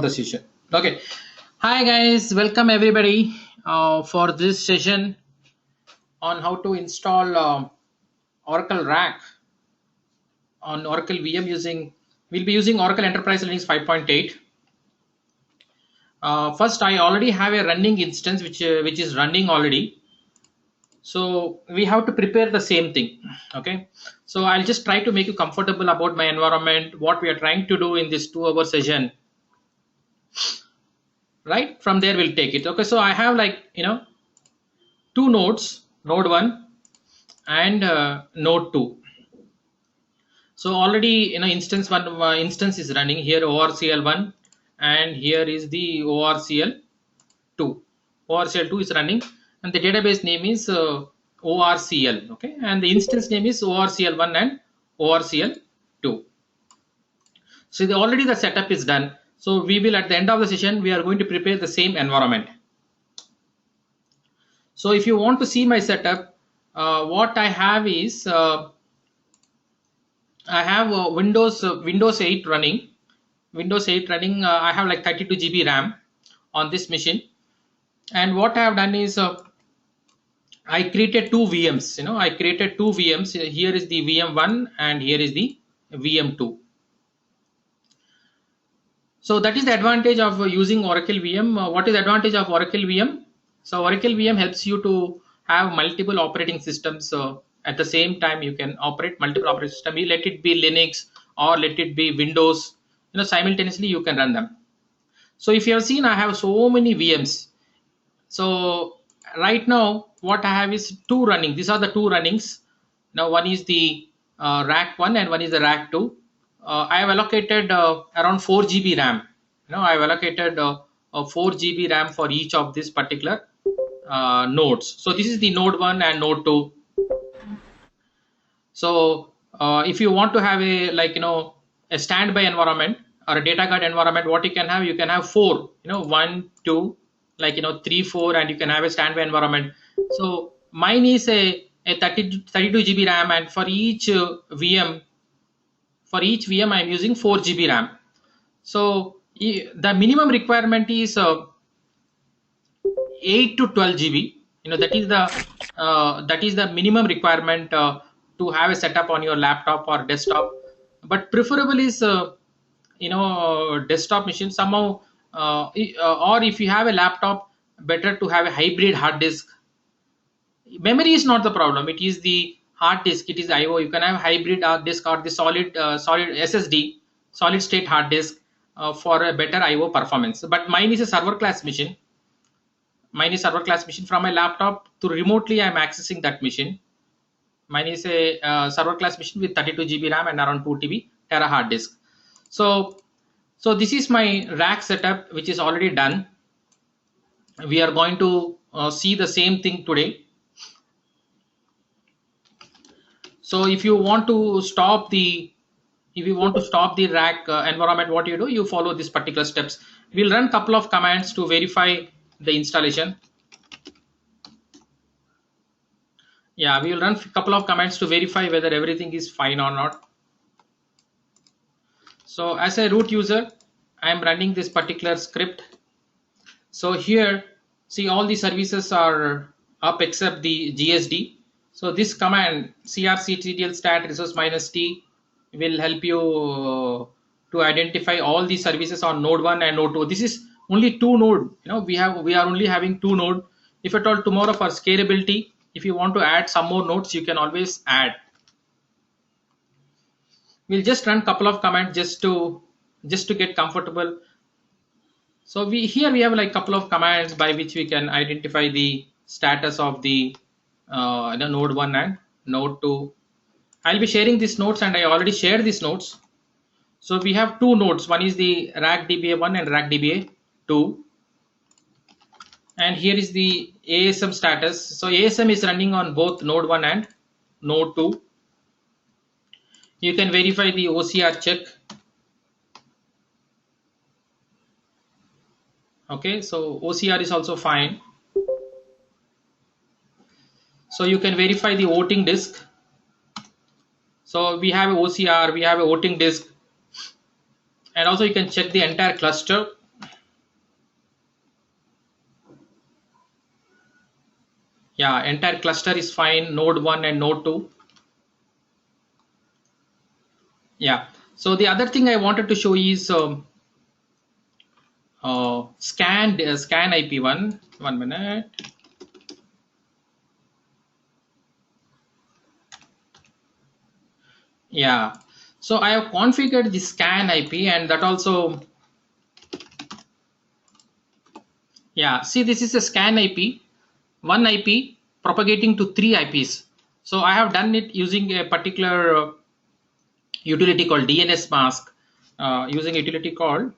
the session. Okay. Hi guys, welcome everybody for this session on how to install Oracle RAC on Oracle VM using. We'll be using Oracle Enterprise Linux 5.8. First, I already have a running instance which is running already. So we have to prepare the same thing. Okay. So I'll just try to make you comfortable about my environment, what we are trying to do in this 2-hour session. Right from there we'll take it. Okay, so I have two nodes, node 1 and node 2. So already instance 1 instance is running here, ORCL1, and here is the ORCL2. ORCL2 is running and the database name is ORCL. Okay, and the instance name is ORCL1 and ORCL2. So already the setup is done. So we will, at the end of the session, we are going to prepare the same environment. So if you want to see my setup, what I have is I have Windows 8 running. Windows 8 running. I have like 32 GB RAM on this machine. And what I have done is I created two VMs. I created two VMs. Here is the VM1 and here is the VM2. So that is the advantage of using Oracle VM. What is the advantage of Oracle VM? So Oracle VM helps you to have multiple operating systems. At the same time, you can operate multiple operating systems. Let it be Linux or let it be Windows. Simultaneously you can run them. So if you have seen, I have so many VMs. So right now, what I have is two running. These are the two runnings. Now one is the RAC 1 and one is the RAC 2. I have allocated around 4 GB RAM. I have allocated 4 GB RAM for each of these particular nodes. So this is the node 1 and node 2. So if you want to have a standby environment or a data guard environment, what you can have 4, 1, 2, 3, 4, and you can have a standby environment. So mine is a 32 GB RAM, and for each VM I am using 4 GB RAM. So the minimum requirement is 8 to 12 GB. That is the minimum requirement to have a setup on your laptop or desktop. But preferable is desktop machine somehow, or if you have a laptop, better to have a hybrid hard disk. Memory is not the problem, it is the hard disk, it is IO. You can have hybrid hard disk or the solid SSD, solid state hard disk, for a better IO performance. But mine is a server class machine. From my laptop to remotely I am accessing that machine. Mine is a server class machine with 32 GB RAM and around 2 TB tera hard disk. So this is my rack setup, which is already done. We are going to see the same thing today. So if you want to stop the rack environment, what you do, you follow these particular steps. We'll run a couple of commands to verify the installation. Yeah, we will run a couple of commands to verify whether everything is fine or not. So as a root user, I am running this particular script. So here, see, all the services are up except the GSD. So this command crctl stat resource -t will help you to identify all the services on node 1 and node 2. This is only two node. We are only having two node. If at all tomorrow for scalability, if you want to add some more nodes, you can always add. We'll just run a couple of commands just to get comfortable. So we have like a couple of commands by which we can identify the status of the node 1 and node 2. I'll be sharing these nodes, and I already shared these nodes. So we have two nodes. One is the RAC DBA1 and RAC DBA2. And here is the ASM status. So ASM is running on both node 1 and node 2. You can verify the OCR check. Okay, so OCR is also fine. So you can verify the voting disk. So we have a OCR, we have a voting disk, and also you can check the entire cluster. Yeah, entire cluster is fine, node 1 and node 2. Yeah, so the other thing I wanted to show is scan IP1. 1 minute. Yeah, so I have configured the scan IP, and that also, yeah, see, this is a scan IP, one IP propagating to three IPs. So I have done it using a particular utility called DNS mask, using a utility called,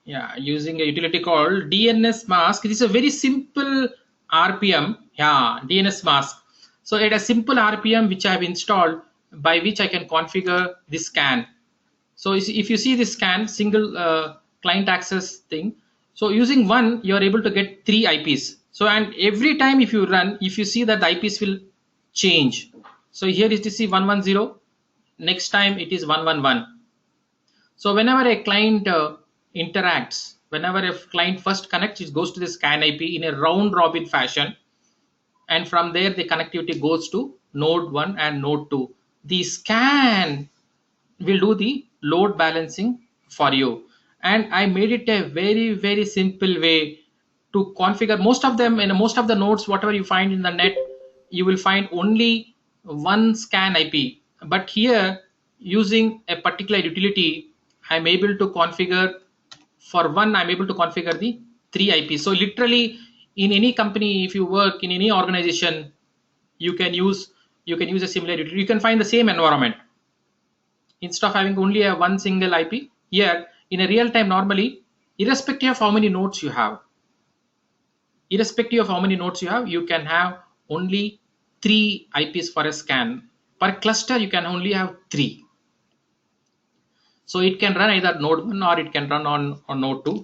yeah, using a utility called DNS mask. It is a very simple RPM. Yeah, DNS mask. So it has simple RPM which I have installed, by which I can configure this scan. So if you see this scan, single client access thing, so using one, you are able to get three IPs. So, and every time if you run, if you see that the IPs will change. So here is to see 110, next time it is 111. So whenever a client interacts, whenever a client first connects, it goes to the scan IP in a round robin fashion, and from there the connectivity goes to node 1 and node 2. The scan will do the load balancing for you, and I made it a very simple way to configure. Most of them, in most of the nodes, whatever you find in the net, you will find only one scan IP, but here, using a particular utility, I'm able to configure, for one, I'm able to configure the three IPs. So literally, in any company, if you work in any organization, you can use a similar utility. You can find the same environment. Instead of having only a one single IP, here in a real time, normally, irrespective of how many nodes you have, you can have only three IPs for a scan. Per cluster, you can only have three. So it can run either node 1 or it can run on node 2.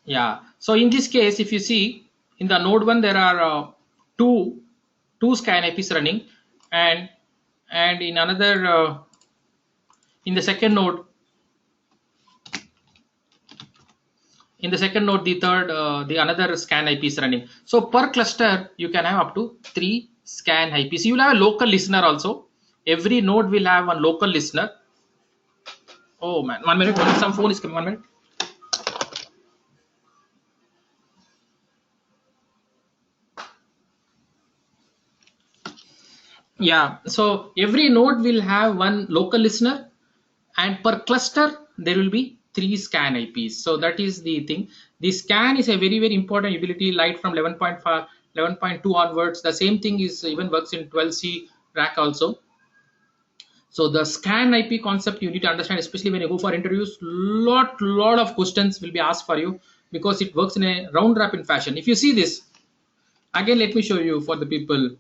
Yeah, so in this case, if you see in the node 1, there are two scan IPs running, and in another, in the second node, the another scan IP is running. So per cluster, you can have up to three scan IPs. You will have a local listener also. Every node will have one local listener. Oh man, 1 minute, some phone is coming. 1 minute. Yeah, so every node will have one local listener, and per cluster there will be three scan IPs. So that is the thing. The scan is a very important ability, light from 11.5 11.2 onwards. The same thing is even works in 12c rack also. So the scan IP concept you need to understand, especially when you go for interviews. Lot of questions will be asked for you, because it works in a round robin fashion. If you see this again, let me show you for the people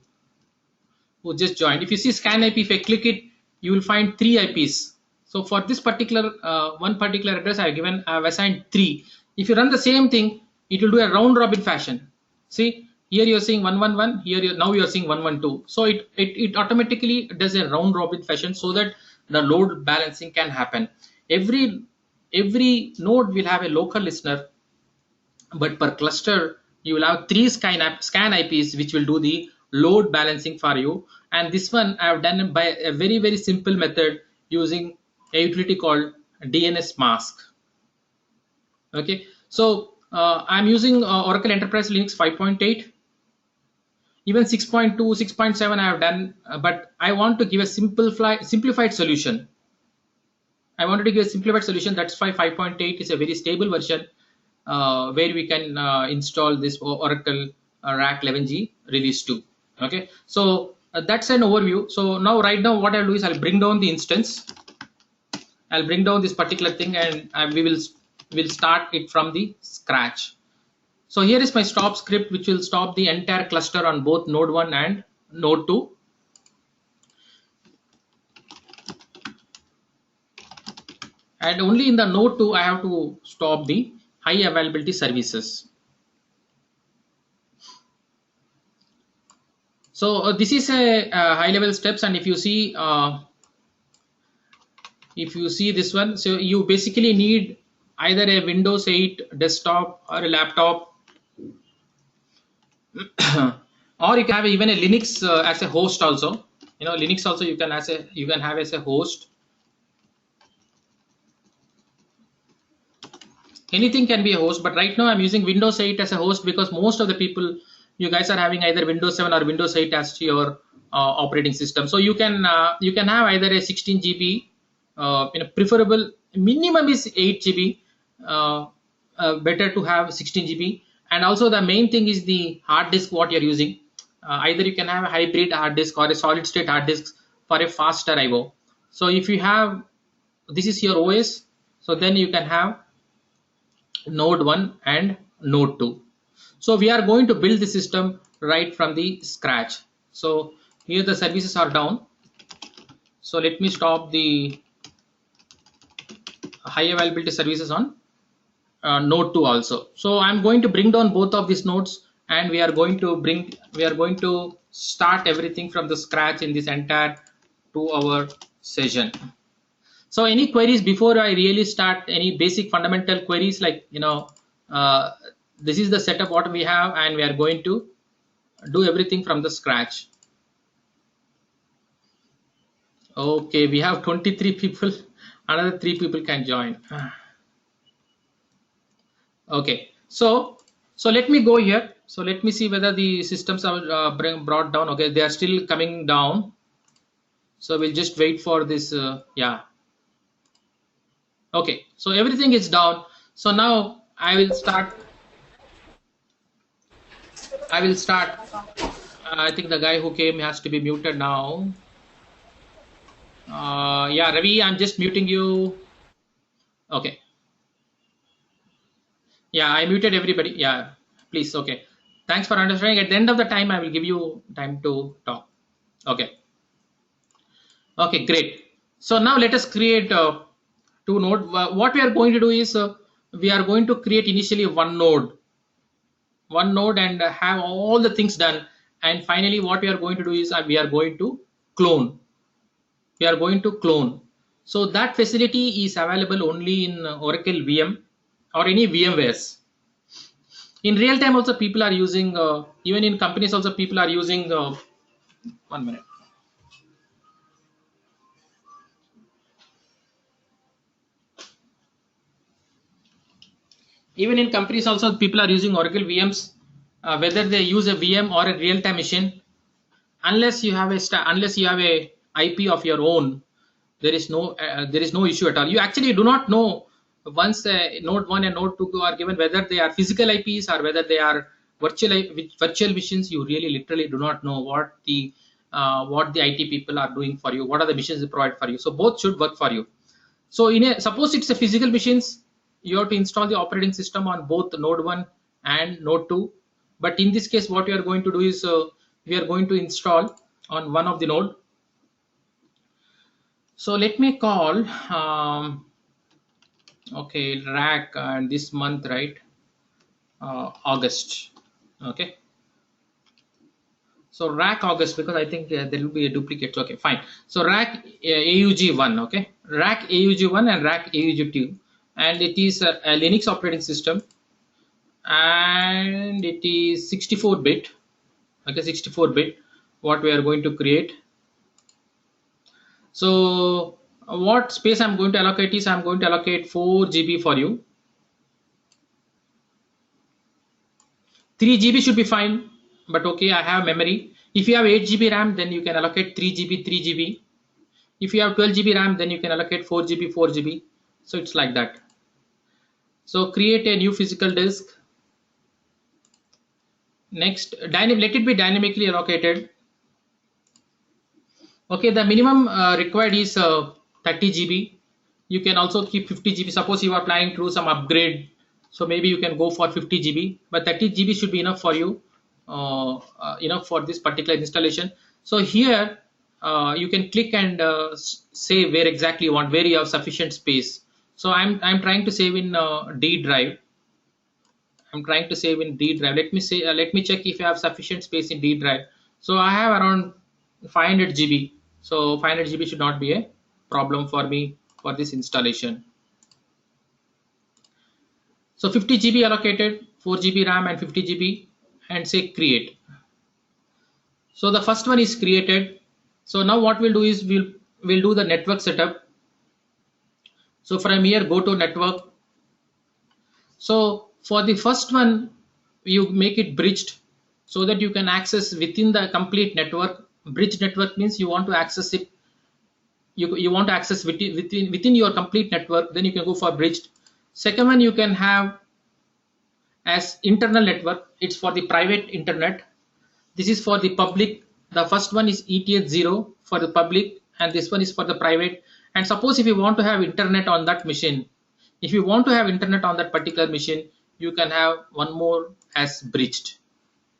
who just joined. If you see scan IP, if I click it, you will find three IPs. So for this particular one particular address, I have assigned three. If you run the same thing, it will do a round robin fashion. See, here you're seeing 111, now you're seeing 112. So it automatically does a round robin fashion, so that the load balancing can happen. Every node will have a local listener, but per cluster you will have three scan IPs which will do the load balancing for you. And this one I have done by a very simple method, using a utility called DNS mask. Okay, so I'm using Oracle Enterprise Linux 5.8. Even 6.2, 6.7 I have done, but I want to give a simplified solution. I wanted to give a simplified solution. That's why 5.8 is a very stable version, where we can install this Oracle RAC11G release 2. Okay, so that's an overview. So now, right now, what I'll do is I'll bring down the instance. I'll bring down this particular thing, and we'll start it from the scratch. So here is my stop script, which will stop the entire cluster on both node 1 and node 2. And only in the node 2 I have to stop the high availability services. So this is a, high level steps, and if you see this one, so you basically need either a Windows 8 desktop or a laptop, or you can have even a Linux as a host also. Linux also you can have as a host. Anything can be a host, but right now I'm using Windows 8 as a host because most of the people, you guys are having either Windows 7 or Windows 8 as your operating system. So you can have either a 16 GB, preferable minimum is 8 GB, better to have 16 GB. And also the main thing is the hard disk what you're using. Either you can have a hybrid hard disk or a solid state hard disk for a faster IO. So if you have, this is your OS, so then you can have node 1 and node 2. So we are going to build the system right from the scratch. So here the services are down, so let me stop the high availability services on node 2 also. So I'm going to bring down both of these nodes, and we are going to start everything from the scratch in this entire 2-hour session. So any queries before I really start? Any basic fundamental queries, like this is the setup what we have, and we are going to do everything from the scratch. Okay, we have 23 people. Another 3 people can join. Okay, so let me go here. So let me see whether the systems are brought down. Okay, they are still coming down. So we'll just wait for this. Yeah. Okay, so everything is down. So now I will start. I think the guy who came has to be muted now. Yeah, Ravi, I'm just muting you. Okay. Yeah, I muted everybody. Yeah, please. Okay. Thanks for understanding. At the end of the time, I will give you time to talk. Okay. Okay, great. So now let us create 2 node. What we are going to do is we are going to create initially one node and have all the things done. And finally, what we are going to do is we are going to clone. So that facility is available only in Oracle VM or any VMwares. In real time also people are using, even in companies also people are using, 1 minute. Even in companies also people are using Oracle VMs, whether they use a VM or a real-time machine. Unless you have a IP of your own, there is no issue at all. You actually do not know, once node 1 and node 2 are given, whether they are physical IPs or whether they are virtual machines. You really literally do not know what the IT people are doing for you, what are the missions they provide for you. So both should work for you. So suppose it's a physical machines, you have to install the operating system on both node 1 and node 2. But in this case, what we are going to do is we are going to install on one of the node. So let me call, okay, rack, and this month, right, August. Okay, so rack August, because I think there will be a duplicate. Okay, fine. So rack AUG1. Okay, rack AUG1 and rack AUG2, and it is a Linux operating system, and it is 64-bit. Okay, 64-bit what we are going to create. So what space I'm going to allocate is I'm going to allocate 4 GB for you. 3 GB should be fine, but okay, I have memory. If you have 8 GB RAM, then you can allocate 3 GB, 3 GB. If you have 12 GB RAM, then you can allocate 4 GB, 4 GB. So it's like that. So create a new physical disk. Next, let it be dynamically allocated. Okay, the minimum required is 30 GB. You can also keep 50 GB. Suppose you are planning to do some upgrade, so maybe you can go for 50 GB, but 30 GB should be enough for you, enough for this particular installation. So here you can click and say where exactly you want, where you have sufficient space. So I'm trying to save in D drive. Let me say let me check if you have sufficient space in D drive. So I have around 500 GB. So 500 GB should not be a problem for me for this installation. So 50 GB allocated, 4 GB RAM and 50 GB, and say create. So the first one is created. So now what we'll do is we'll do the network setup. So from here go to network. So for the first one you make it bridged so that you can access within the complete network. Bridge network means you want to access it, you want to access within your complete network, then you can go for bridged. Second one you can have as internal network, it's for the private internet. This is for the public. The first one is ETH0 for the public and this one is for the private. And suppose if you want to have internet on that machine, if you want to have internet on that particular machine, you can have one more as bridged.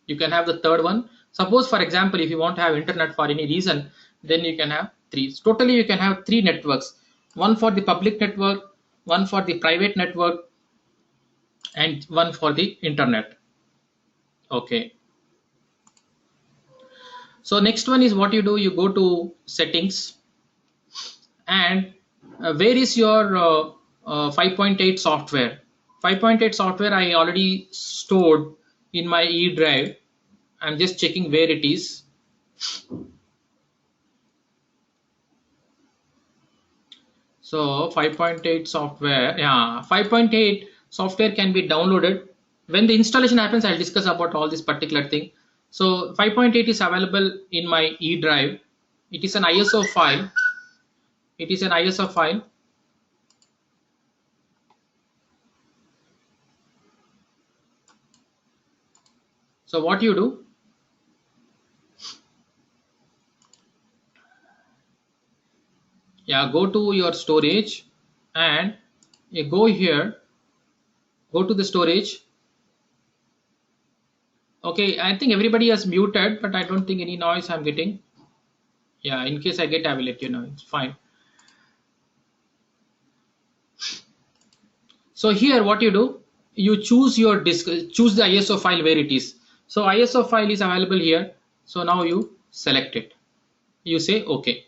You can have the third one. Suppose for example, if you want to have internet for any reason, then you can have three. Totally you can have three networks. One for the public network, one for the private network, and one for the internet. Okay. So next one is what you do, you go to settings and where is your 5.8 software. 5.8 software I already stored in my E drive. I'm just checking where it is. So 5.8 software, yeah, 5.8 software can be downloaded. When the installation happens, I'll discuss about all this particular thing. So 5.8 is available in my E drive. It is an ISO file. It is an ISO file. So what you do? Yeah, go to your storage and you go here, go to the storage. Okay, I think everybody has muted, but I don't think any noise I'm getting. Yeah, in case I get, I will let you know. It's fine. So here what you do, you choose your disk, choose the ISO file where it is. So ISO file is available here. So now you select it. You say okay.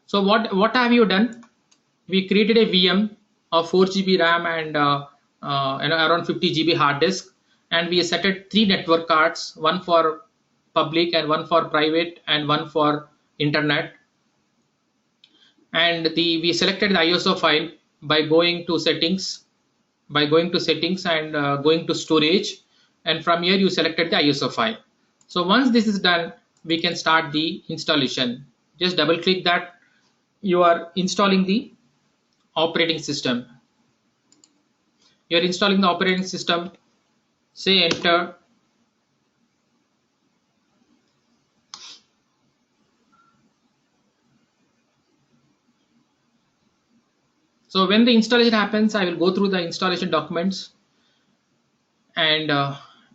So what have you done? We created a VM of 4 GB RAM and around 50 GB hard disk, and we set it 3 network cards, one for public and one for private and one for internet. And we selected the ISO file by going to settings, and going to storage, and from here you selected the ISO file. So once this is done, we can start the installation. Just double click that. You are installing the operating system. You are installing the operating system. Say enter. So when the installation happens, I will go through the installation documents, and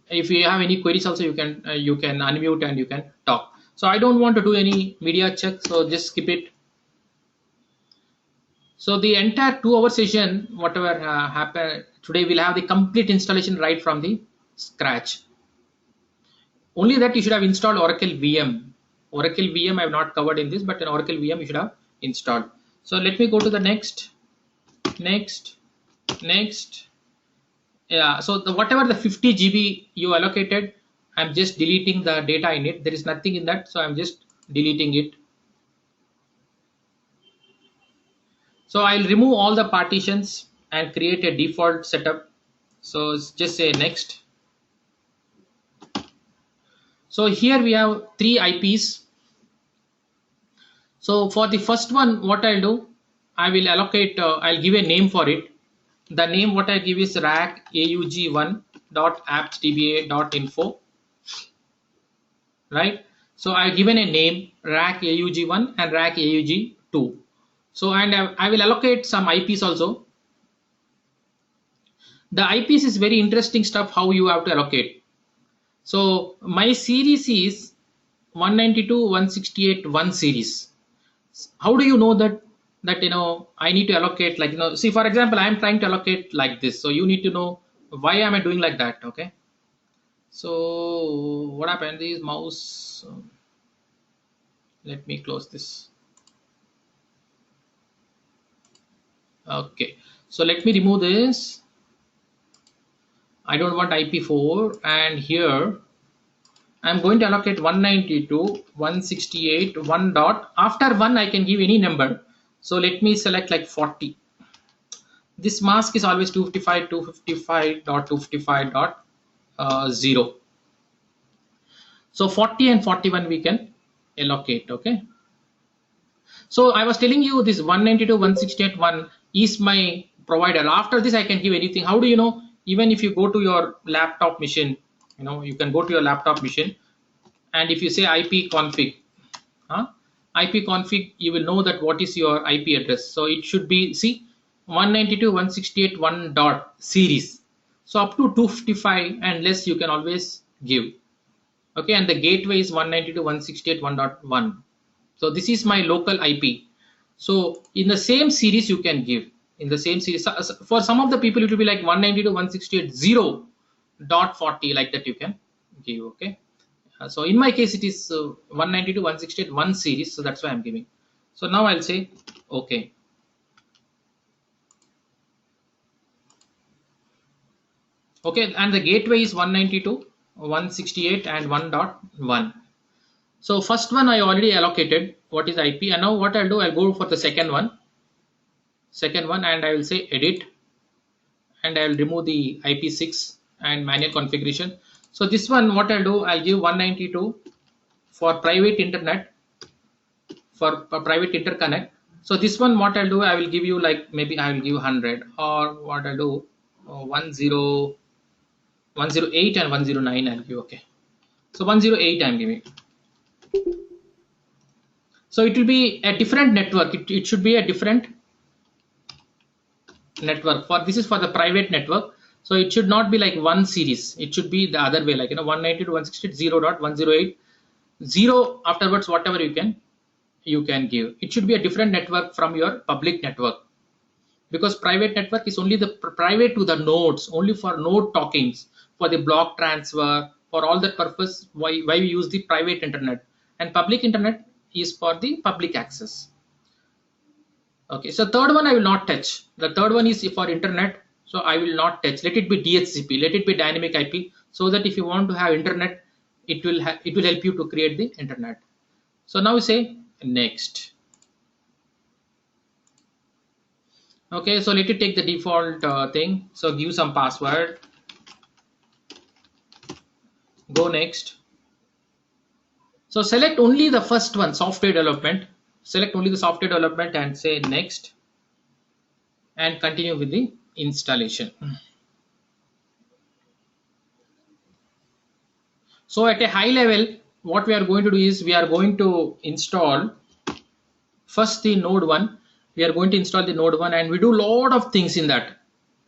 if you have any queries also, you can unmute and you can talk. So I don't want to do any media check, so just skip it. So the entire 2-hour session, whatever happened today, will have the complete installation right from the scratch. Only that you should have installed Oracle VM. Oracle VM I have not covered in this, but in Oracle VM you should have installed. So let me go to the next. Yeah, so whatever the 50 GB you allocated, I'm just deleting the data in it. There is nothing in that, so I'm just deleting it. So I'll remove all the partitions and create a default setup. So just say next. So here we have 3 IPs. So for the first one, what I'll do, I will allocate, I'll give a name for it. The name what I give is rack aug1.appsdba.info, right? So I've given a name rack aug1 and rack aug2. So and I will allocate some IPs also. The IPs is very interesting stuff how you have to allocate. So my series is 192.168.1 series. How do you know that I need to allocate, like, see, for example, I am trying to allocate like this, so you need to know why am I doing like that. Okay, So what happened is mouse, let me close this. Okay, so let me remove this. I don't want IP4, and here I'm going to allocate 192.168 1 dot. After 1 I can give any number. So let me select like 40. This mask is always 255.255.0. So 40 and 41 we can allocate. Okay. So I was telling you this 192.168.1 is my provider. After this I can give anything. How do you know? Even if you go to your laptop machine, you can go to your laptop machine, and if you say IP config, IP config, you will know that what is your IP address. So it should be, see, 192.168.1 dot series. So up to 255 and less you can always give. Okay, and the gateway is 192.168.1.1. So this is my local IP. So in the same series you can give. In the same series, for some of the people it will be like 192.168.0.40, like that you can give. Okay. So in my case it is 192.168.1 series, so that's why I'm giving. So now I'll say okay. Okay, and the gateway is 192.168 and 1.1. So first one I already allocated what is IP, and now what I'll do, I'll go for the second one, and I will say edit, and I will remove the IP6 and manual configuration. So this one what I'll do, I'll give 192 for private internet, for private interconnect. So this one what I'll do, I will give you like, maybe I will give 100, or what I'll do, 108 and 109 I'll give. Okay, so 108 I'm giving. So it will be a different network. It should be a different network. For this is for the private network, so it should not be like one series. It should be the other way, like 192.168.0.108 0 afterwards, whatever you can give. It should be a different network from your public network, because private network is only the private to the nodes, only for node talkings, for the block transfer, for all that purpose. Why we use the private internet, and public internet is for the public access. Okay, so third one I will not touch. The third one is for internet, so I will not touch. Let it be DHCP, let it be dynamic IP, so that if you want to have internet, it will help you to create the internet. So now we say next. Okay, so let it take the default thing. So give some password. Go next. So select only the first one, software development. Select only the software development and say next, and continue with the installation. So at a high level, what we are going to do is we are going to install first the node 1. We are going to install the node 1, and we do a lot of things in that.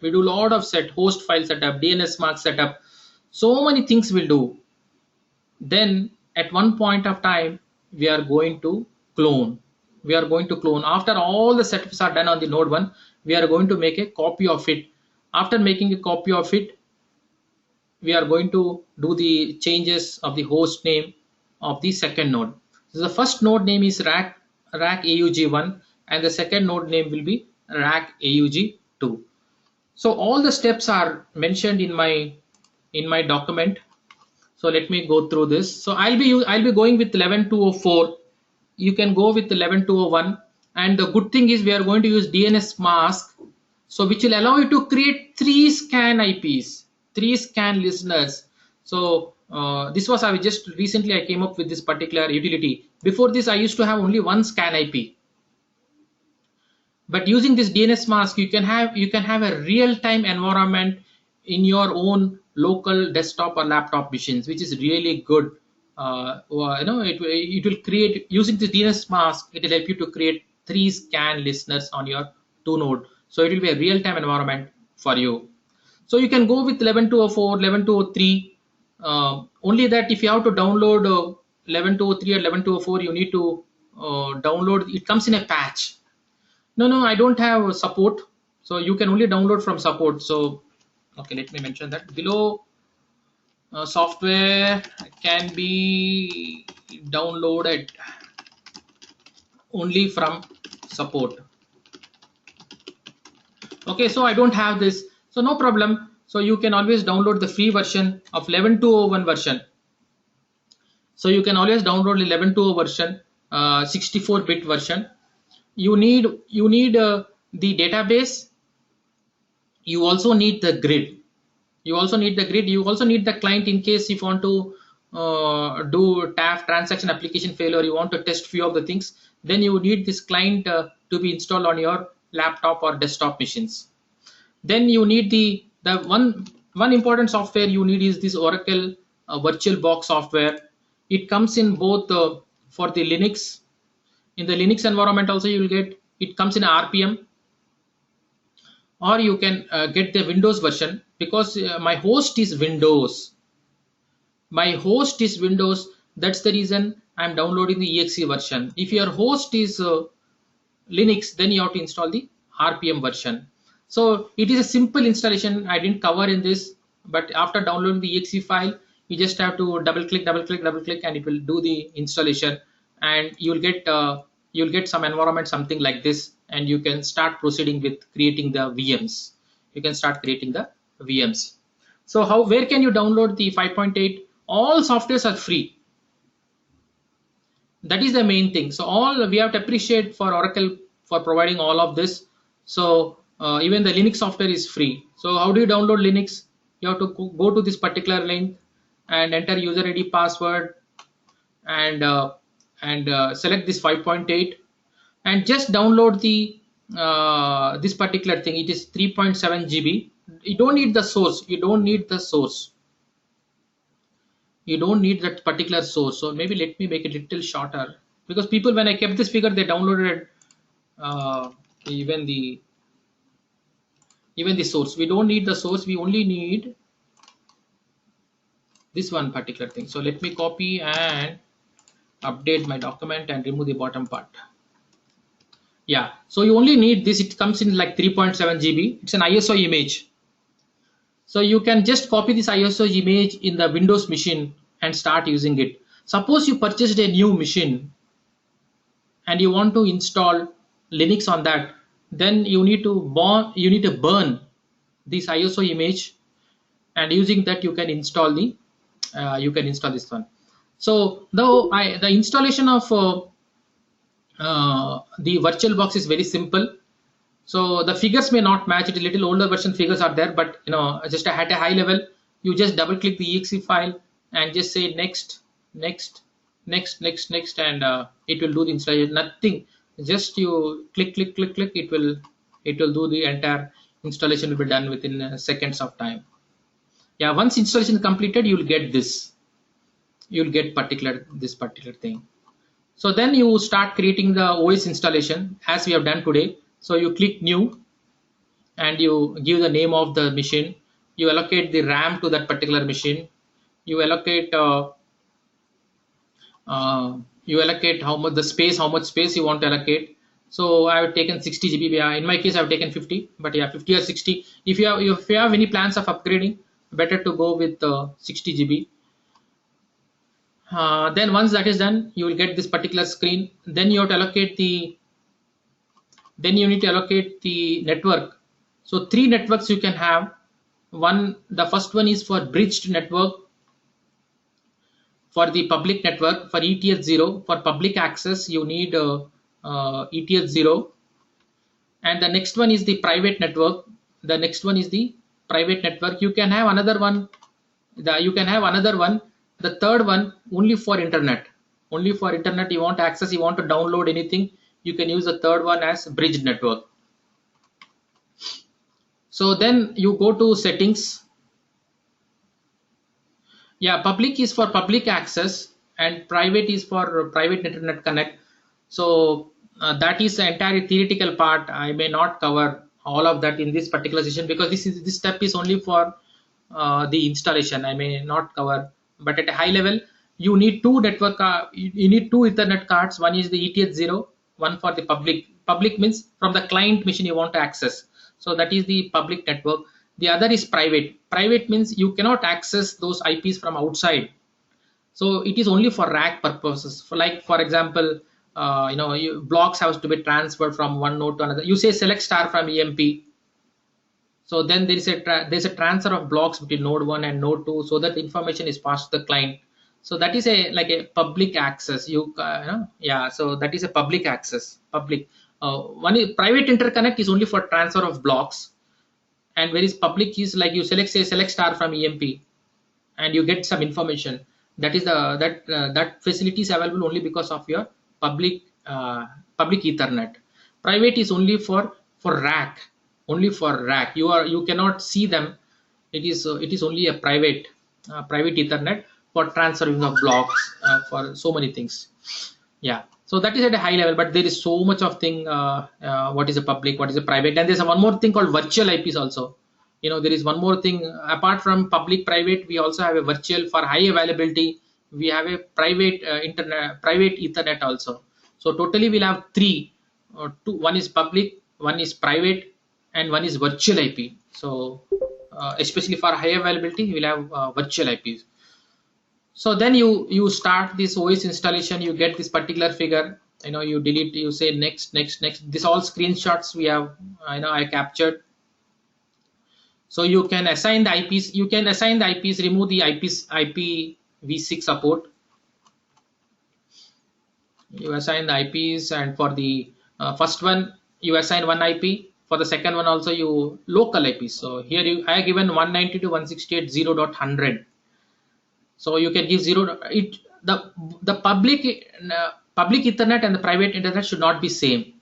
We do a lot of host file setup, DNS mark setup, so many things we'll do. Then at one point of time we are going to clone. After all the setups are done on the node 1, we are going to make a copy of it. After making a copy of it, we are going to do the changes of the host name of the second node. So the first node name is RAC AUG1, and the second node name will be RAC AUG2. So all the steps are mentioned in my document. So let me go through this. So I'll be going with 11.204. You can go with 11.201, and the good thing is we are going to use DNS mask, so which will allow you to create 3 scan IPs, 3 scan listeners. So this was, I came up with this particular utility. Before this I used to have only 1 scan IP, but using this DNS mask you can have a real-time environment in your own local desktop or laptop machines, which is really good. It will create, using the DNS mask, it will help you to create 3 scan listeners on your 2 node. So it will be a real-time environment for you. So you can go with 11.204, 11.203. Only that if you have to download 11.203 or 11.204, you need to download. It comes in a patch. No, I don't have support. So you can only download from support. So okay, let me mention that below. software can be downloaded only from support. Okay, so I don't have this, so no problem. So you can always download the free version of 11.201 version. So you can always download 11.2 version, 64-bit version. You need the database. You also need the grid. You also need the client in case if you want to do TAF, transaction application failure, you want to test few of the things, then you need this client to be installed on your laptop or desktop machines. Then you need the one important software you need is this Oracle VirtualBox software. It comes in both for the Linux. In the Linux environment also you will get it, comes in RPM, or you can get the Windows version, because my host is Windows. That's the reason I'm downloading the exe version. If your host is Linux, then you have to install the RPM version. So it is a simple installation. I didn't cover in this, but after downloading the exe file, you just have to double click, and it will do the installation, and you'll get some environment, something like this, and you can start proceeding with creating the VMs. So where can you download the 5.8? All softwares are free. That is the main thing. So all we have to appreciate for Oracle for providing all of this. So even the Linux software is free. So how do you download Linux? You have to go to this particular link and enter user ID, password, and select this 5.8 and just download the this particular thing. It is 3.7 GB. You don't need the source. You don't need that particular source. So maybe let me make it a little shorter, because people, when I kept this figure, they downloaded even the source. We don't need the source. We only need this one particular thing. So let me copy and update my document and remove the bottom part. Yeah, so you only need this. It comes in like 3.7 GB. It's an ISO image. So you can just copy this ISO image in the Windows machine and start using it. Suppose you purchased a new machine and you want to install Linux on that, then you need to burn this ISO image, and using that you can install this one. So the installation of the VirtualBox is very simple. So the figures may not match. It a little older version figures are there, but just at a high level, you just double click the exe file and just say next, and it will do the installation. Nothing, just you click, it will do the entire installation. Will be done within seconds of time. Yeah, once installation is completed, you will get this. You'll get this particular thing. So then you start creating the OS installation as we have done today. So you click new and you give the name of the machine. You allocate the RAM to that particular machine. You allocate how much space you want to allocate. So I have taken 60 GB. In my case, I have taken 50, but yeah, 50 or 60. If you have any plans of upgrading, better to go with 60 GB. Then once that is done, you will get this particular screen. Then you have to allocate you need to allocate the network. So 3 networks you can have. The first one is for bridged network, for the public network, for ETH0. For public access, you need ETH0. And the next one is the private network. You can have another one. The third one only for internet. You want to access, you want to download anything, you can use the third one as bridge network. So then you go to settings. Yeah, public is for public access and private is for private internet connect. So that is the entire theoretical part. I may not cover all of that in this particular session, because this step is only for the installation. I may not cover, but at a high level, you need 2 network. You need 2 Ethernet cards. One is the ETH0, one for the public. Public means from the client machine you want to access. So that is the public network. The other is private. Private means you cannot access those IPs from outside. So it is only for rack purposes. For like for example, blocks have to be transferred from one node to another. You say select star from EMP. So then there's a transfer of blocks between node 1 and node 2, so that the information is passed to the client. So that is a like a public access. Yeah. So that is a public access. Public. One is private interconnect is only for transfer of blocks, and whereas public is like you select star from EMP, and you get some information. That is that facility is available only because of your public public Ethernet. Private is only for rack, only for rack. You cannot see them. It is only a private Ethernet for transferring of blocks, for so many things. Yeah. So that is at a high level, but there is so much of thing. What is a public, what is a private, and there's one more thing called virtual IPs also. There is one more thing apart from public private. We also have a virtual for high availability. We have a private private Ethernet also. So totally we'll have three. Two, one is public, one is private, and one is virtual IP. So especially for high availability, we'll have virtual IPs. So then you start this OS installation. You get this particular figure. You delete. You say next. This all screenshots we have. I captured. So you can assign the IPs. You can assign the IPs. Remove the IPs. IPv6 support. You assign the IPs, and for the first one you assign one IP. For the second one also you local IPs. So here I have given 192.168.0.100. So you can give the public Ethernet and the private Ethernet should not be same.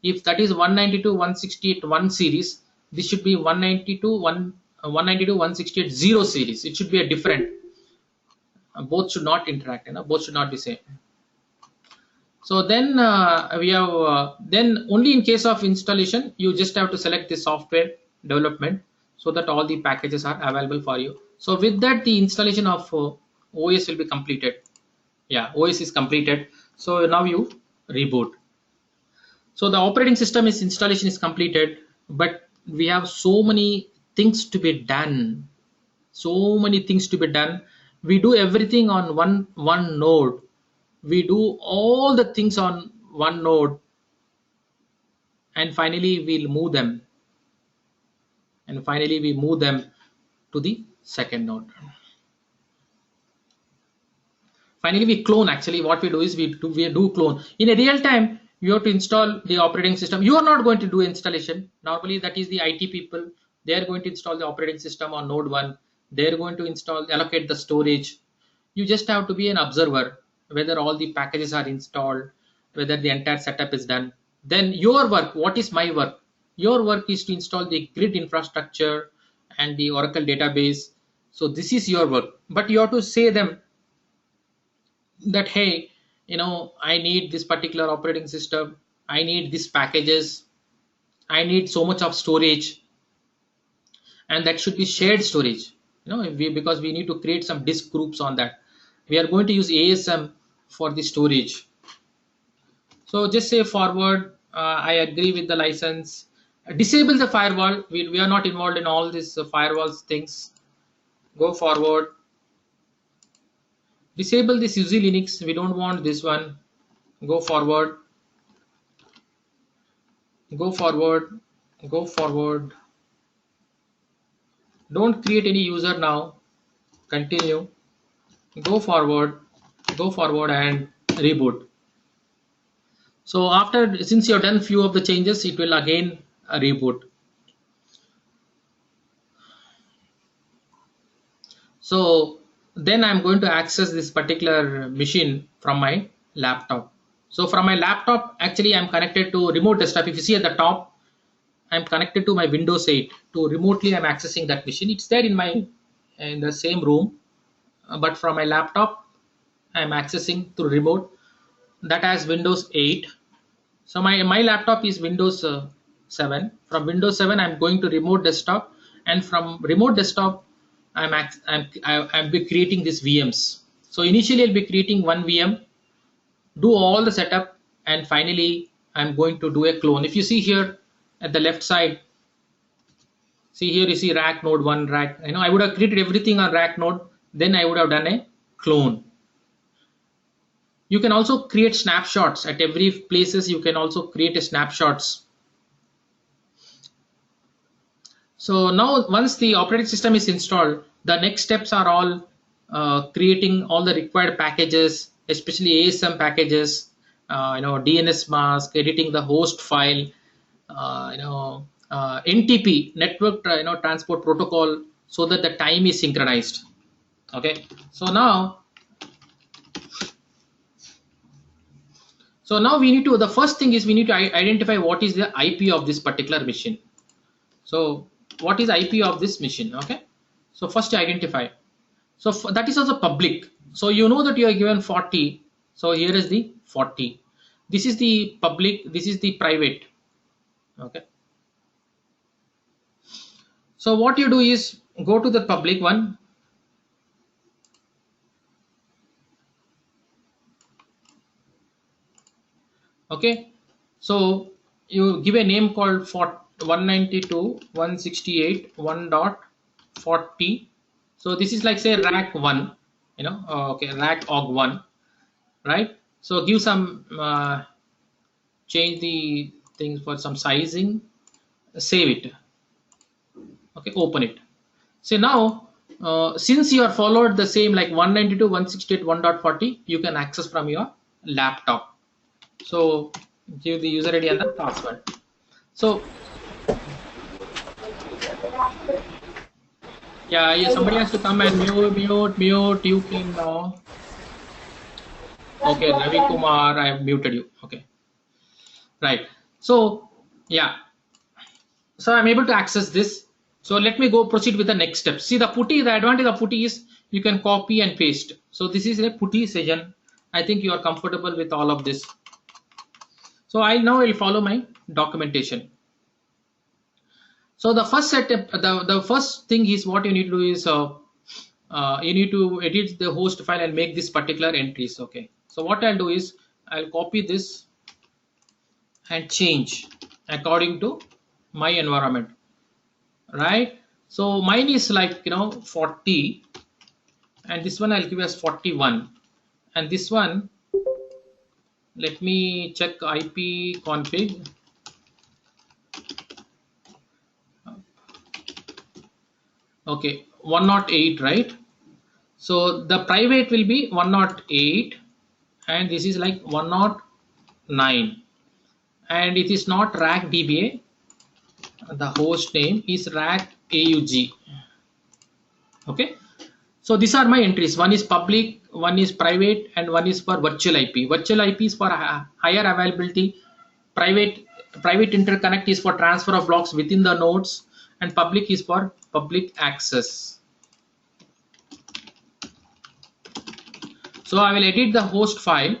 If that is 192.168.1 series, this should be 192.168.0 series. It should be a different. Both should not interact. Both should not be same. So then we have then only in case of installation you just have to select the software development so that all the packages are available for you. So with that the installation of OS will be completed. Yeah, OS is completed. So now you reboot. So the operating system installation is completed, but we have so many things to be done. So many things to be done. We do everything on one node. We do all the things on one node, and finally we'll move them. And finally we move them to the second node. Finally we clone. Actually what we do is we do clone. In a real time you have to install the operating system. You are not going to do installation. Normally that is the IT people. They are going to install the operating system on node 1. They are going to allocate the storage. You just have to be an observer whether all the packages are installed, whether the entire setup is done. Then your work, what is my work? Your work is to install the grid infrastructure and the Oracle database. So this is your work, but you have to say them that, hey, I need this particular operating system. I need these packages. I need so much of storage, and that should be shared storage. Because we need to create some disk groups on that. We are going to use ASM for the storage. So just say forward. I agree with the license. Disable the firewall. We are not involved in all these firewalls things. Go forward. Disable this UZ Linux. We don't want this one. Go forward. Go forward. Go forward. Don't create any user now. Continue. Go forward and reboot. So since you have done few of the changes, it will again reboot. So then I'm going to access this particular machine from my laptop. So from my laptop, actually I'm connected to remote desktop. If you see at the top, I'm connected to my Windows 8. To remotely I'm accessing that machine. It's there in the same room, but from my laptop I'm accessing through remote. That has Windows 8. So my laptop is Windows 7. From Windows 7 I'm going to remote desktop, and from remote desktop I'll be creating these VMs. So initially I'll be creating one VM, do all the setup, and finally I'm going to do a clone. If you see here at the left side, See here, you see rack node 1, rack. I would have created everything on rack node. Then I would have done a clone. You can also create snapshots at every places. You can also create a snapshots. So now once the operating system is installed, the next steps are all creating all the required packages, especially ASM packages, DNS mask, editing the host file, NTP, network transport protocol, so that the time is synchronized. Okay, so now we need to, the first thing is we need to identify what is the IP of this particular machine. So what is IP of this machine? Okay, so first identify. So that is also public. So you know that you are given 40. So here is the 40. This is the public. This is the private. Okay. So what you do is go to the public one. Okay. So you give a name called 192.168.1.40. So this is like say rack 1, okay, rack og1, right? So give some change the things for some sizing, save it. Okay, open it. So now since you are followed the same like 192.168.1.40, you can access from your laptop. So give the user ID and the password. So yeah, somebody has to come and mute. You can now. Okay, Ravi Kumar, I have muted you. Okay, right. So yeah, so I'm able to access this. So let me go proceed with the next step. See the putty, the advantage of putty is you can copy and paste. So this is a putty session. I think you are comfortable with all of this. So I'll follow my documentation. So the first setup, the first thing is what you need to do is you need to edit the host file and make this particular entries. Okay. So what I'll do is I'll copy this and change according to my environment. Right. So mine is like 40, and this one I'll give as 41, and this one, let me check IP config. Okay, 108, right? So the private will be 108, and this is like 109, and it is not rack DBA. The host name is rack AUG. Okay, so these are my entries. One is public, one is private, and one is for virtual IP. Virtual IP is for higher availability. Private interconnect is for transfer of blocks within the nodes, and public is for public access. So I will edit the host file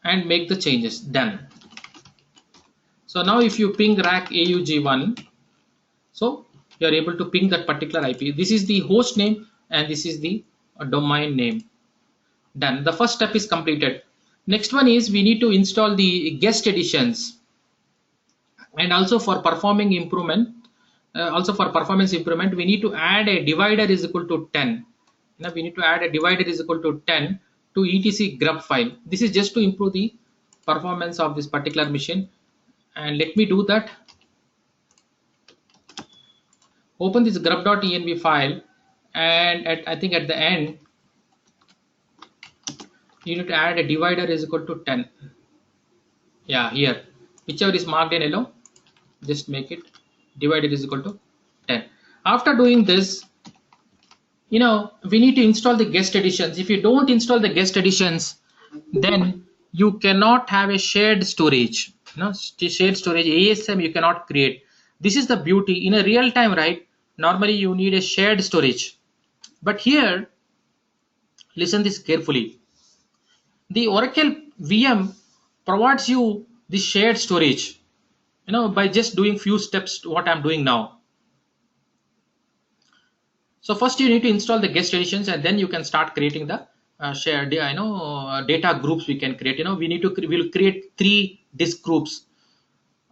and make the changes. Done. So now if you ping rack AUG1, so you are able to ping that particular IP. This is the host name and this is the domain name. Done. The first step is completed. Next one is we need to install the guest editions, and also for performing improvement, we need to add a divider is equal to 10. Now we need to add a divider is equal to 10 to etc grub file. This is just to improve the performance of this particular machine, and let me do that. Open this grub.env file, and I think at the end you need to add a divider is equal to 10. Yeah, here whichever is marked in yellow, just make it divider is equal to 10. After doing this, we need to install the guest editions. If you don't install the guest editions, then you cannot have a shared storage. Shared storage ASM you cannot create. This is the beauty in a real time, right? Normally you need a shared storage, but here listen this carefully. The Oracle VM provides you the shared storage, by just doing few steps to what I'm doing now. So first you need to install the guest editions, and then you can start creating the shared data groups we can create. We'll create 3 disk groups.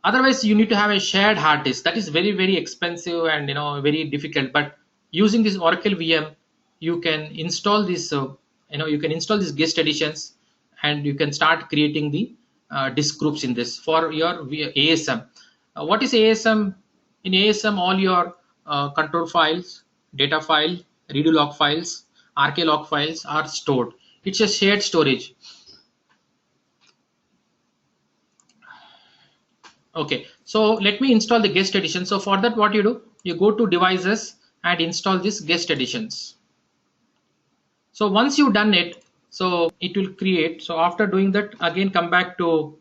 Otherwise you need to have a shared hard disk. That is very very expensive and very difficult. But using this Oracle VM, you can install this you can install these guest editions, and you can start creating the disk groups in this for your ASM. What is ASM? In ASM, all your control files, data file, redo log files, RK log files are stored. It's a shared storage. Okay, so let me install the guest edition. So for that, what you do, you go to devices and install this guest editions. So once you've done it, so it will create. So after doing that, again come back to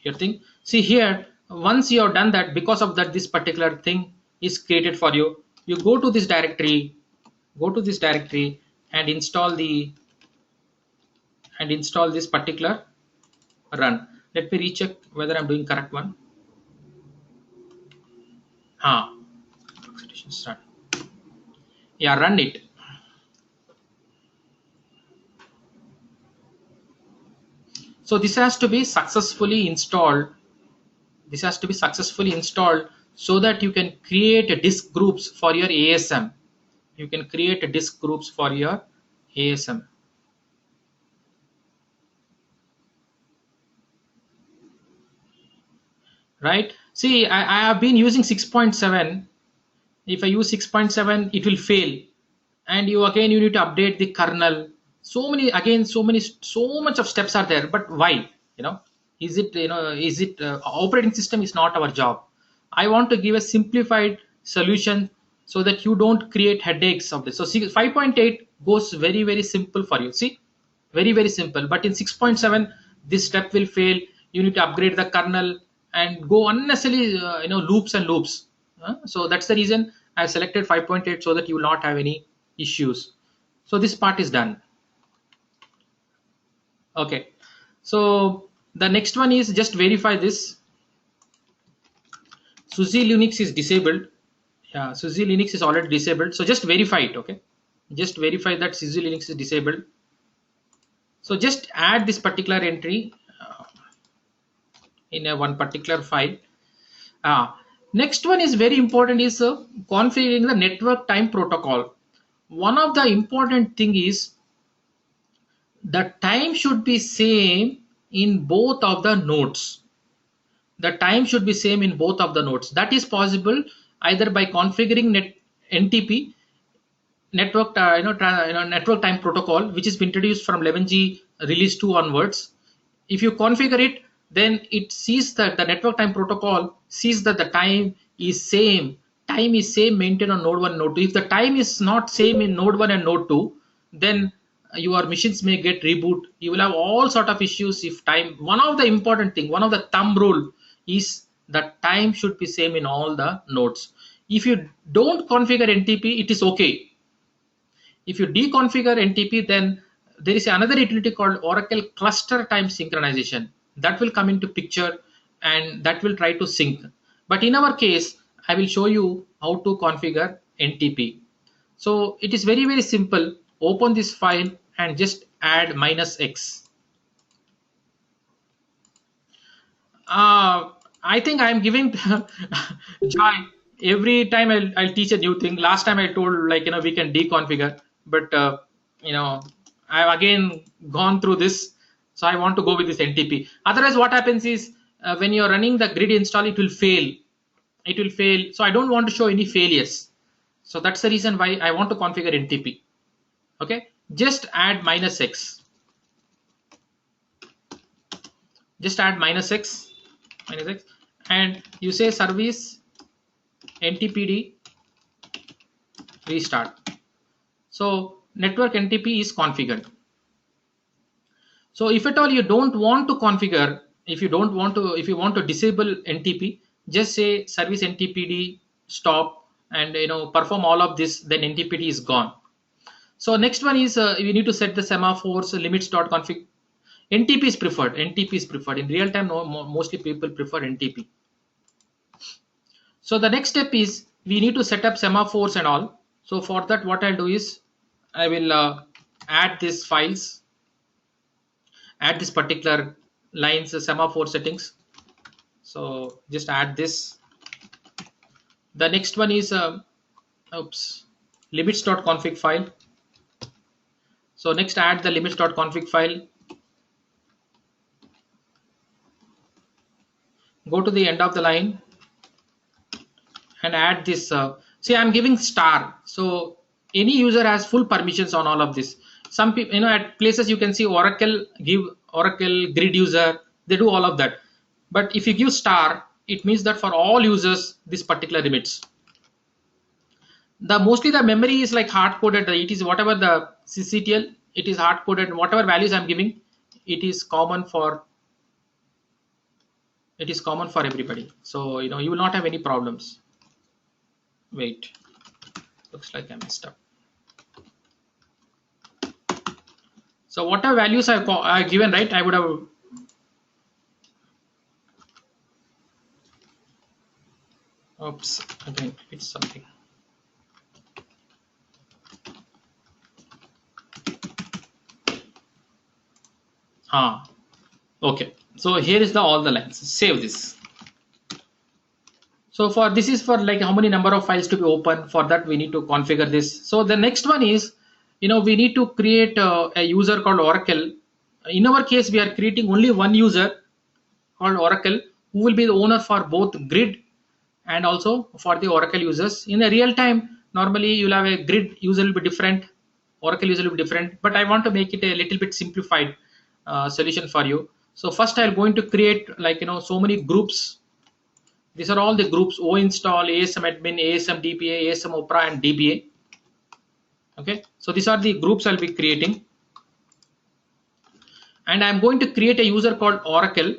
your thing. See here, once you have done that, because of that, this particular thing is created for you. You go to this directory, and install this particular run. Let me recheck whether I'm doing correct one. Start. Yeah, run it. So this has to be successfully installed. So that you can create disk groups for your ASM. You can create disk groups for your ASM. Right? See, I have been using 6.7. If I use 6.7, it will fail, and you need to update the kernel. So much of steps are there. But why? Is it operating system is not our job. I want to give a simplified solution so that you don't create headaches of this. So 5.8 goes very very simple for you. See, very very simple. But in 6.7, this step will fail. You need to upgrade the kernel and go unnecessarily loops and loops. So that's the reason I selected 5.8, so that you will not have any issues. So this part is done. Okay, so the next one is just verify this. SUSE Linux is disabled. Yeah, SUSE Linux is already disabled. So just verify it. Okay, just verify that SUSE Linux is disabled. So just add this particular entry in one particular file. Next one is very important, is configuring the network time protocol. One of the important thing is the time should be same in both of the nodes. That is possible either by configuring NTP, network network time protocol, which is introduced from 11g release 2 onwards. If you configure it, then it sees that the network time protocol sees that the time is same maintained on node 1 and node 2. If the time is not same in node 1 and node 2, then your machines may get reboot. You will have all sort of issues if time. One of the thumb rule is that time should be same in all the nodes. If you don't configure NTP, it is okay. If you deconfigure NTP, then there is another utility called Oracle cluster time synchronization that will come into picture, and that will try to sync. But in our case, I will show you how to configure NTP. So it is very very simple. Open this file and just add -x. I think I am giving joy every time I'll teach a new thing. Last time I told we can deconfigure, but I've again gone through this. So I want to go with this NTP. Otherwise, what happens is when you're running the grid install, it will fail. So I don't want to show any failures. So that's the reason why I want to configure NTP. Okay, just add -x. Just add -x, and you say service NTPD restart. So network NTP is configured. So if at all you don't want to configure, if you want to disable NTP, just say service NTPD stop, and perform all of this, then NTPD is gone. So next one is we need to set the semaphores limits.config. NTP is preferred. In real time, mostly people prefer NTP. So the next step is we need to set up semaphores and all. So for that, what I'll do is I will add these files, add this particular lines semaphore settings. So just add this. The next one is limits.config file. So next add the limits.config file. Go to the end of the line and add this. See, I'm giving star. So any user has full permissions on all of this. Some people, at places you can see Oracle give Oracle grid user. They do all of that. But if you give star, it means that for all users, this particular limits. Mostly the memory is like hard coded. It is whatever the cctl, it is hard coded. Whatever values I'm giving, it is common for everybody. So you will not have any problems. Wait, looks like I messed up. So whatever values I've given, right, I would have. Oops, again it's something. Okay, so here is all the lines. Save this. So for this is for like how many number of files to be open. For that we need to configure this. So the next one is, we need to create a user called Oracle. In our case, we are creating only one user called Oracle, who will be the owner for both grid and also for the Oracle users. In a real time, normally you'll have a grid user will be different, Oracle user will be different, but I want to make it a little bit simplified solution for you. So first I'm going to create like so many groups. These are all the groups: O install, ASM admin, ASM DBA, ASM Opera, and DBA. Okay, so these are the groups I'll be creating, and I'm going to create a user called Oracle.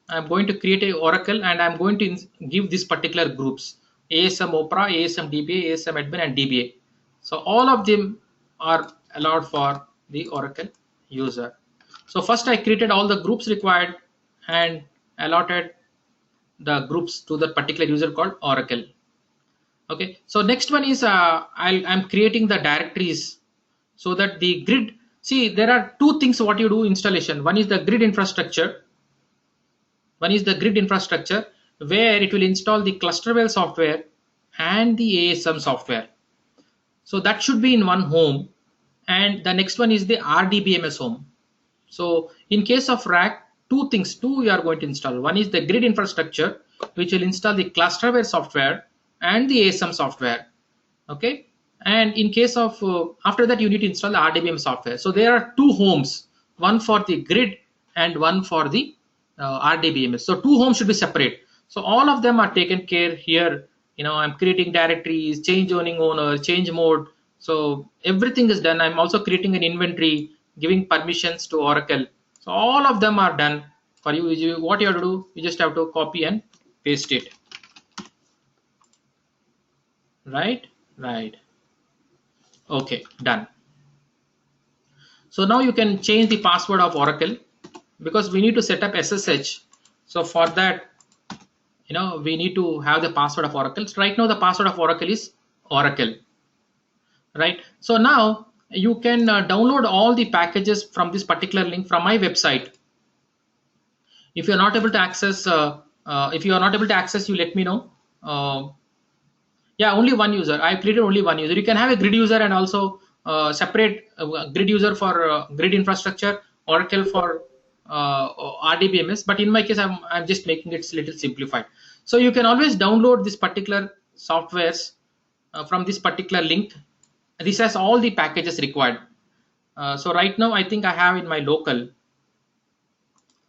I'm going to create a Oracle, and I'm going to give these particular groups: ASM Opera, ASM DBA, ASM admin, and DBA. So all of them are allowed for the Oracle user. So first I created all the groups required and allotted the groups to that particular user called Oracle. Okay, so next one is I'm creating the directories so that the grid. See, there are two things what you do installation. One is the grid infrastructure. One is the grid infrastructure where it will install the ClusterWare software and the ASM software. So that should be in one home, and the next one is the RDBMS home. So in case of RAC, two you are going to install. One is the grid infrastructure, which will install the ClusterWare software and the ASM software. Okay, and in case of after that you need to install the RDBM software. So there are two homes, one for the grid and one for the RDBMS. So two homes should be separate. So all of them are taken care here. I'm creating directories, change owning owner, change mode. So everything is done. I'm also creating an inventory, giving permissions to Oracle. So all of them are done for you. What you have to do, you just have to copy and paste it. Right. Okay, done. So now you can change the password of Oracle, because we need to set up SSH. So for that, we need to have the password of Oracle. So right now the password of Oracle is Oracle. Right. So now you can download all the packages from this particular link from my website. If you're not able to access, you let me know. Yeah, only one user. I created only one user. You can have a grid user and also separate grid user for grid infrastructure, Oracle for RDBMS. But in my case, I'm just making it a little simplified. So you can always download this particular softwares from this particular link. This has all the packages required. So right now I think I have in my local.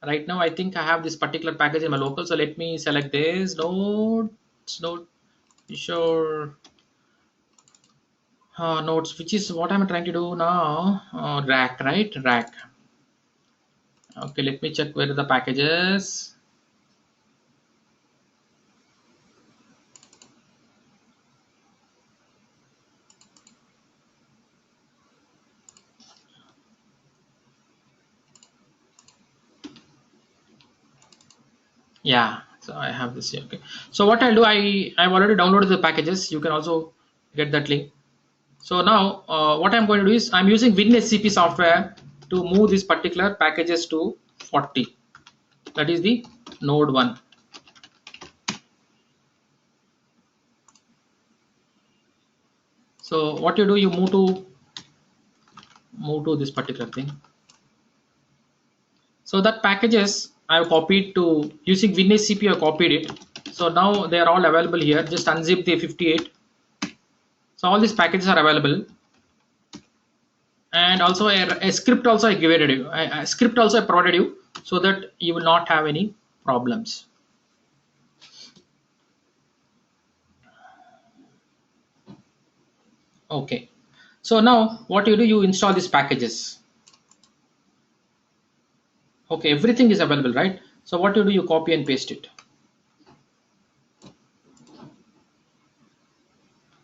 Right now I think I have this particular package in my local. So let me select this notes, sure. Notes, which is what I'm trying to do now. RAC, right? RAC. Okay, let me check where are the packages. Yeah, so I have this here. Okay, so what I'll do, I've already downloaded the packages. You can also get that link. So now what I'm going to do is I'm using WinSCP software to move these particular packages to 40. that is the node 1. So what you do, you move to this particular thing. So that packages I have copied to using WinSCP, I have copied it. So now they are all available here. Just unzip the 58. So all these packages are available. And also a script also I given you. A script also I provided you so that you will not have any problems. Okay. So now what you do, you install these packages. Okay, everything is available, right? So what you do, you copy and paste it.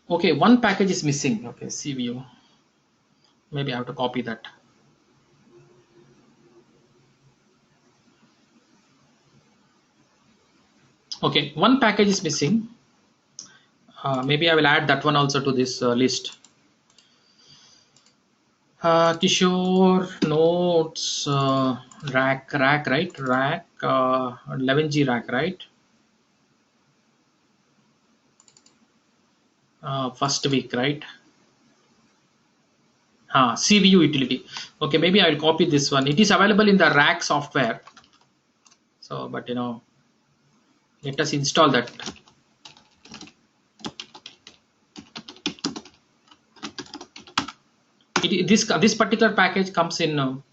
Okay, one package is missing. Okay, CVU. Maybe I have to copy that. Okay, one package is missing. Maybe I will add that one also to this list. Kishore notes rack, right? Rack 11gRAC, right? First week, right? CVU utility. Okay, maybe I will copy this one. It is available in the RAC software. So, but let us install that. This particular package comes in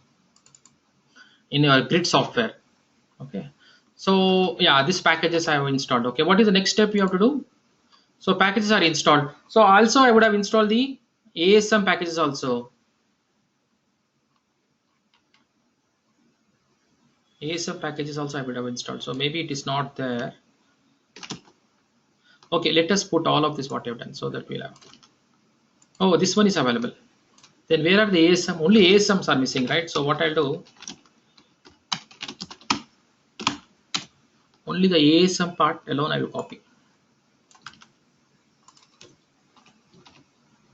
your grid software. Okay, so yeah, these packages I have installed. Okay, what is the next step you have to do? So packages are installed. So also I would have installed the ASM packages also. ASM packages also I would have installed. So maybe it is not there. Okay, let us put all of this what you have done so that we'll have. Oh, this one is available. Then where are the ASM? Only ASMs are missing, right? So what I'll do, only the ASM part alone I will copy.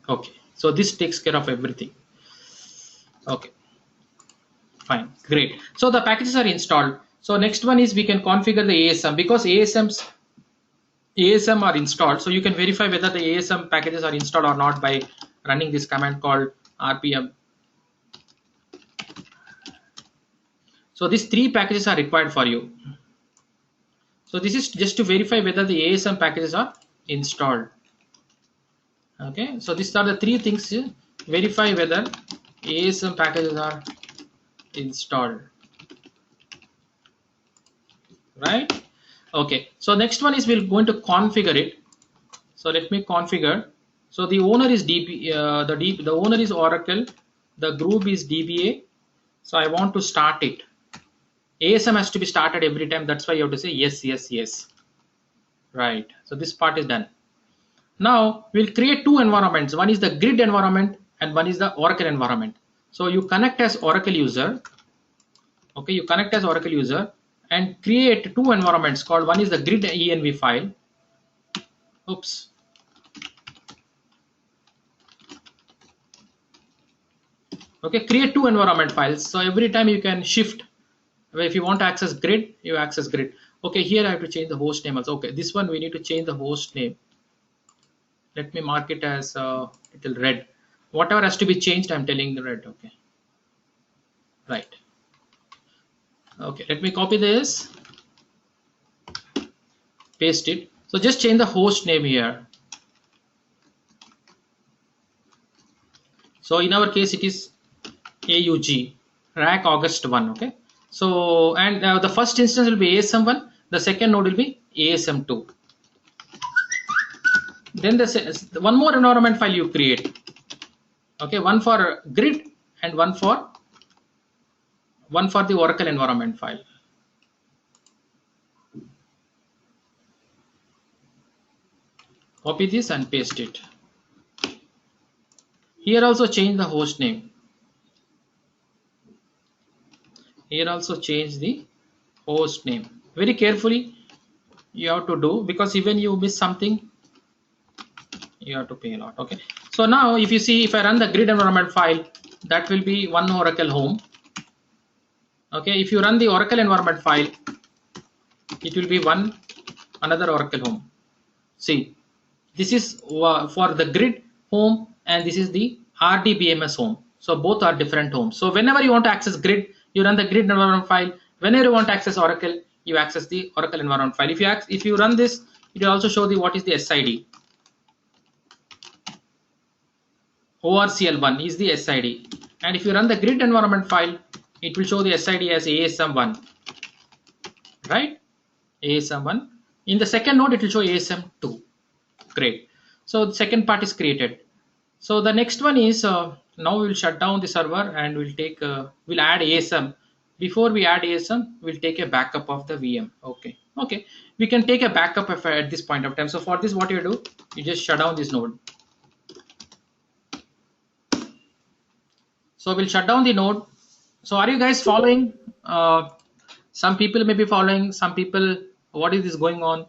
Okay, so this takes care of everything. Okay, fine, great. So the packages are installed. So next one is we can configure the ASM because ASM are installed. So you can verify whether the ASM packages are installed or not by running this command called RPM. So these 3 packages are required for you. So this is just to verify whether the ASM packages are installed. Okay, so these are the 3 things. Verify whether ASM packages are installed. Right? Okay, so next one is we're going to configure it. So let me configure. So the owner is the owner is Oracle, the group is DBA. So I want to start it. ASM has to be started every time. That's why you have to say yes, yes, yes. Right. So this part is done. Now we'll create 2 environments. One is the grid environment and one is the Oracle environment. So you connect as Oracle user. Okay, you connect as Oracle user and create 2 environments called, one is the grid env file. Oops. Okay, create 2 environment files. So every time you can shift. If you want to access grid, you access grid. Okay, here I have to change the host name also. Okay, this one we need to change the host name. Let me mark it as little red. Whatever has to be changed, I'm telling the red. Okay, right. Okay, let me copy this, paste it. So just change the host name here. So in our case, it is AUG RAC August 1. Okay. So and the first instance will be ASM1. The second node will be ASM2. Then the one more environment file you create. Okay, one for grid and one for the Oracle environment file. Copy this and paste it. Here also change the host name. Here also change the host name. Very carefully you have to do, because even you miss something, you have to pay a lot. Okay. So now if you see, if I run the grid environment file, that will be one Oracle home. Okay, if you run the Oracle environment file, it will be another Oracle home. See, this is for the grid home, and this is the RDBMS home. So both are different homes. So whenever you want to access grid, you run the grid environment file. Whenever you want to access Oracle, you access the Oracle environment file. If you run this, it will also show the what is the SID. ORCL1 is the SID, and if you run the grid environment file, it will show the SID as ASM1, right? ASM1. In the second node, it will show ASM2. Great. So the second part is created. So the next one is now we will shut down the server and we'll add ASM. Before we add ASM, we'll take a backup of the VM. Okay. We can take a backup at this point of time. So for this, what you do, you just shut down this node. So we'll shut down the node. So are you guys following? Some people may be following. Some people, what is this going on?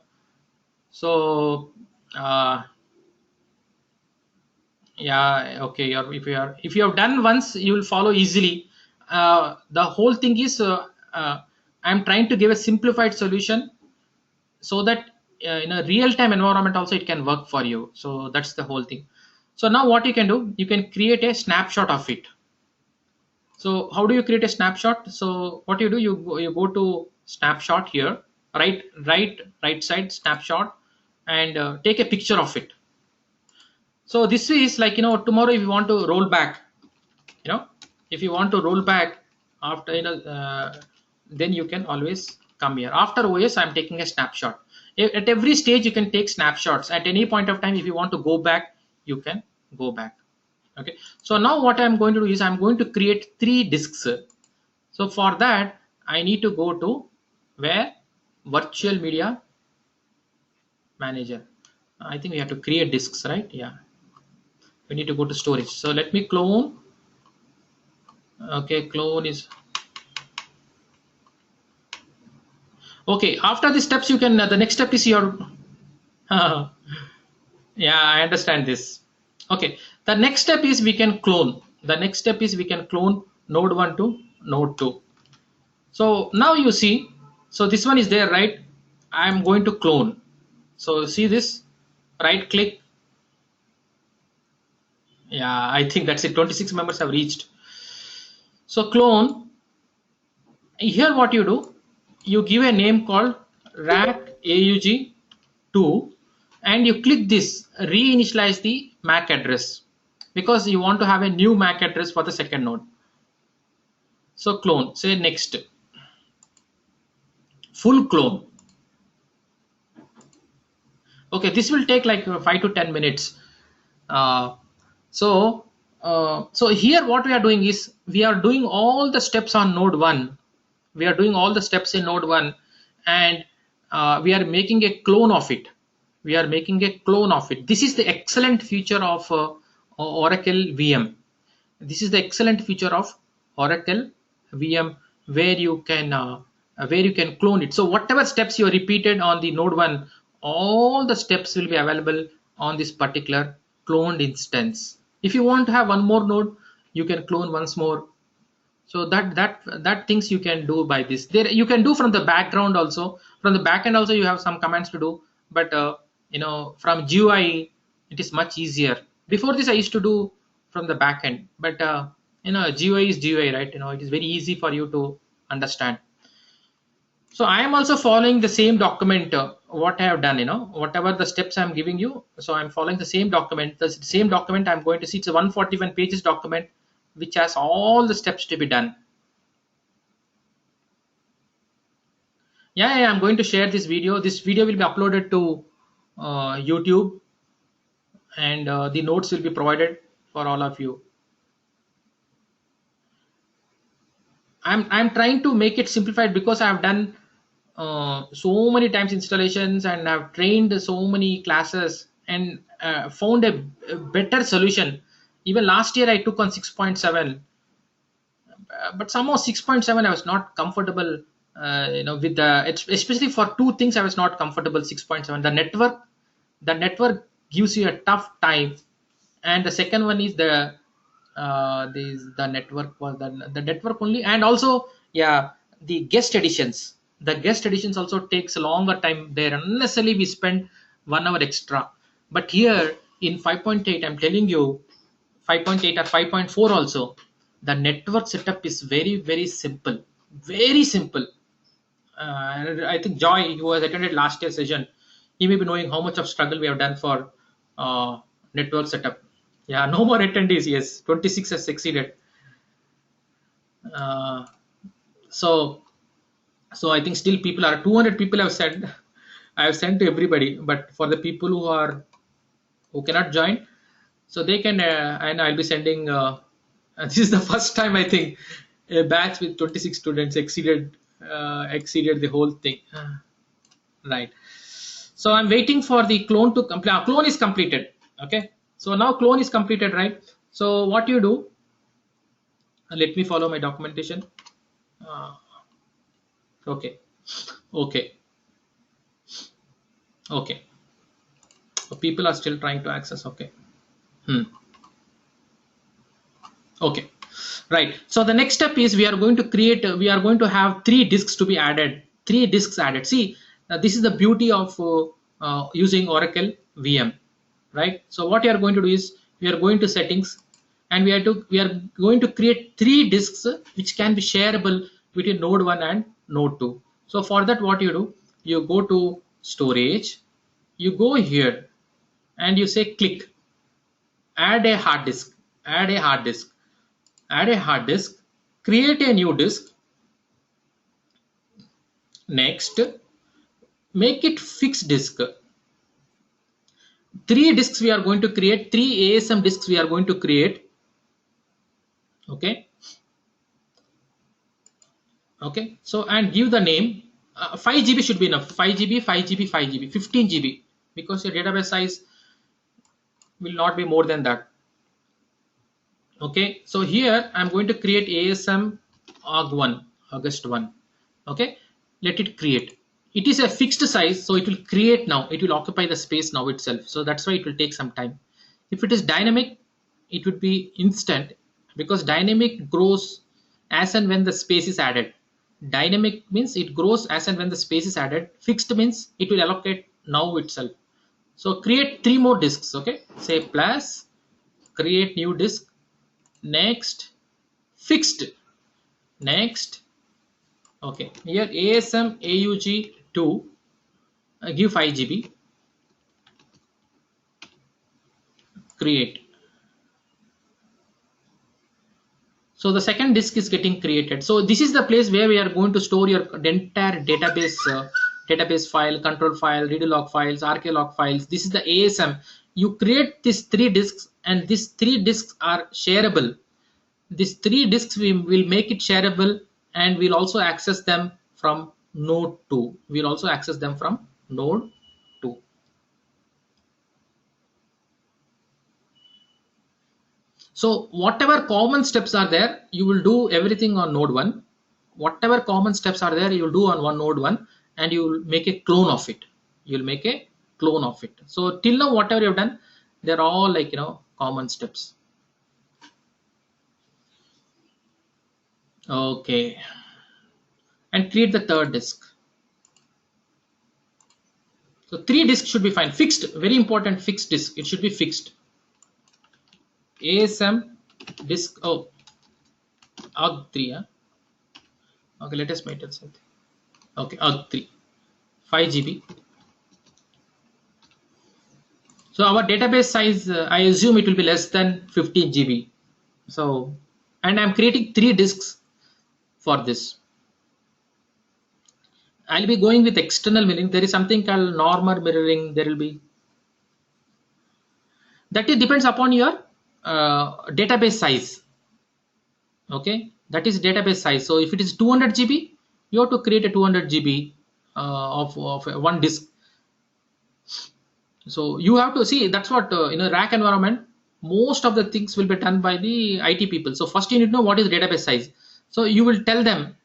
So yeah, okay. If you have done once, you will follow easily. The whole thing is I'm trying to give a simplified solution so that in a real-time environment also it can work for you. So that's the whole thing. So now what you can do, you can create a snapshot of it. So how do you create a snapshot? So what you do, you go to snapshot here, right side snapshot, and take a picture of it. So this is like, tomorrow if you want to roll back, if you want to roll back after, then you can always come here. After OS, I'm taking a snapshot. At every stage, you can take snapshots. At any point of time, if you want to go back, you can go back. Okay. So now what I'm going to do is I'm going to create 3 disks. So for that, I need to go to where? Virtual Media Manager. I think we have to create disks, right? Yeah. We need to go to storage. So let me clone. Okay, clone is okay. After the steps, you can the next step is your yeah, I understand this. Okay, the next step is we can clone. The next step is we can clone node 1 to node 2. So now you see, so this one is there, right? I'm going to clone. So see this, right click. Yeah, I think that's it. 26 members have reached. So clone. Here what you do, you give a name called RAC AUG2, and you click this reinitialize the MAC address because you want to have a new MAC address for the second node. So clone, say next, full clone. Okay, this will take like 5 to 10 minutes. So here what we are doing is we are doing all the steps on node 1. We are doing all the steps in node 1, and we are making a clone of it. This is the excellent feature of Oracle VM. This is the excellent feature of Oracle VM where you can clone it. So whatever steps you repeated on the node 1, all the steps will be available on this particular cloned instance. If you want to have one more node, you can clone once more. So that things you can do by this. There you can do from the background also. From the backend also you have some commands to do, but from GUI it is much easier. Before this I used to do from the backend, but GUI is GUI, right? It is very easy for you to understand. So I am also following the same document what I have done, whatever the steps I'm giving you. So I'm following the same document. The same document I'm going to see. It's a 141 pages document which has all the steps to be done. Yeah, I'm going to share this video. This video will be uploaded to YouTube, and the notes will be provided for all of you. I'm trying to make it simplified because I've done so many times installations, and I've trained so many classes, and found a better solution. Even last year I took on 6.7, but somehow 6.7 I was not comfortable. With especially for 2 things I was not comfortable. 6.7, the network gives you a tough time, and the second one is the network was the network only, and also Yeah, the guest editions also takes a longer time there, unnecessarily we spend 1 hour extra. But here in 5.8, I'm telling you, 5.8 or 5.4 also, the network setup is very very simple, very simple. I think Joy, who has attended last year's session, he may be knowing how much of struggle we have done for network setup. Yeah, no more attendees. Yes, 26 has succeeded. Uh, so so I think still people are 200 people have sent. I have sent to everybody, but for the people who cannot join, so they can, and I'll be sending. This is the first time I think a batch with 26 students exceeded the whole thing. Right. So I'm waiting for the clone to complete. Clone is completed. Okay. So now clone is completed, right? So what you do? Let me follow my documentation. Uh, okay. Okay. Okay. So people are still trying to access. Okay. Hmm. Okay. Right. So the next step is we are going to create. We are going to have 3 disks to be added. 3 disks added. See, this is the beauty of using Oracle VM, right? So what we are going to do is we are going to settings, and we are going to create 3 disks which can be shareable between node 1 and node 2. So for that, what you do, you go to storage, you go here, and you say click, add a hard disk, add a hard disk, add a hard disk, create a new disk. Next, make it fixed disk. 3 disks we are going to create, 3 ASM disks we are going to create. Okay. Okay. So, and give the name. 5 GB should be enough. 5 GB, 5 GB, 5 GB, 15 GB, because your database size will not be more than that. Okay. So here I'm going to create ASM Aug1, August 1. Okay. Let it create. It is a fixed size, so it will create now. It will occupy the space now itself. So that's why it will take some time. If it is dynamic, it would be instant, because dynamic grows as and when the space is added. Dynamic means it grows as and when the space is added. Fixed means it will allocate now itself. So create 3 more disks. Okay. Say plus, create new disk. Next, fixed. Next. Okay. Here ASM AUG 2. Give 5 GB. Create. So the second disk is getting created. So this is the place where we are going to store your entire database file, control file, redo log files, RK log files. This is the ASM. You create these 3 disks, and these 3 disks are shareable. These 3 disks we will make it shareable, and we'll also access them from node 2. We'll also access them from node 2. So whatever common steps are there, you will do everything on node 1. Whatever common steps are there, you will do on one node 1, and you will make a clone of it. You'll make a clone of it. So till now, whatever you've done, they're all like, common steps. Okay. And create the third disk. So 3 disks should be fine. Fixed, very important, fixed disk. It should be fixed. ASM disk, AUG3. Huh? Okay, let us make it something. Okay, AUG3, 5 GB. So our database size, I assume it will be less than 15 GB. So, and I'm creating 3 disks for this. I'll be going with external mirroring. There is something called normal mirroring. There will be, that it depends upon your database size. Okay, that is database size. So if it is 200 GB, you have to create a 200 GB of one disk. So you have to see, that's what in a rack environment, most of the things will be done by the IT people. So first you need to know what is database size. So you will tell them,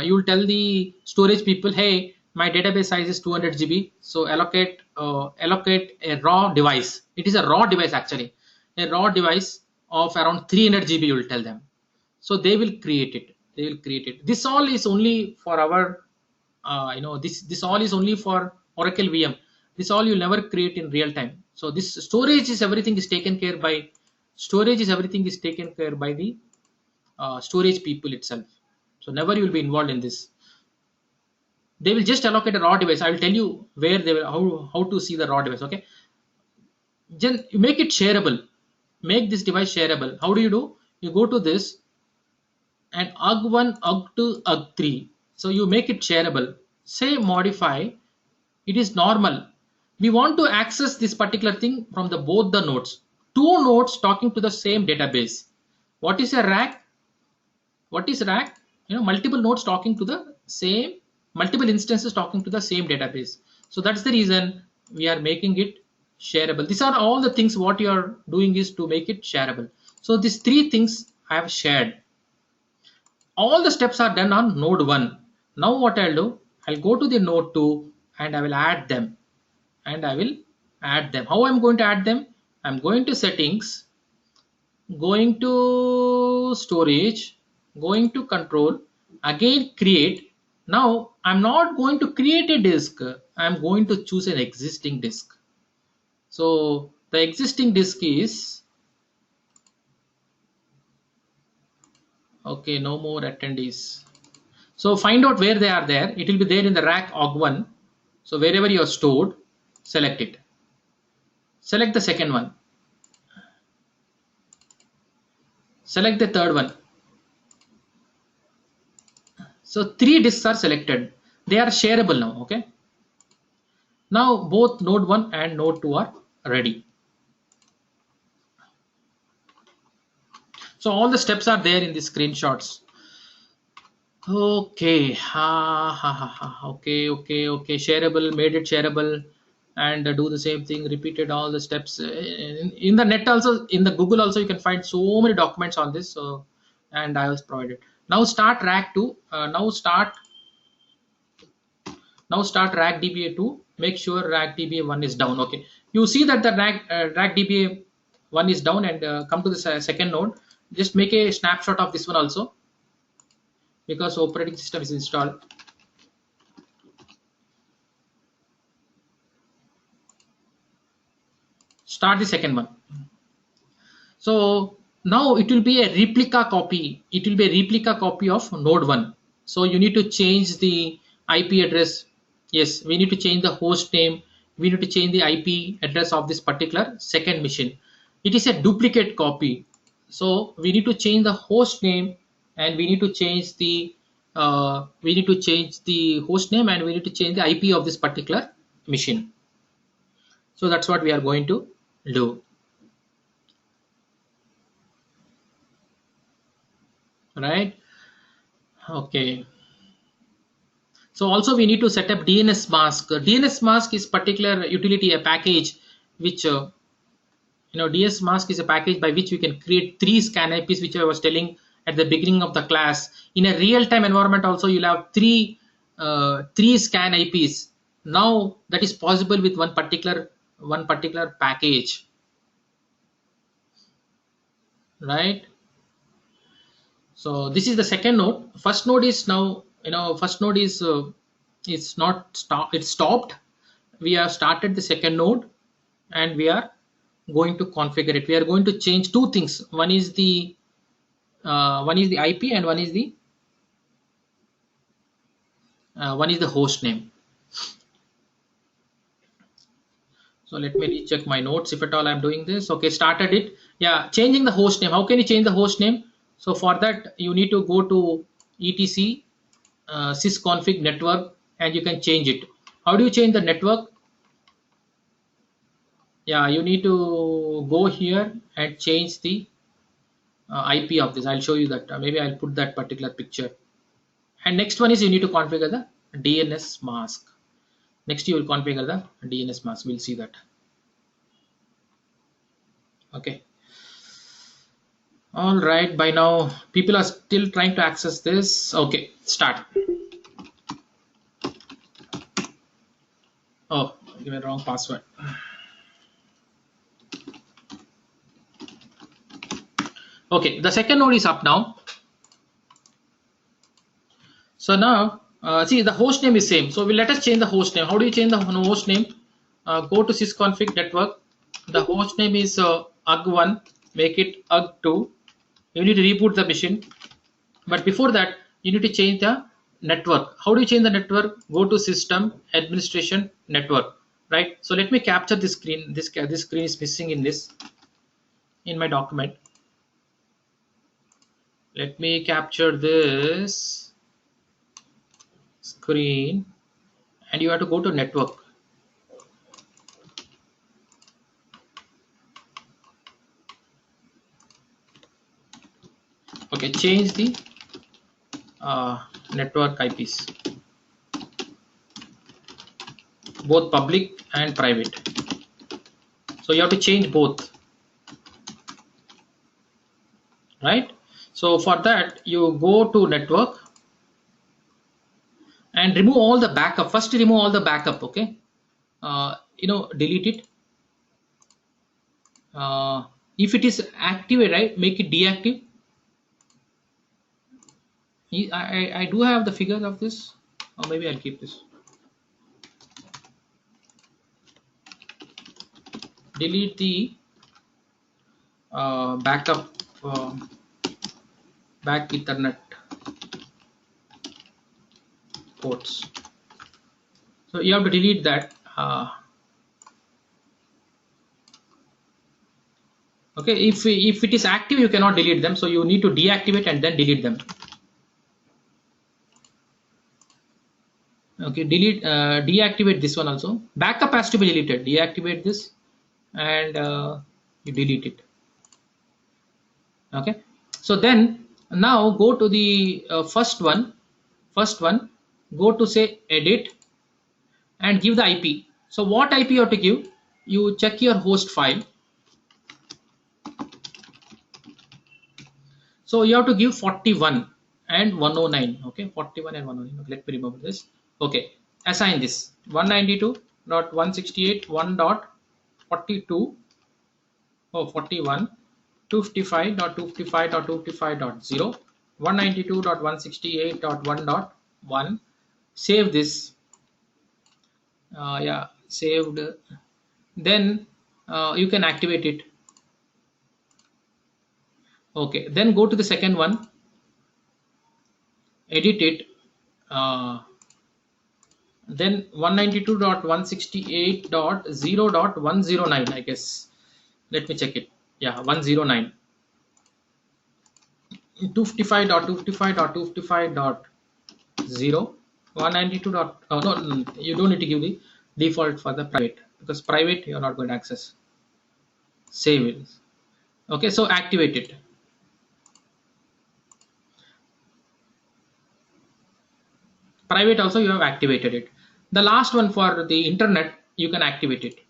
you will tell the storage people, hey, my database size is 200 GB. So allocate a raw device. It is a raw device actually, a raw device of around 300 GB. You will tell them. So they will create it. they will create it. This all is only for our this all is only for Oracle VM. This all you never create in real time. So this storage is everything is taken care by the storage people itself. So never you will be involved in this. They will just allocate a raw device. I will tell you where they will how to see the raw device. Okay, then you make it shareable. Make this device shareable. How do? You go to this and UG1, UG2, UG3. So you make it shareable. Say modify. It is normal. We want to access this particular thing from the both the nodes. Two nodes talking to the same database. What is a rack? What is rack? Multiple nodes talking to the same, multiple instances talking to the same database. So that's the reason we are making it shareable. These are all the things what you are doing is to make it shareable. So these three things I have shared. All the steps are done on node 1. Now what I'll do, I'll go to the node 2 and I will add them. How I'm going to add them? I'm going to settings, going to storage, going to control, again create. Now I'm not going to create a disk. I'm going to choose an existing disk. So the existing disk is, okay, no more attendees. So find out where they are there. It will be there in the rack OG1. So wherever you are stored, select it. Select the second one. Select the third one. So 3 disks are selected. They are shareable now. Okay. Now both node 1 and node 2 are ready. So all the steps are there in the screenshots. Okay. Okay. Shareable, made it shareable, and do the same thing. Repeated all the steps. In the net also, in the Google also, you can find so many documents on this. So, and I was provided. Now start rack 2. Now start rack DBA 2. Make sure rack DBA 1 is down. Okay. You see that the rack DBA 1 is down, and come to the second node. Just make a snapshot of this one also, because operating system is installed. Start the second one. So now it will be a replica copy. It will be a replica copy of node 1. So you need to change the IP address. Yes, we need to change the host name. We need to change the IP address of this particular second machine. It is a duplicate copy. So we need to change the host name, and we need to change the host name, and we need to change the IP of this particular machine. So that's what we are going to do. Right? Okay. So also we need to set up DNS mask. DNS mask is particular utility, a package which DNS mask is a package by which we can create 3 scan IPs, which I was telling at the beginning of the class. In a real-time environment also, you'll have 3 scan IPs. Now that is possible with one particular package, right? So this is the second node. First node is now, first node is it's not stopped. It's stopped. We have started the second node, and we are going to configure it. We are going to change 2 things. One is the IP, and one is the host name. So let me recheck my notes if at all I'm doing this. Okay, started it. Yeah, changing the host name. How can you change the host name? So for that, you need to go to etc sysconfig network, and you can change it. How do you change the network? Yeah, you need to go here and change the IP of this. I'll show you that. Maybe I'll put that particular picture. And next one is you need to configure the DNS mask. Next you will configure the DNS mask. We'll see that. Okay. All right. By now, people are still trying to access this. Okay, start. Oh, give me a wrong password. Okay, the second node is up now. So now see, the host name is same, so let us change the host name. How do you change the host name? Go to sysconfig network. The host name is UG1, make it UG2. You need to reboot the machine, but before that you need to change the network. How do you change the network? Go to system administration network, right? So let me capture this screen. This screen is missing in my document. Let me capture this screen, and you have to go to network. Okay, change the network IPs, both public and private. So you have to change both, right? So for that you go to network and remove all the backup. First remove all the backup, okay? Delete it. If it is active, right, make it deactive. I do have the figure of this, or maybe I'll keep this. Delete the backup back Ethernet ports. So you have to delete that. Okay, if it is active, you cannot delete them, so you need to deactivate and then delete them. Okay, delete, deactivate this one also. Backup has to be deleted. Deactivate this and you delete it. Okay, so then now go to the first one. Go to say edit and give the IP. So what IP you have to give? You check your host file. So you have to give 41 and 109. Okay, 41 and 109. Okay, let me remember this. Okay, assign this 192.168.1.42. Oh, 41, 255.255.255.0, 192.168.1.1. Save this. Yeah, saved. Then you can activate it. Okay, then go to the second one, edit it. Then 192.168.0.109, I guess. Let me check it. Yeah, 109. 255.255.255.0, 192. No, you don't need to give the default for the private, because private you're not going to access. Save it. Okay, so activate it. Private also you have activated it. The last one for the internet, you can activate it.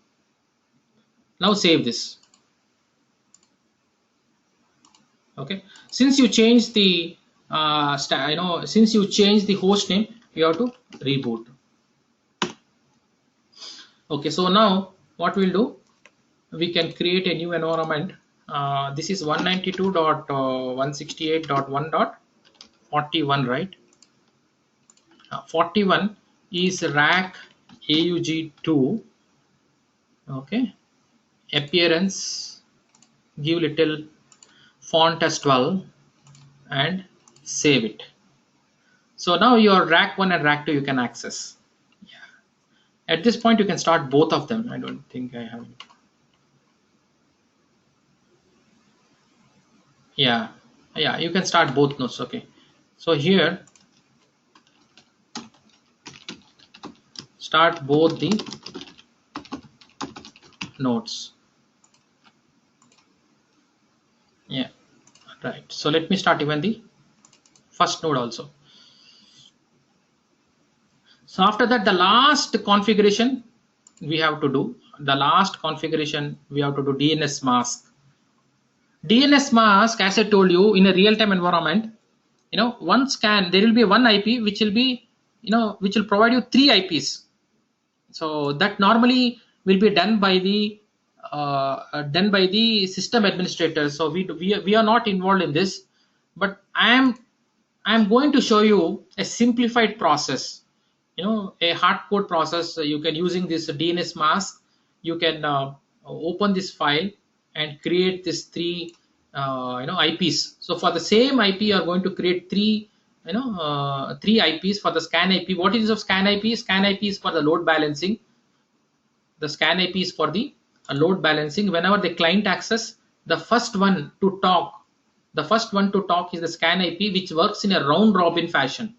Now save this. Okay, since you change the since you change the host name, you have to reboot. Okay, so now what we'll do, we can create a new environment. This is 192.168.1.41, right? 41 is rack AUG2. Okay, appearance, give little font as 12 and save it. So now your rack 1 and rack 2 you can access. Yeah. At this point you can start both of them. I don't think I have it. Yeah, you can start both nodes. Okay, so here start both the nodes. Yeah, right. So let me start even the first node also. So after that, the last configuration we have to do. The last configuration we have to do DNS mask. DNS mask, as I told you, in a real-time environment, one scan, there will be one IP which will be, which will provide you 3 IPs. So that normally will be done by the system administrator. So we are not involved in this, but I am I'm going to show you a simplified process, a hard code process. You can, using this DNS mask, you can open this file and create this three IPs. So for the same IP you are going to create three IPs for the scan IP. What is of scan IP? Scan IP is for the load balancing. The scan IP is for the load balancing. Whenever the client access, the first one to talk, is the scan IP, which works in a round robin fashion.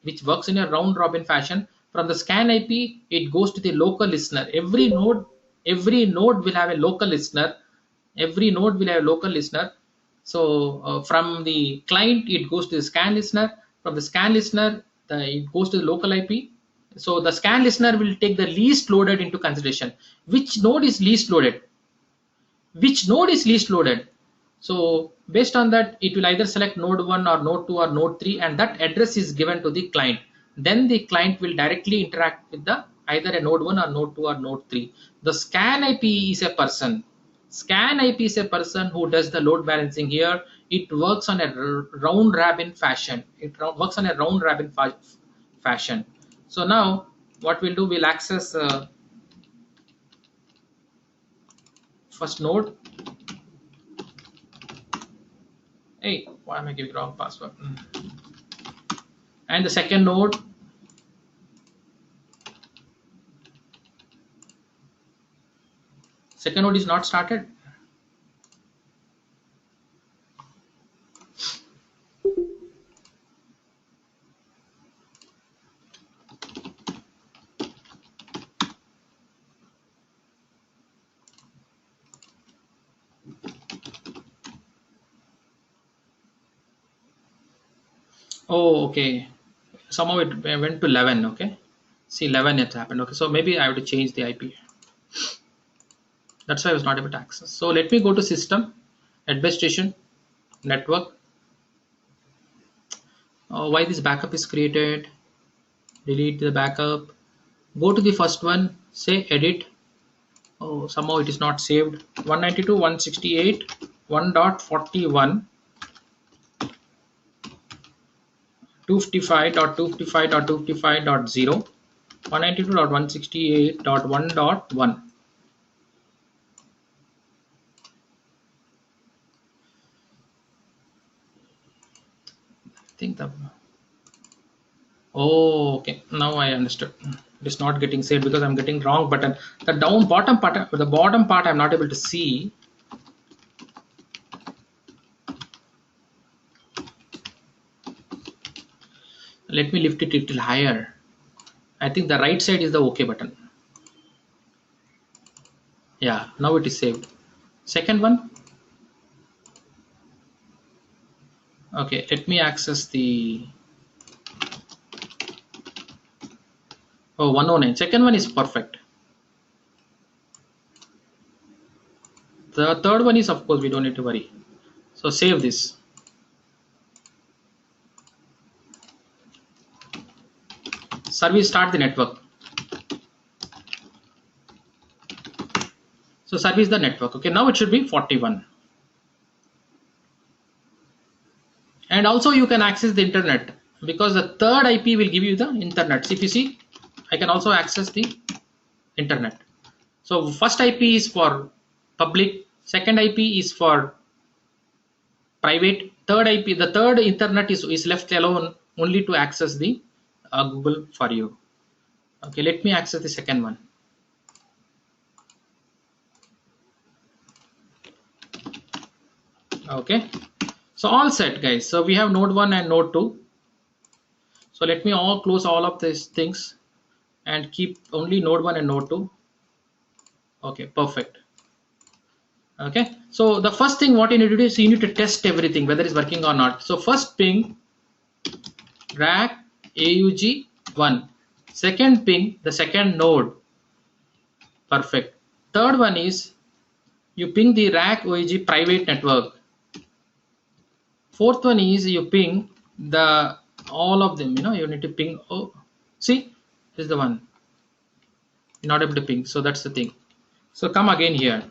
From the scan IP, it goes to the local listener. Every node will have a local listener. So from the client, it goes to the scan listener. From the scan listener, it goes to the local IP. So the scan listener will take the least loaded into consideration. Which node is least loaded? So based on that, it will either select node 1 or node 2 or node 3, and that address is given to the client. Then the client will directly interact with the either a node 1 or node 2 or node 3. The scan IP is a person. Who does the load balancing here. It works on a round robin fashion. So now what we'll do, we'll access first node. Hey, why am I giving wrong password? And the second node. Second node is not started. Oh, okay. Somehow it went to 11. Okay. See, 11 it happened. Okay. So maybe I have to change the IP. That's why I was not able to access. So let me go to system, administration, network. Why this backup is created? Delete the backup. Go to the first one. Say edit. Oh, somehow it is not saved. 192.168 1.41 255.255.255.0 192.168.1.1. Think that. Oh, okay. Now I understood. It is not getting saved because I'm getting wrong button. The bottom part I'm not able to see. Let me lift it a little higher. I think the right side is the OK button. Yeah, now it is saved. Second one. Okay, let me access the 109. Second one is perfect. The third one is, of course, we don't need to worry. So save this. Service start the network. So service the network. Okay, now it should be 41. And also you can access the internet because the third IP will give you the internet. So if you see, I can also access the internet. So first IP is for public, second IP is for private, the third internet is left alone only to access the Google for you. Okay, let me access the second one. Okay, so all set, guys. So we have node 1 and node 2. So let me close all of these things and keep only node 1 and node 2. Okay, perfect. Okay, so the first thing what you need to do is you need to test everything whether it's working or not. So first ping RAC AUG 1. Second ping the second node. Perfect. Third one is you ping the RAC OEG private network. Fourth one is you ping the all of them. You need to ping. Oh, see, this is the one. You're not able to ping. So that's the thing. So come again here.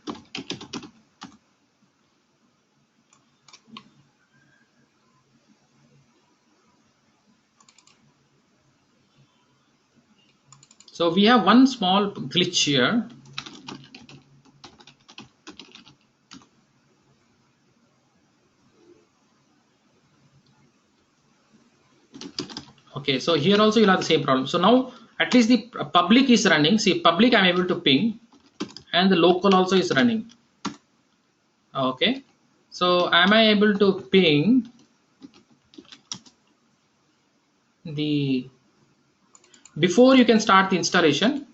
So we have one small glitch here. Okay, so here also you'll have the same problem. So now at least the public is running. See, public I'm able to ping, and the local also is running. Okay, so am I able to ping the before you can start the installation?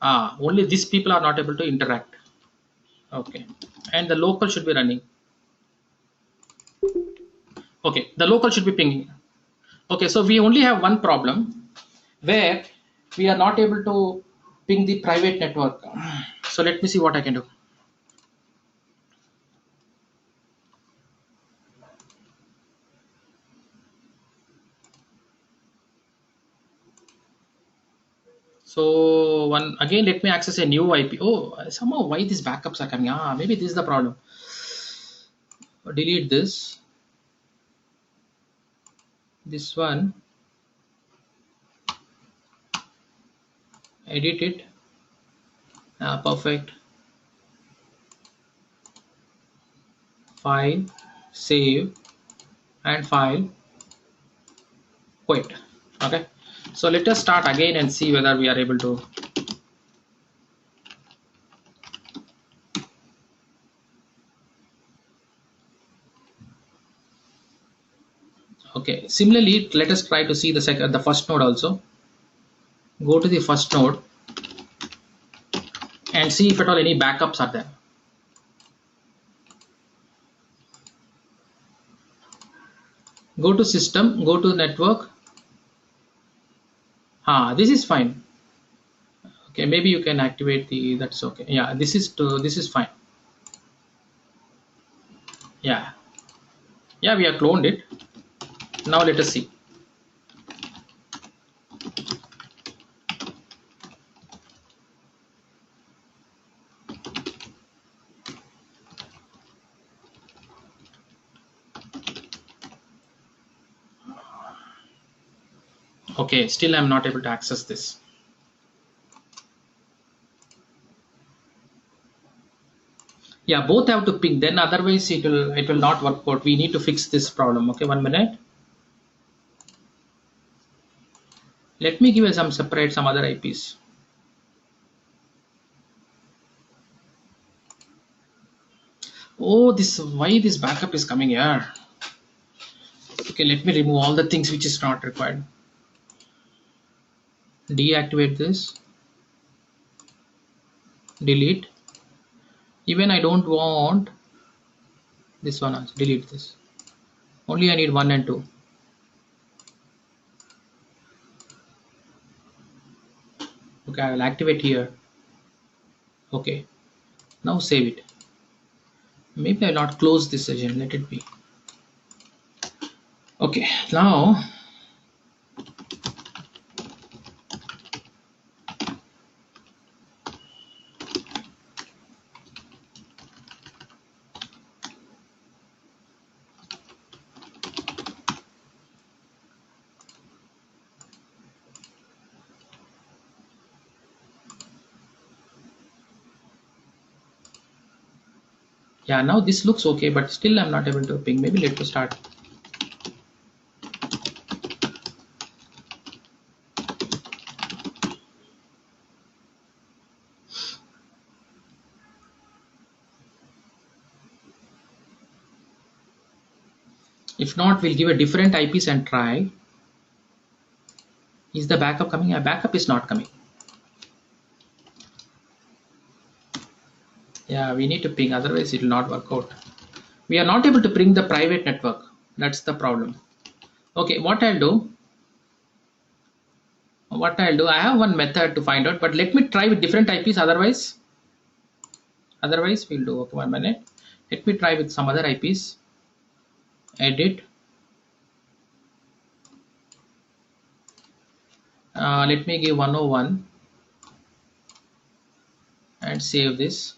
Only these people are not able to interact. Okay, and the local should be running. Okay, the local should be pinging. Okay, so we only have one problem where we are not able to ping the private network. So let me see what I can do. So one again, let me access a new IP. Oh, somehow why these backups are coming? Maybe this is the problem. Delete this. This one. Edit it. Perfect. File, save, and file. Quit. Okay. So let us start again and see whether we are able to. Okay. Similarly, let us try to see the first node also. Go to the first node and see if at all any backups are there. Go to system, go to network. This is fine. Okay, maybe you can activate the, that's okay. Yeah, this is fine. Yeah, we have cloned it. Now let us see. Okay, still I'm not able to access this. Yeah, both have to ping, then otherwise it will not work out. We need to fix this problem. Okay, 1 minute. Let me give you some other IPs. Oh, why this backup is coming here? Okay, let me remove all the things which is not required. Deactivate this. Delete. Even I don't want this one. Delete this. Only I need 1 and 2. Okay, I will activate here. Okay, now save it. Maybe I will not close this session. Let it be. Okay, now yeah, now this looks okay, but still I'm not able to ping. Maybe let me start. If not, we'll give a different IPs and try. Is the backup coming? A backup is not coming. Yeah, we need to ping, otherwise it will not work out. We are not able to ping the private network. That's the problem. Okay, what I'll do, I have one method to find out, but let me try with different IPs. Otherwise we'll do. Okay, 1 minute. Let me try with some other IPs. Edit. Let me give 101 and save this.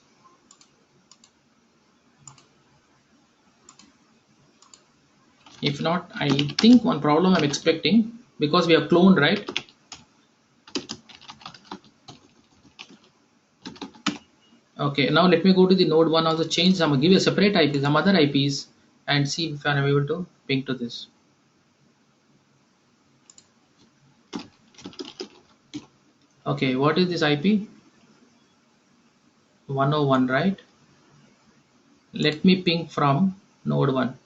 If not, I think one problem I'm expecting, because we have cloned, right? Okay, now let me go to the node 1, also change some, give a separate IP, some other IPs, and see if I'm able to ping to this. Okay, what is this IP? 101, right? Let me ping from node 1.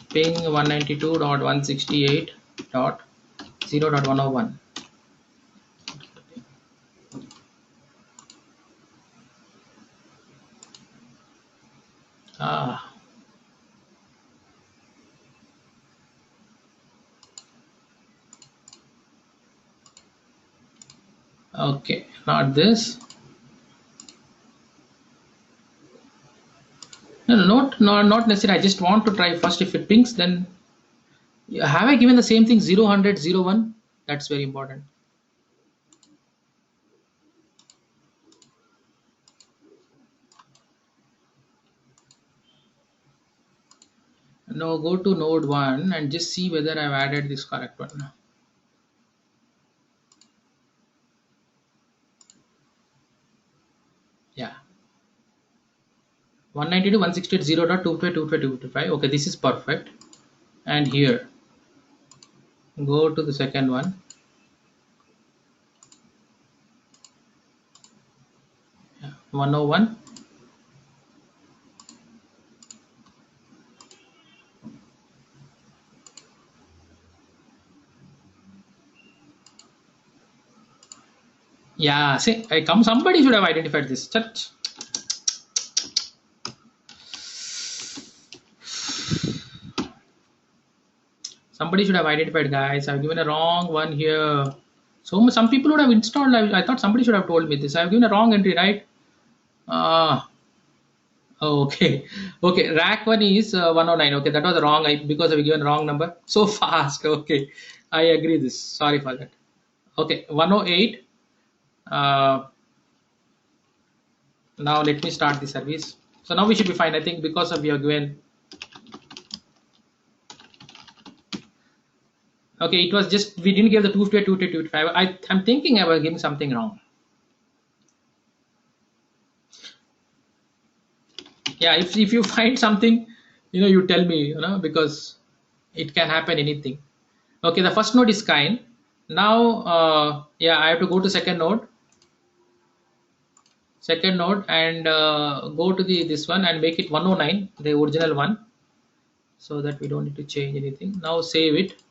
Ping 192.168.0.101. Ah, okay, not this. No, no, not necessary. I just want to try first. If it pings, then have I given the same thing 0, 100, 01? That's very important. Now go to node 1 and just see whether I've added this correct one. Yeah. 192.168.0.2525255. Okay, this is perfect. And here, go to the second one. Yeah. 101. Yeah, see, I come. Somebody should have identified this. Church. Somebody should have identified, guys. I've given a wrong one here. So some people would have installed. I thought somebody should have told me this. I've given a wrong entry, right? Ah, okay. Okay, rack one is 109. Okay, that was wrong because I've given wrong number. So fast. Okay, I agree this. Sorry for that. Okay, 108. Uh, Now let me start the service. So now we should be fine. I think because of we have given. Okay, it was just we didn't give the 252. I'm thinking I was giving something wrong. Yeah, if you find something, you tell me, because it can happen anything. Okay, the first node is kind. Now, yeah, I have to go to second node and go to the this one and make it 109, the original one, so that we don't need to change anything. Now save it.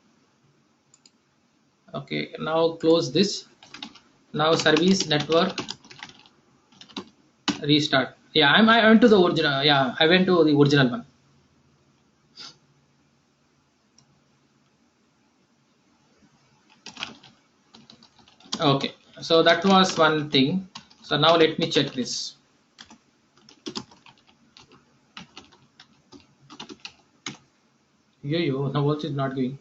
Okay, now close this. Now service network restart. Yeah, I went to the original. Yeah, I went to the original one. Okay, so that was one thing. So now let me check this. Yo, now also is not going.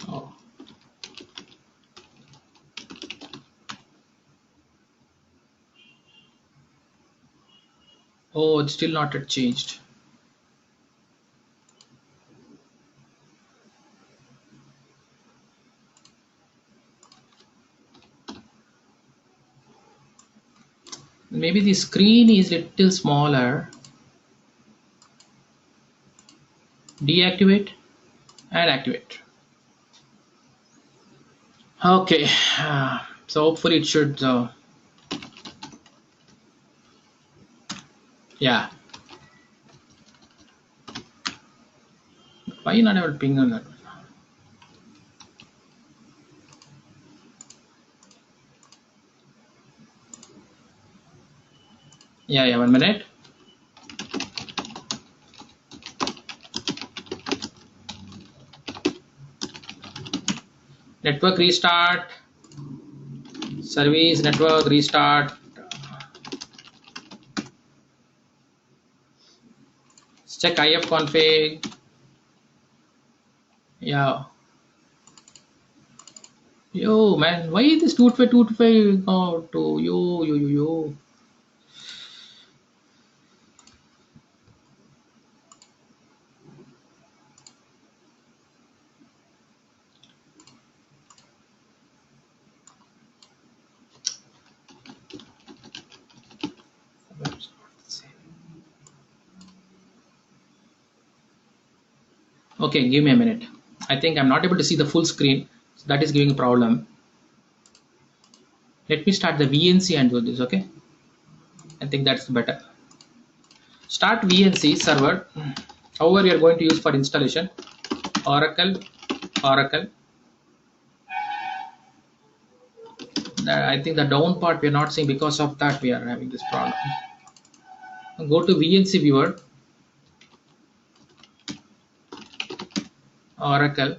Oh, oh, it's still not yet changed. Maybe the screen is little smaller. Deactivate and activate. Okay, so hopefully it should. Yeah, why you not able to ping on that? Yeah, yeah. 1 minute. Network restart. Service network restart. Check IF config. Yeah. Yo, man, why is this 225 to yo? Okay, give me a minute. I think I'm not able to see the full screen, so that is giving a problem. Let me start the VNC and do this. Okay, I think that's better. Start VNC server. However, you are going to use for installation. Oracle. I think the down part we are not seeing, because of that we are having this problem. Go to VNC viewer. Oracle.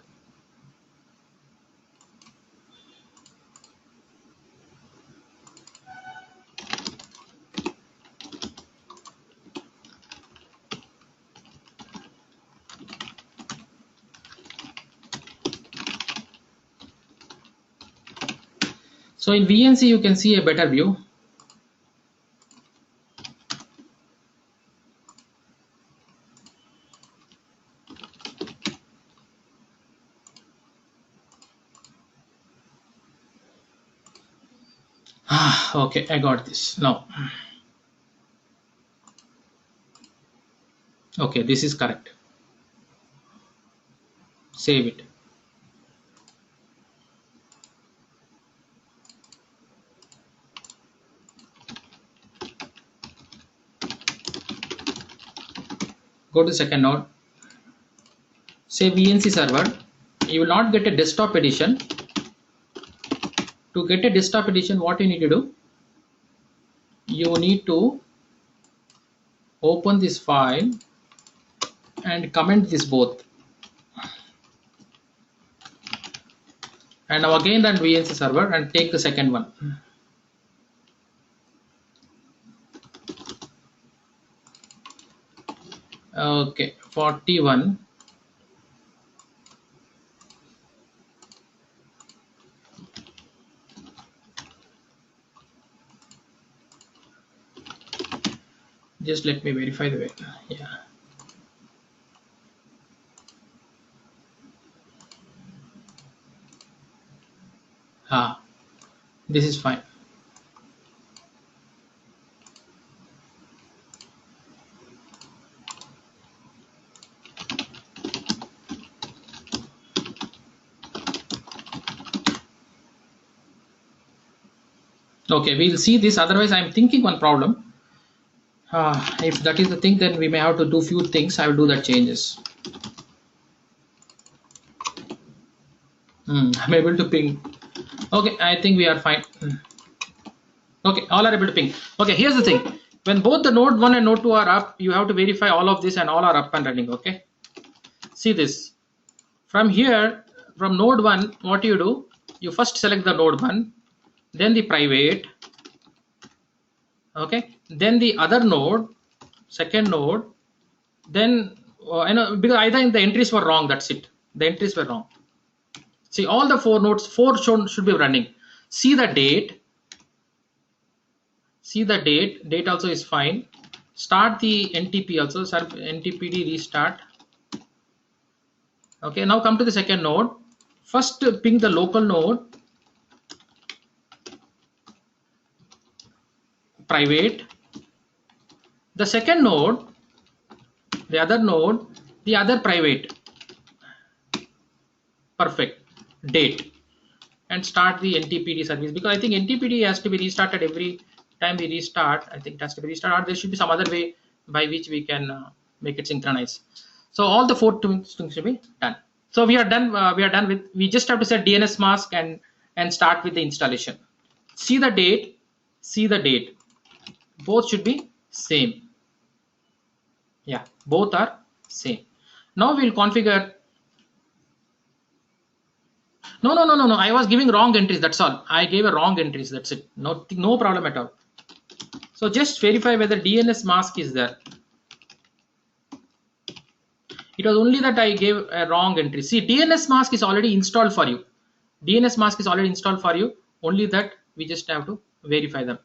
So in VNC you can see a better view. Okay, I got this now. Okay, this is correct. Save it. Go to second node. Say VNC server. You will not get a desktop edition. To get a desktop edition, what you need to do? You need to open this file and comment this both. And now again run VNC server and take the second one. Okay, 41. Just let me verify the way. Yeah. This is fine. Okay, we'll see this. Otherwise, I'm thinking one problem. If that is the thing, then we may have to do few things. I will do that changes. I'm able to ping. Okay, I think we are fine. Okay, all are able to ping. Okay, here's the thing. When both the node 1 and node 2 are up, you have to verify all of this and all are up and running. Okay, see this. From here, from node 1, what you do? You first select the node 1, then the private. Okay, then the other node, second node, then because I think the entries were wrong. That's it. The entries were wrong. See, all the 4 nodes, 4 should be running. See the date. See the date. Date also is fine. Start the NTP also. NTPD restart. Okay, now come to the second node. First ping the local node. Private. The second node, the other node, the other private. Perfect. Date. And start the NTPD service, because I think NTPD has to be restarted every time we restart. I think it has to be restarted, or there should be some other way by which we can make it synchronize. So all the 4 things should be done. So we are done. We just have to set DNS mask and start with the installation. See the date. See the date. Both should be same. Yeah, both are same. Now we'll configure. No. I was giving wrong entries. That's all. I gave a wrong entries. That's it. No problem at all. So just verify whether DNS mask is there. It was only that I gave a wrong entry. See, DNS mask is already installed for you. DNS mask is already installed for you. Only that we just have to verify them.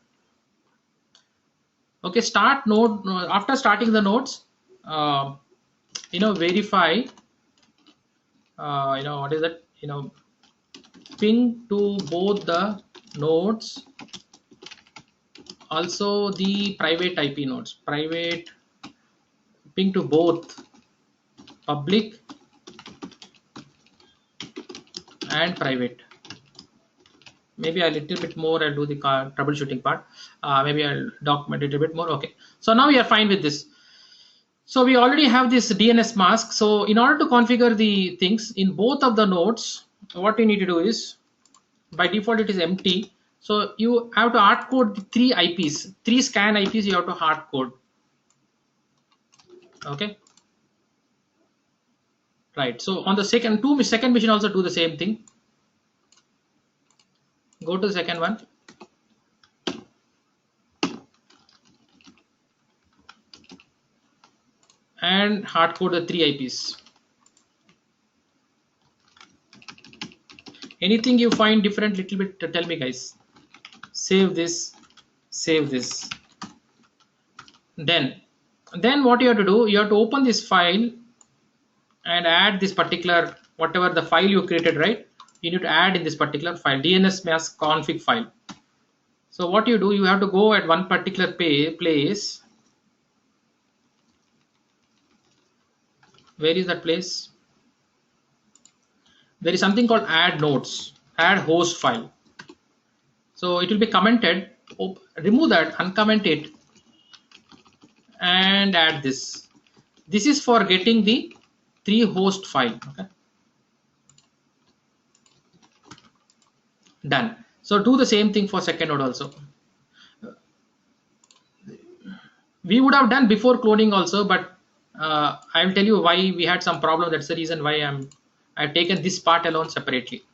Okay, start node. After starting the nodes, verify. What is that? Ping to both the nodes, also the private IP nodes. Private ping to both public and private. Maybe a little bit more I'll do the troubleshooting part. Maybe I'll document it a bit more. Okay, so now we are fine with this. So we already have this DNS mask. So in order to configure the things in both of the nodes, what you need to do is, by default it is empty. So you have to hard code the 3 IPs, 3 scan IPs you have to hard code. Okay. Right. So on the second machine also do the same thing. Go to the second one. And hard code the 3 IPs. Anything you find different, little bit, tell me guys. Save this, save this. Then what you have to do, you have to open this file and add this particular, whatever the file you created, right? You need to add in this particular file, DNS mask config file. So what you do, you have to go at one particular place. Where is that place? There is something called add nodes, add host file. So it will be commented. Remove that, uncomment it, and add this. This is for getting the 3 host file. Okay. Done. So do the same thing for second node also. We would have done before cloning also, but I will tell you why we had some problem. That's the reason why I've taken this part alone separately.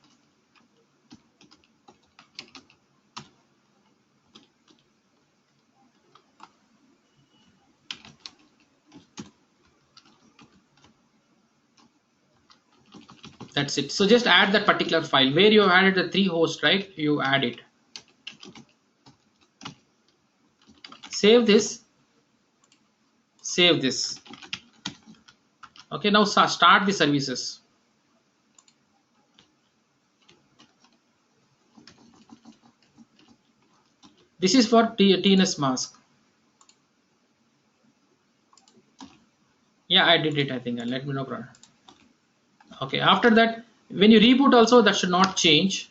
That's it. So just add that particular file where you added the 3 hosts, right? You add it. Save this. Save this. Okay, now start the services. This is for DNS mask. Yeah, I did it. I think. Let me know. Okay, after that, when you reboot also, that should not change.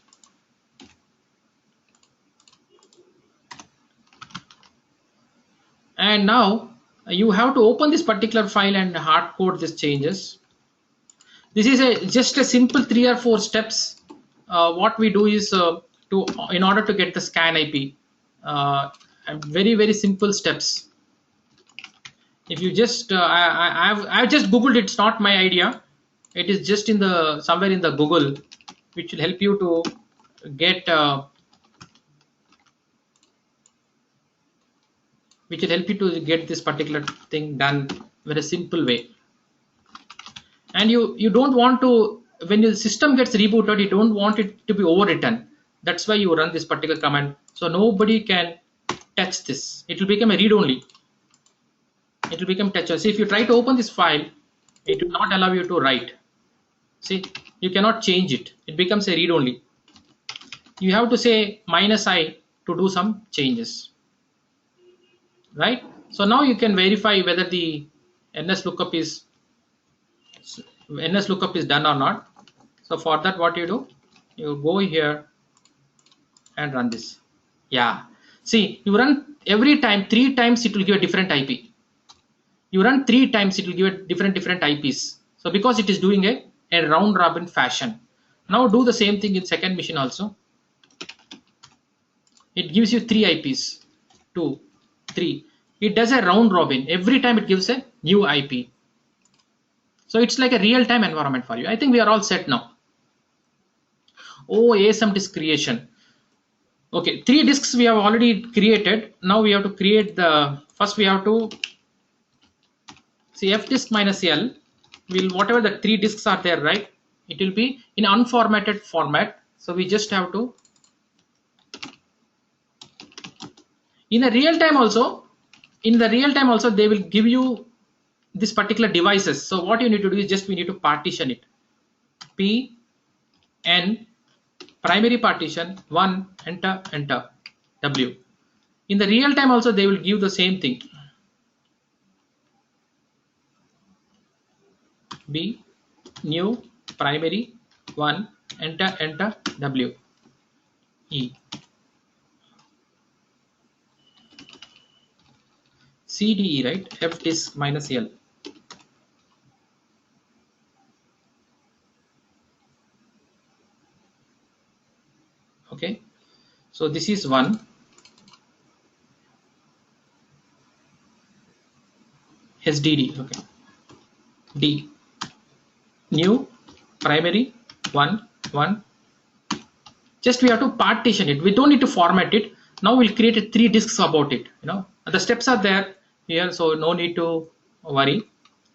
And now you have to open this particular file and hard code these changes. This is just a simple 3 or 4 steps. What we do is in order to get the scan IP, very simple steps. If you just I've just googled it. It's not my idea. It is just in the somewhere in the Google, which will help you to get this particular thing done very simple way. And you don't want to, when your system gets rebooted, you don't want it to be overwritten. That's why you run this particular command, so nobody can touch this. It will become a read only. It will become touch. So if you try to open this file, it will not allow you to write. See, you cannot change it. It becomes a read only. You have to say -I to do some changes, right? So now you can verify whether the NS lookup is done or not. So for that, what you do, you go here and run this. Yeah, see, you run every time 3 times, it will give a different IP. You run 3 times, it will give a different IPs. So because it is doing a round robin fashion. Now do the same thing in second machine also. It gives you 3 IPs, 2, 3. It does a round robin. Every time it gives a new IP. So it's like a real-time environment for you. I think we are all set now. Oh, ASM disk creation. Okay, 3 disks we have already created. Now we have to create first we have to see fdisk -L will, whatever the 3 disks are there, right? It will be in unformatted format. So we just have to, in the real time also, they will give you this particular devices. So what you need to do is just we need to partition it. P N primary partition 1, enter W. In the real time also they will give the same thing. B new primary 1 enter W E CDE, right? F disk minus L. Okay, so this is one. SDD. Okay, D new primary 1 just we have to partition it. We don't need to format it. Now we'll create three disks about it. The steps are there here, so no need to worry.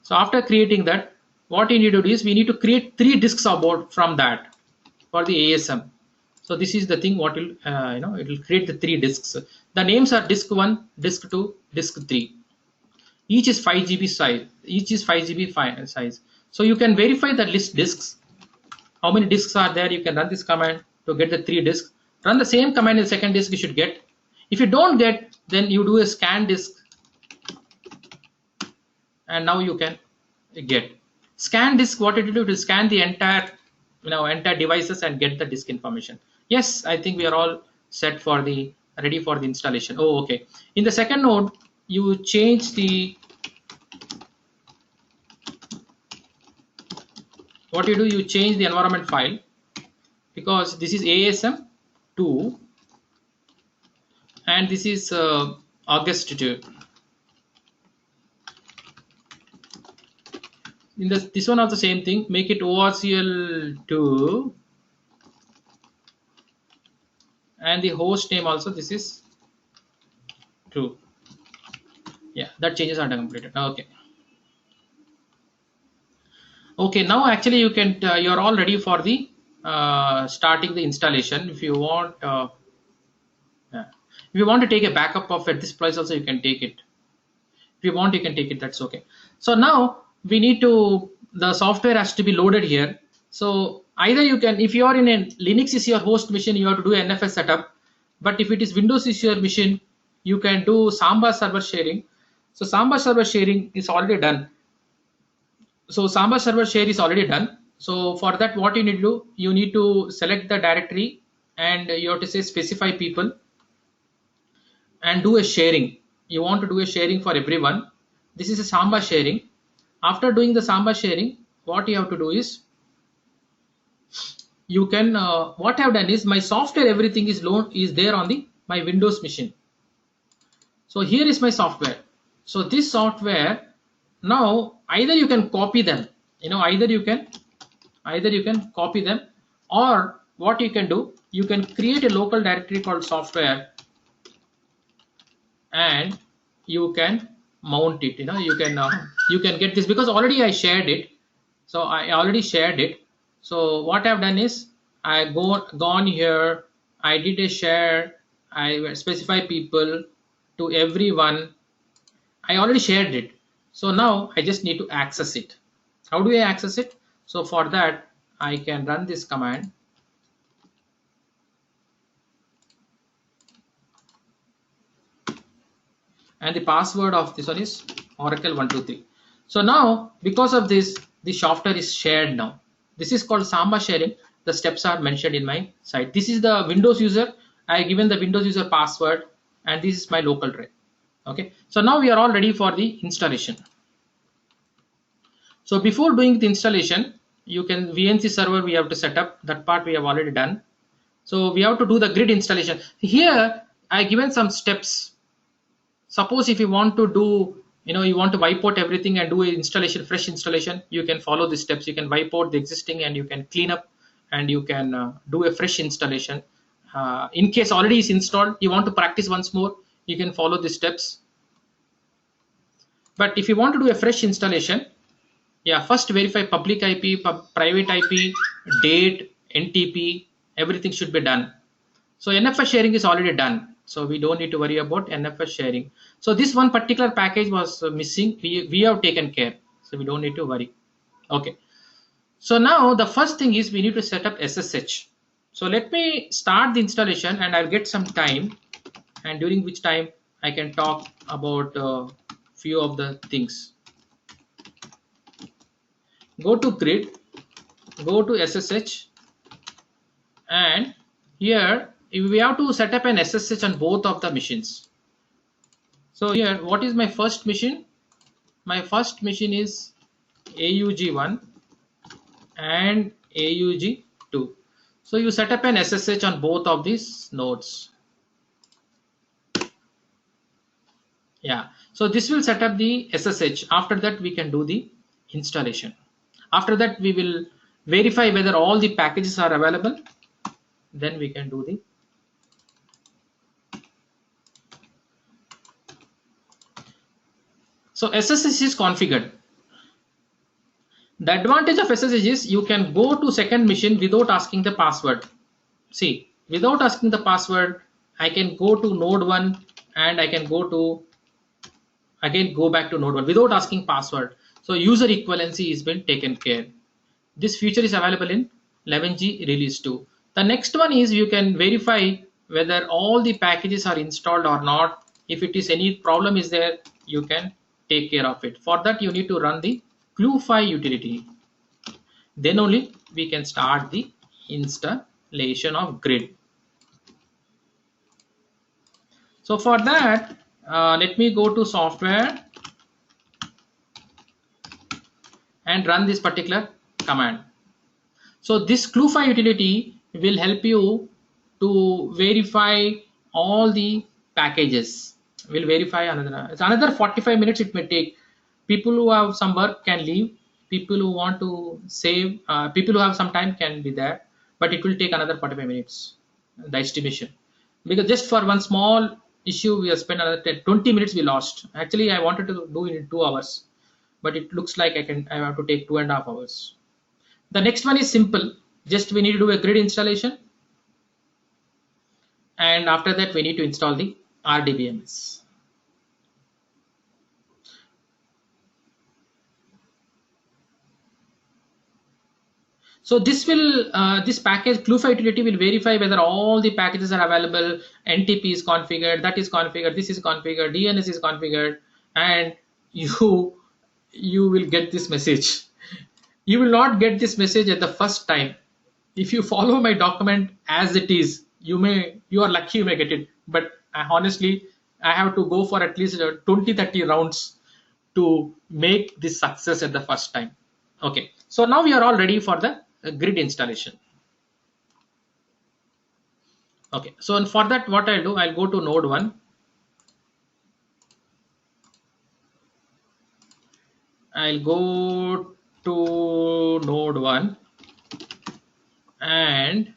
So after creating that, what you need to do is we need to create three disks about from that for the ASM. So this is the thing what will it will create the three disks. The names are disk 1, disk 2, disk 3. Each is 5 GB size. Each is 5 GB size. So you can verify the list disks. How many disks are there? You can run this command to get the three disks. Run the same command in the second disk you should get. If you don't get, then you do a scan disk, and now you can get. Scan disk, what it will do, to scan the entire devices and get the disk information. Yes, I think we are all set for the ready for the installation. Oh, okay. In the second node, you change the what you do, you change the environment file, because this is ASM2 and this is August 2. In this one also same thing, make it ORCL2 and the host name also this is 2. Yeah, that changes are completed. Okay, now actually you can you're all ready for the starting the installation. If you want to take a backup of at this place also, you can take it. If you want, you can take it, that's okay. So now we need to, the software has to be loaded here. So either you can, if you are in a Linux is your host machine, you have to do an NFS setup. But if it is Windows is your machine, you can do Samba server sharing. So Samba server sharing is already done. So Samba server share is already done. So for that, what you need to do, you need to select the directory and you have to say specify people and do a sharing. You want to do a sharing for everyone. This is a Samba sharing. After doing the Samba sharing, what you have to do is you can what I have done is my software, everything is there on the my Windows machine. So here is my software. So this software, now either you can copy them, either you can copy them, or what you can do, you can create a local directory called software and you can mount it. You can get this, because already I shared it. So I already shared it. So what I've done is I gone here, I did a share, I specify people to everyone. I already shared it. So now I just need to access it. How do I access it? So for that, I can run this command. And the password of this one is Oracle123. So now, because of this, the software is shared now. This is called Samba sharing. The steps are mentioned in my site. This is the Windows user. I given the Windows user password, and this is my local drive. Okay. So now we are all ready for the installation. So before doing the installation, you can VNC server we have to set up. That part we have already done. So we have to do the grid installation. Here I given some steps. Suppose if you want to do, you want to wipe out everything and do an installation, fresh installation, you can follow the steps. You can wipe out the existing and you can clean up and you can do a fresh installation. In case already is installed, you want to practice once more, you can follow the steps. But if you want to do a fresh installation, first verify public IP, private IP, date, NTP, everything should be done. So NFS sharing is already done. So we don't need to worry about NFS sharing. So this one particular package was missing. We have taken care. So we don't need to worry. Okay. So now the first thing is we need to set up SSH. So let me start the installation and I'll get some time. And during which time I can talk about few of the things. Go to grid, go to SSH, And here we have to set up an SSH on both of the machines. So here, what is my first machine? My first machine is AUG1 and AUG2. So you set up an SSH on both of these nodes. Yeah, so this will set up the SSH. After that we can do the installation. After that we will verify whether all the packages are available. Then we can do the so SSH is configured. The advantage of SSH is you can go to second machine without asking the password. See, without asking the password, I can go to node 1 and I can go back to node 1 without asking password. So user equivalency is been taken care. This feature is available in 11g release 2. The next one is you can verify whether all the packages are installed or not. If it is any problem is there, you can take care of it. For that you need to run the ClueFi utility. Then only we can start the installation of grid. So for that, let me go to software and run this particular command. So this ClueFi utility will help you to verify all the packages. Will verify another 45 minutes it may take. People who have some work can leave. People who want to save, people who have some time can be there, but it will take another 45 minutes, the estimation. Because just for one small issue we have spent another 20 minutes we lost. Actually I wanted to do it in 2 hours, but it looks like I have to take 2.5 hours. The next one is simple. Just we need to do a grid installation, and after that we need to install the RDBMS. So this will this package ClueFi utility will verify whether all the packages are available. NTP is configured, that is configured, this is configured, DNS is configured, and you will get this message. You will not get this message at the first time. If you follow my document as it is, you are lucky you may get it. But honestly, I have to go for at least 20-30 rounds to make this success at the first time. Okay, so now we are all ready for the grid installation. Okay, so for that what I'll do, I'll go to node 1. I'll go to node 1 and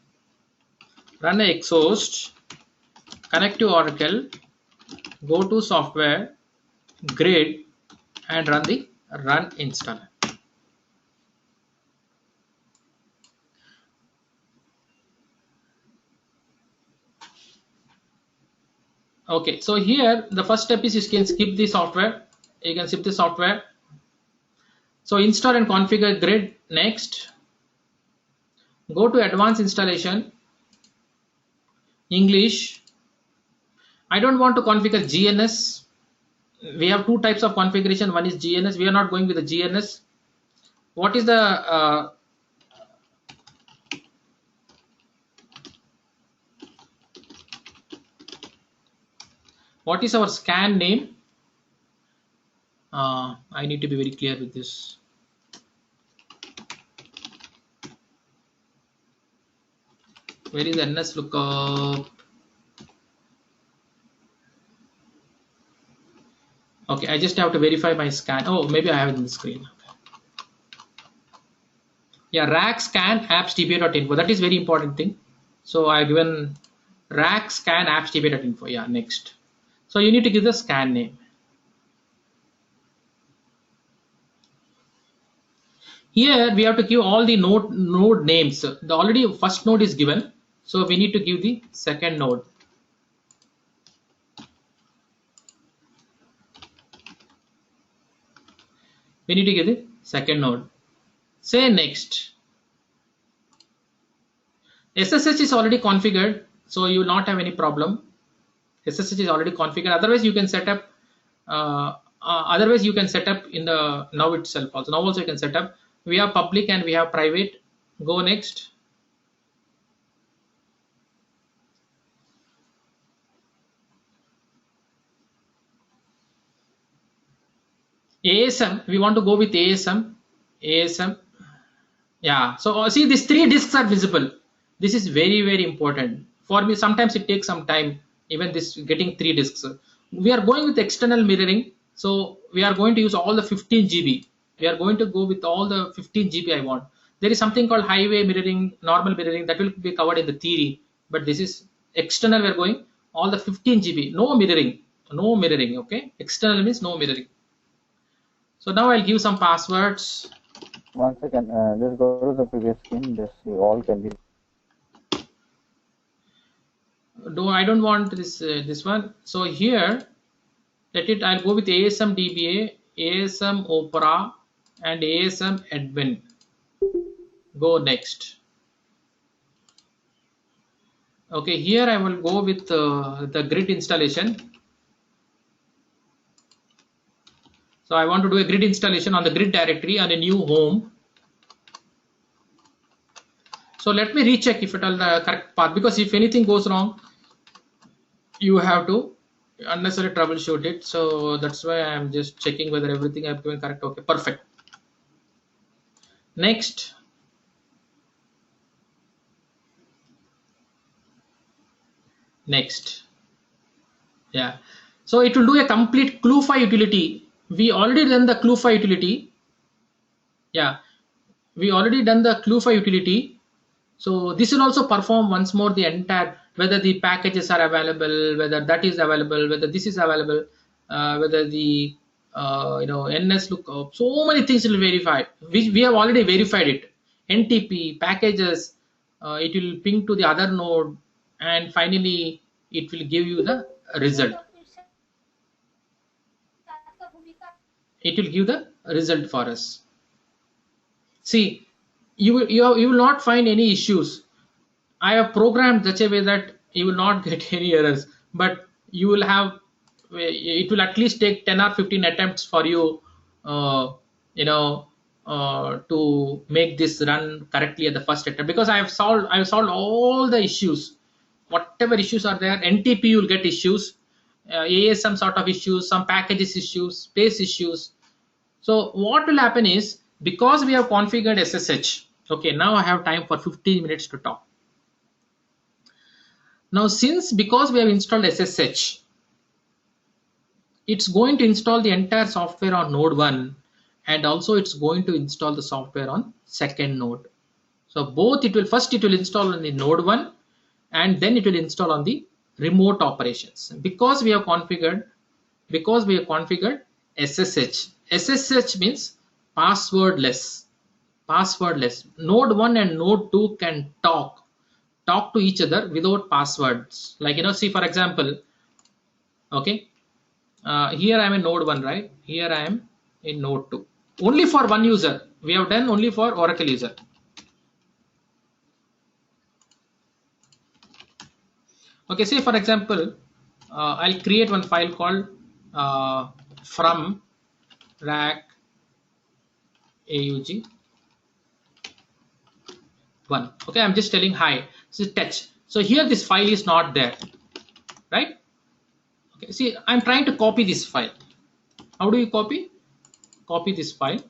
run a exhaust, connect to Oracle, go to software, grid, and run the run installer. Okay, so here the first step is you can skip the software. You can skip the software. So install and configure grid. Next, go to advanced installation, English. I don't want to configure GNS. We have 2 types of configuration. One is GNS. We are not going with the GNS. What is the what is our scan name? I need to be very clear with this. Where is the NS lookup? Okay, I just have to verify my scan. Oh, maybe I have it in the screen. Yeah, rack scan apps tpa.info. That is very important thing. So I given rack scan apps tpa.info. Yeah, next. So you need to give the scan name. Here we have to give all the node names. The already first node is given, so we need to give the second node. We need to give the second node. Say next. SSH is already configured, so you will not have any problem. SSH is already configured. Otherwise, you can set up. Otherwise, you can set up in the now itself. Also, now also you can set up. We have public and we have private. Go next. ASM, we want to go with ASM. Yeah, so see, these three disks are visible. This is very important for me. Sometimes it takes some time, even this getting three disks. We are going with external mirroring, so we are going to use all the 15 GB. We are going to go with all the 15 GB I want. There is something called highway mirroring, normal mirroring, that will be covered in the theory, but this is external. We are going all the 15 GB, no mirroring, no mirroring. Okay, external means no mirroring. So now I'll give some passwords. One second, just go to the previous screen, just see all can be. No, I don't want this one. So here, let it. I'll go with ASM DBA, ASM Opera, and ASM Admin. Go next. Okay, here I will go with the grid installation. So I want to do a grid installation on the grid directory on a new home. So let me recheck if it all the correct path, because if anything goes wrong, you have to unnecessarily troubleshoot it. So that's why I'm just checking whether everything I've given correct. Okay, perfect. Next. Yeah, so it will do a complete clue5 utility. We already done the clue5 utility. Yeah, we already done the clue5 utility. So this will also perform once more the entire, whether the packages are available, whether that is available, whether this is available, whether the ns lookup, so many things will verify. We have already verified it. NTP packages, it will ping to the other node, and finally it will give you the result. It will give the result for us. See, you will not find any issues. I have programmed such a way that you will not get any errors, but you will have, it will at least take 10 or 15 attempts for you, to make this run correctly at the first attempt, because I have solved all the issues. Whatever issues are there, NTP you will get issues, ASM sort of issues, some packages issues, space issues. So what will happen is, because we have configured SSH, okay, now I have time for 15 minutes to talk. Now, because we have installed SSH, it's going to install the entire software on node 1, and also it's going to install the software on second node. So both, it will install on the node 1, and then it will install on the remote operations, because we have configured SSH. SSH means passwordless. Node 1 and node 2 can talk to each other without passwords. Like, see, for example, okay, here I am in node 1, right? Here I am in node 2. Only for one user. We have done only for Oracle user. Okay, say for example, I'll create one file called from rack aug 1. Okay, I'm just telling hi. This is touch. So here this file is not there, right? Okay, see, I'm trying to copy this file. How do you copy? Copy this file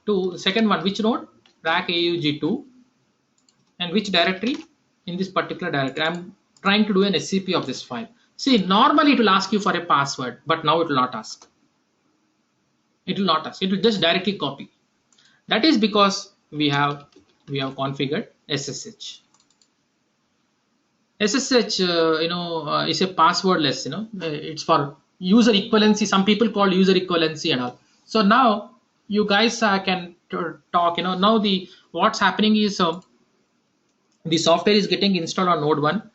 to the second one. Which node? Rack aug2. And which directory? In this particular directory. I'm trying to do an SCP of this file. See, normally it will ask you for a password, but now it will not ask. It will not ask. It will just directly copy. That is because we have configured SSH. SSH, is a passwordless. It's for user equivalency. Some people call user equivalency and all. So now you guys can talk. Now what's happening is the software is getting installed on node 1.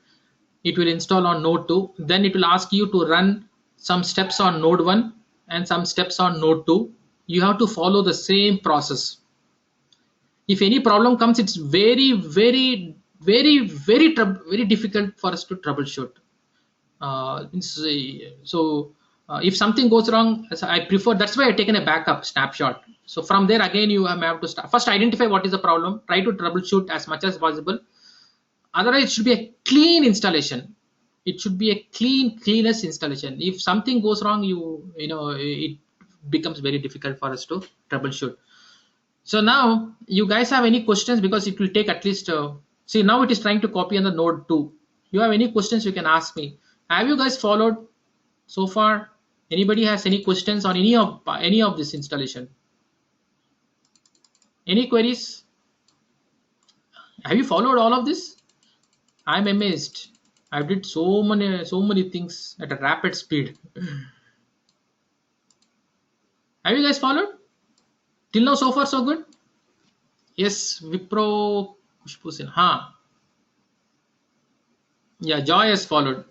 It will install on node 2. Then it will ask you to run some steps on node 1 and some steps on node 2. You have to follow the same process. If any problem comes, it's very difficult for us to troubleshoot. If something goes wrong, I prefer, that's why I've taken a backup snapshot. So from there again, you have to start. First, identify what is the problem. Try to troubleshoot as much as possible. Otherwise, it should be a clean installation. It should be a cleanest installation. If something goes wrong, becomes very difficult for us to troubleshoot. So now you guys have any questions, because it will take at least see, now it is trying to copy on the node 2. You have any questions, you can ask me. Have you guys followed so far? Anybody has any questions on any of this installation? Any queries? Have you followed all of this? I'm amazed. I did so many things at a rapid speed. Have you guys followed? Till now, so far, so good? Yes, Wipro Kushpusin. Huh. Yeah, Joy has followed.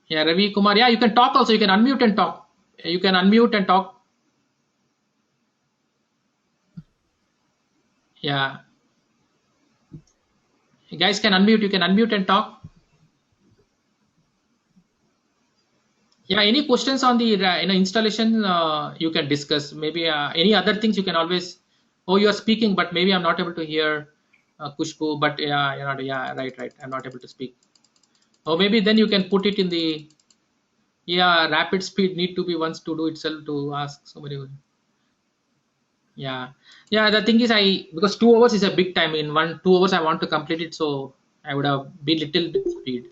Yeah, Ravi Kumar. Yeah, you can talk also. You can unmute and talk. You can unmute and talk. Yeah. You guys can unmute. You can unmute and talk. Yeah, any questions on the installation you can discuss. Maybe any other things you can always. Oh, you are speaking, but maybe I'm not able to hear Kushbu. But yeah, you're not. Yeah, right. I'm not able to speak. Or maybe then you can put it in the. Yeah, rapid speed need to be once to do itself to ask somebody. Yeah. The thing is, because 2 hours is a big time. In 2 hours, I want to complete it, so I would have been little bit speed.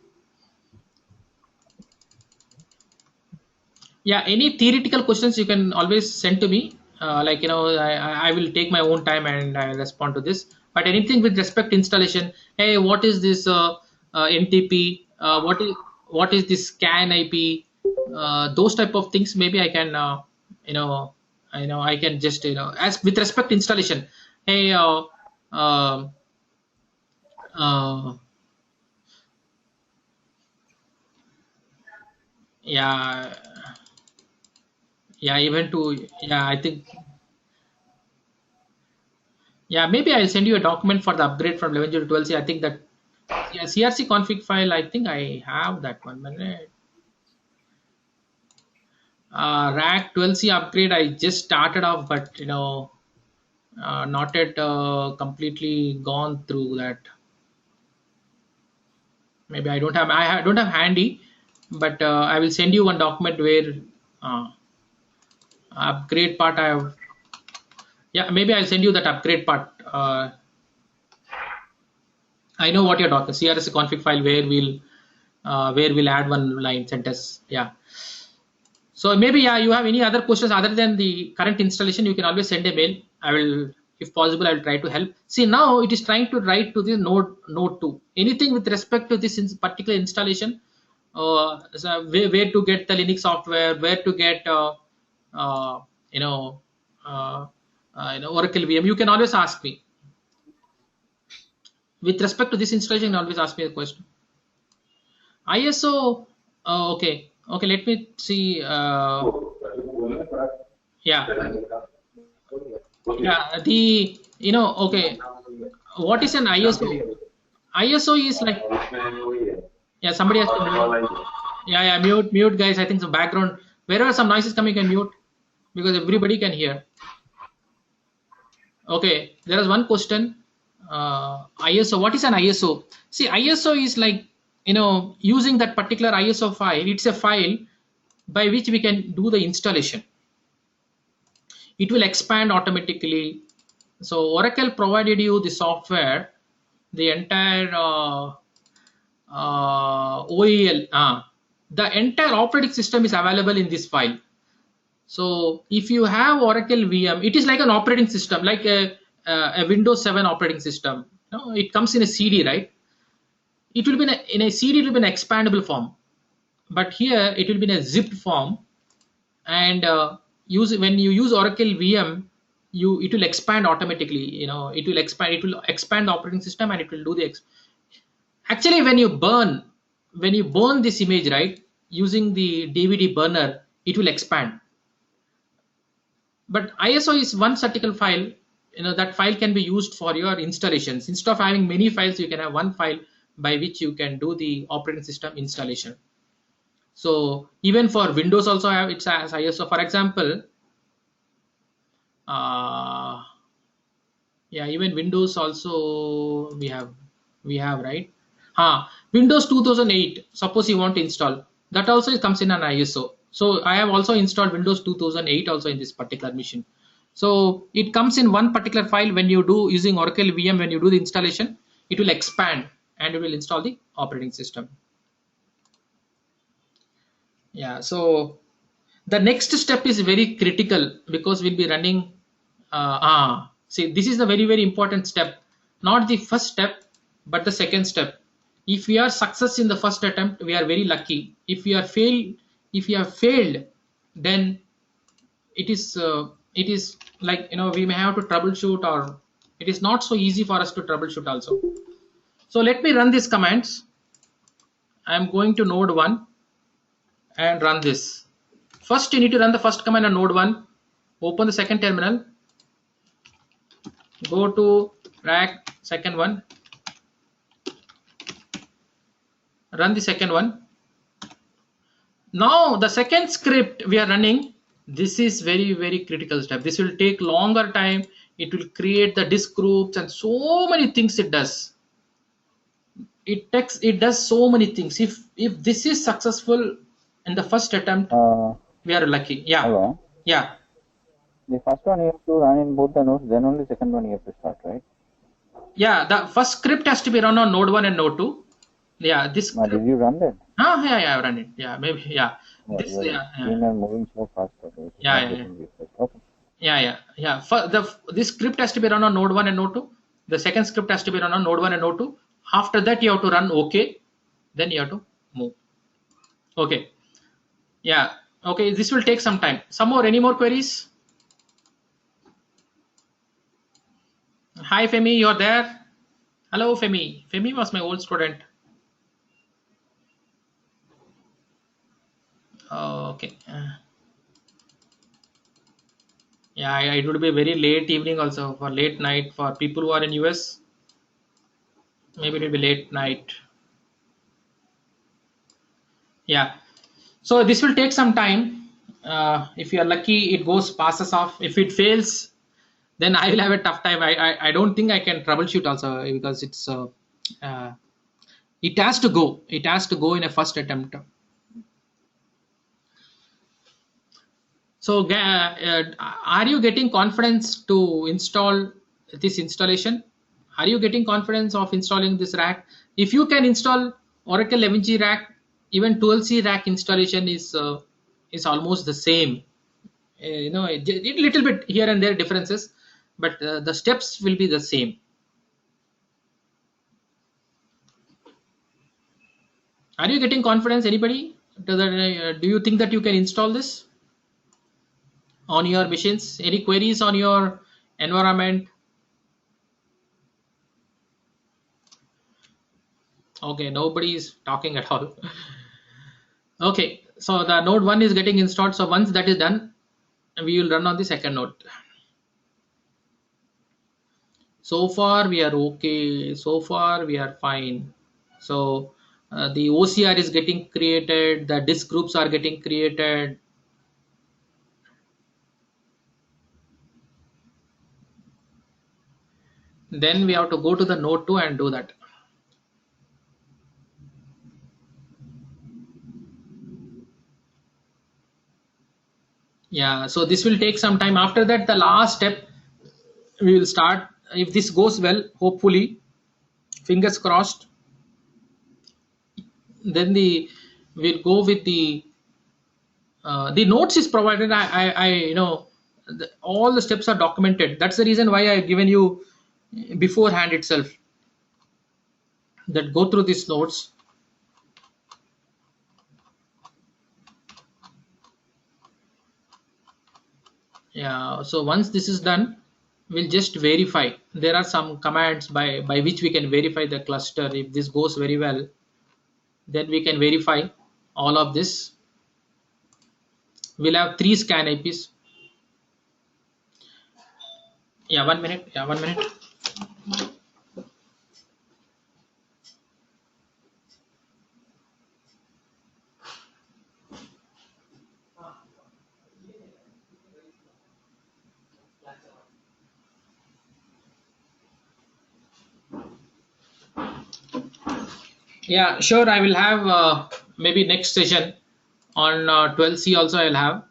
Yeah, any theoretical questions you can always send to me. Like I will take my own time and I respond to this. But anything with respect to installation, hey, what is this NTP? What is this scan IP? Those type of things. Maybe I can you know I can just as with respect to installation. Hey, uh, uh, yeah, yeah, even to yeah, I think. Yeah, maybe I'll send you a document for the upgrade from 11 to 12C. I think that, yeah, CRC config file. I think I have that one. RAC 12C upgrade. I just started off, but not yet completely gone through that. Maybe I don't have. Don't have handy, but I will send you one document where uh, upgrade part I have. Yeah, maybe I'll send you that upgrade part. I know what you're talking. CRS config file where we'll add one line sentence. Yeah. So maybe you have any other questions other than the current installation, you can always send a mail. I will, if possible, I will try to help. See, now it is trying to write to the node 2. Anything with respect to this particular installation, so where to get the Linux software, where to get uh, you know uh, Oracle VM, you can always ask me. With respect to this installation, you can always ask me a question. ISO, okay, let me see. Yeah, the okay, what is an ISO? ISO is like, yeah, somebody has to mute. Yeah, mute guys. I think some background, wherever some noise is coming, you can mute because everybody can hear. Okay, there is one question. ISO, what is an ISO? See, ISO is like, using that particular ISO file. It's a file by which we can do the installation. It will expand automatically. So Oracle provided you the software, the entire OEL. The entire operating system is available in this file. So if you have Oracle VM, it is like an operating system, like a Windows 7 operating system. It comes in a CD, right? It will be in a CD. It will be an expandable form, but here it will be in a zipped form. And when you use Oracle VM, it will expand automatically. It will expand the operating system, and it will do the actually when you burn this image, right, using the DVD burner, it will expand. But ISO is one statical file. That file can be used for your installations. Instead of having many files, you can have one file by which you can do the operating system installation. So even for Windows also have its as ISO. For example, yeah, even Windows also we have right. Windows 2008. Suppose you want to install that, also it comes in an ISO. So I have also installed Windows 2008 also in this particular machine. So it comes in one particular file. When you do using Oracle VM, when you do the installation, it will expand and it will install the operating system. Yeah, so the next step is very critical because we'll be running see, this is the very important step, not the first step but the second step. If we are success in the first attempt, we are very lucky. If we have failed, then it is like, we may have to troubleshoot, or it is not so easy for us to troubleshoot also. So let me run these commands. I am going to node 1 and run this. First you need to run the first command on node 1. Open the second terminal, go to rack second one, run the second one. Now the second script we are running, this is very critical step. This will take longer time. It will create the disk groups and so many things it does. It does so many things. If this is successful in the first attempt, we are lucky. Yeah. Hello. Yeah. The first one you have to run in both the nodes, then only second one you have to start, right? Yeah, the first script has to be run on node 1 and node 2. Yeah, this Did you run that? yeah, I've run it. Yeah, maybe. Yeah. This, Screen are moving so fast. Okay. Yeah. This script has to be run on node 1 and node 2. The second script has to be run on node 1 and node 2. After that, you have to run OK. Then you have to move. Okay. Yeah. Okay. This will take some time. Any more queries? Hi, Femi. You're there? Hello, Femi. Femi was my old student. Okay. Yeah, it would be very late evening also, for late night for people who are in US. Maybe it will be late night. Yeah. So this will take some time. If you are lucky, it passes off. If it fails, then I will have a tough time. I don't think I can troubleshoot also, because it has to go. It has to go in a first attempt. So are you getting confidence to install this installation? Are you getting confidence of installing this rack? If you can install Oracle11gRAC, even 12c-rack installation is almost the same. A little bit here and there differences, but the steps will be the same. Are you getting confidence? Anybody? Do you think that you can install this on your machines? Any queries on your environment? Okay, nobody is talking at all. Okay, so the node 1 is getting installed. So once that is done, we will run on the second node. So far we are okay. So far we are fine. So the OCR is getting created. The disk groups are getting created. Then we have to go to the node 2 and do that. Yeah, so this will take some time. After that, the last step we will start. If this goes well, hopefully, fingers crossed, then we'll go with the notes is provided. All the steps are documented. That's the reason why I've given you beforehand itself, that go through these notes. Yeah, so once this is done, we'll just verify. There are some commands by which we can verify the cluster. If this goes very well, then we can verify all of this. We'll have 3 scan IPs. Yeah, 1 minute. Yeah, 1 minute. Yeah, sure. I will have maybe next session. On 12C also I'll have.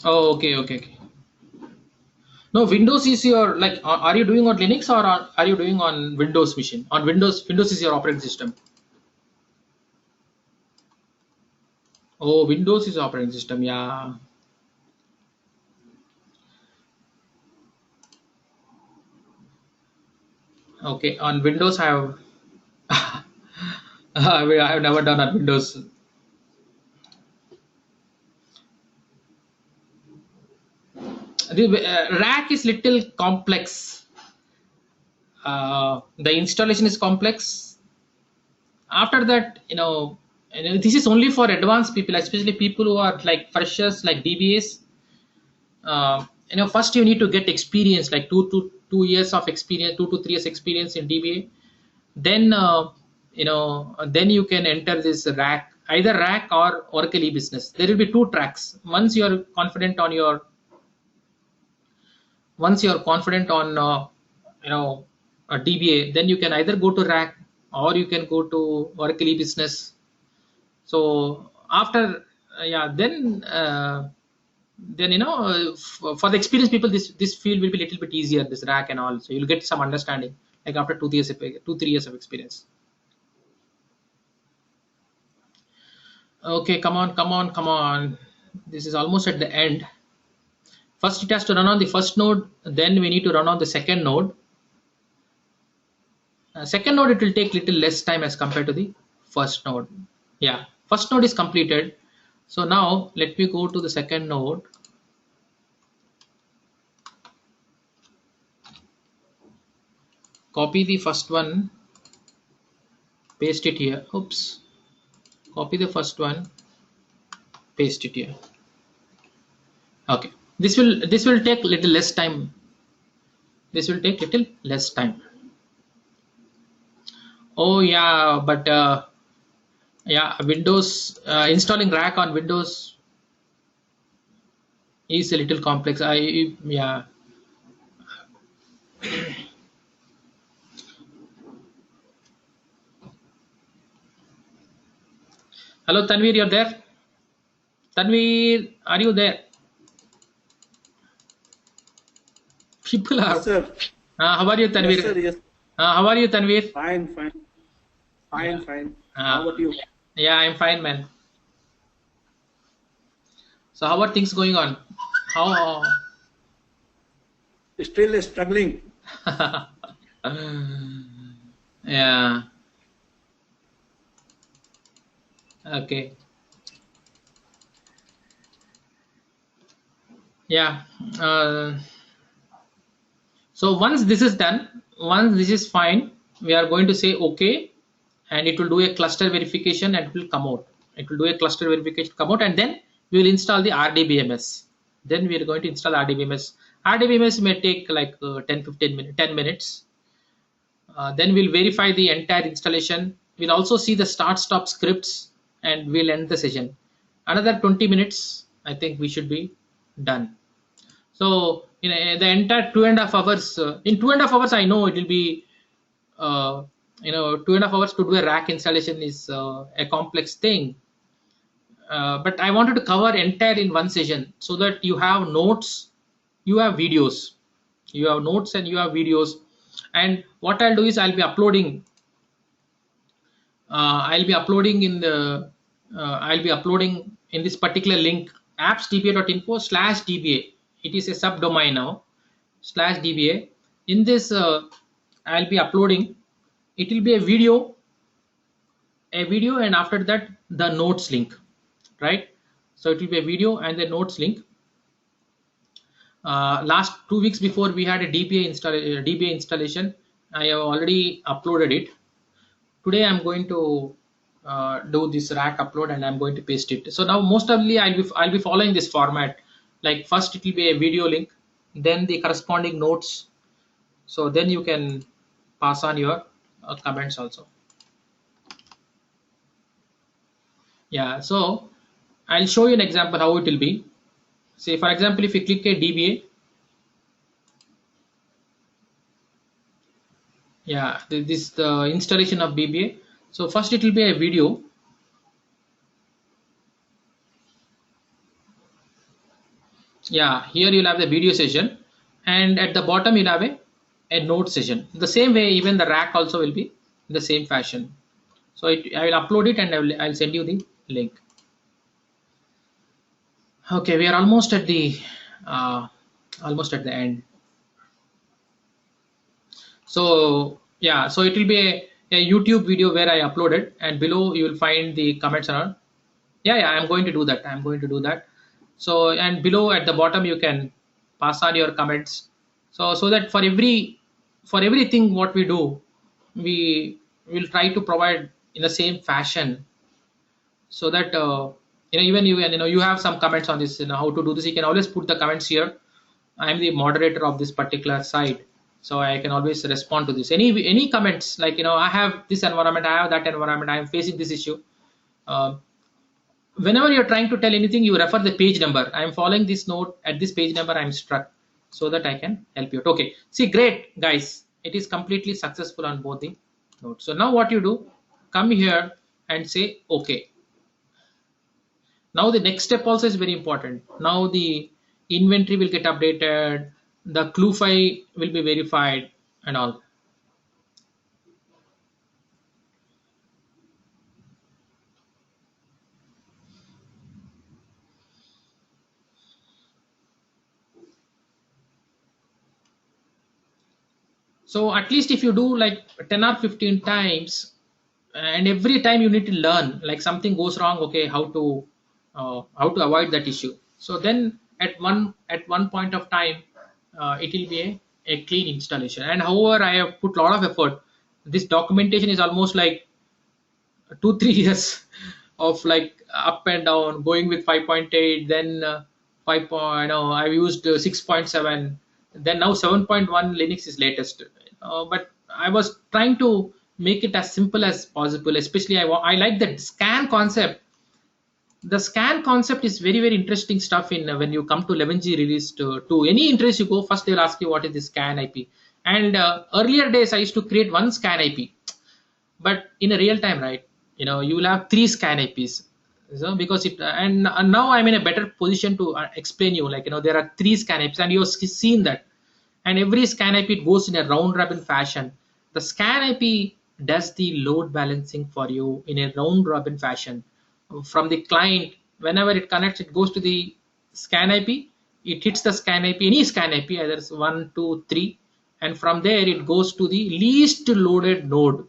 Oh, okay, okay, okay. No, Windows is your, like, are you doing on Linux or are you doing on Windows machine? On Windows is your operating system. Oh, Windows is operating system. Yeah. Okay. On Windows, I have. I have never done on Windows. The rack is little complex. The installation is complex. After that, this is only for advanced people, especially people who are like freshers, like DBAs. First you need to get experience, like 2 years of experience, 2 to 3 years experience in DBA. Then then you can enter this rack, either rack or Oracle e-business. There will be two tracks. Once you're confident on you know a DBA, then you can either go to rack or you can go to Oracle e-business. So after yeah then for the experienced people, this field will be a little bit easier, this rack and all, so you'll get some understanding, like after 2 3 years of experience. Okay, come on, come on, come on. This is almost at the end. First, it has to run on the first node. Then we need to run on the second node. Second node, it will take little less time as compared to the first node. Yeah, first node is completed. So now let me go to the second node. Copy the first one, paste it here. Oops. Copy the first one, paste it here. Okay. This will take little less time. This will take little less time. Oh yeah, but yeah, Windows installing rack on Windows is a little complex. Yeah. Hello, Tanvir, you're there? Tanvir, are you there? People are. Yes, sir. How are you, Tanvir? Yes, sir. Yes. How are you, Tanvir? Fine, fine. Fine, fine. Uh, How about you? yeah, I'm fine, man. So how are things going on? How? Still struggling. Yeah. Okay. Yeah. So once this is done, once this is fine, we are going to say okay, and it will do a cluster verification and it will come out. It will do a cluster verification, come out, and then we will install the RDBMS. Then we are going to install RDBMS. RDBMS may take like 10-15 minutes, 10 minutes. Then we'll verify the entire installation. We'll also see the start stop scripts and we'll end the session. Another 20 minutes, I think we should be done. So the entire 2.5 hours, in 2.5 hours, I know it will be, 2.5 hours to do a rack installation is a complex thing. But I wanted to cover entire in one session so that you have notes, you have videos, you have notes and you have videos. And what I'll do is I'll be uploading in the I'll be uploading in this particular link, appsdba.info/dba. It is a subdomain now, /dba. In this I'll be uploading, it will be a video, and after that the notes link, right? So it will be a video and the notes link. Last 2 weeks before we had a DBA installation. I have already uploaded it. Today I'm going to do this rack upload and I'm going to paste it. So now most probably I'll be following this format. Like first it will be a video link, then the corresponding notes. So then you can pass on your comments also. Yeah. So I'll show you an example how it will be. Say for example, if you click a DBA, Yeah, this the installation of BBA. So first it will be a video. Yeah, here you'll have the video session, and at the bottom you'll have a note session. The same way, even the rack also will be in the same fashion. So I will upload it and I'll send you the link. Okay, we are uh, almost at the end. So yeah, so it will be a YouTube video where I uploaded, and below you will find the comments around. Yeah, I'm going to do that. I'm going to do that. So, and below at the bottom you can pass on your comments. So that for everything what we do, we will try to provide in the same fashion, so that even you have some comments on this, how to do this. You can always put the comments here. I am the moderator of this particular site, so I can always respond to this. Any comments, like, I have this environment, I have that environment, I am facing this issue. Uh, Whenever you're trying to tell anything, you refer the page number. I'm following this note at this page number, I'm struck, so that I can help you out. Okay, see, great guys, it is completely successful on both the notes. So now what you do, come here and say okay. Now the next step also is very important. Now the inventory will get updated, the clue will be verified and all. So at least if you do like 10 or 15 times, and every time you need to learn, like something goes wrong, okay, how to avoid that issue. So then at one point of time, it will be a clean installation. And however, I have put a lot of effort. This documentation is almost like 2 3 years of like up and down, going with 5.8, then 5 point, I've used 6.7, then now 7.1 Linux is latest. But I was trying to make it as simple as possible. Especially I like that scan concept. The scan concept is very very interesting stuff. In when you come to 11G release to any interest you go, first they'll ask you what is the scan IP. And earlier days I used to create one scan IP, but in a real time, right, you will have three scan IPs. So because and now I'm in a better position to explain you, like, there are three scan IPs and you've seen that. And every scan IP, it goes in a round robin fashion. The scan IP does the load balancing for you in a round robin fashion. From the client, whenever it connects, it goes to the scan IP, it hits the scan IP, any scan IP, either it's 1 2 3, and from there it goes to the least loaded node.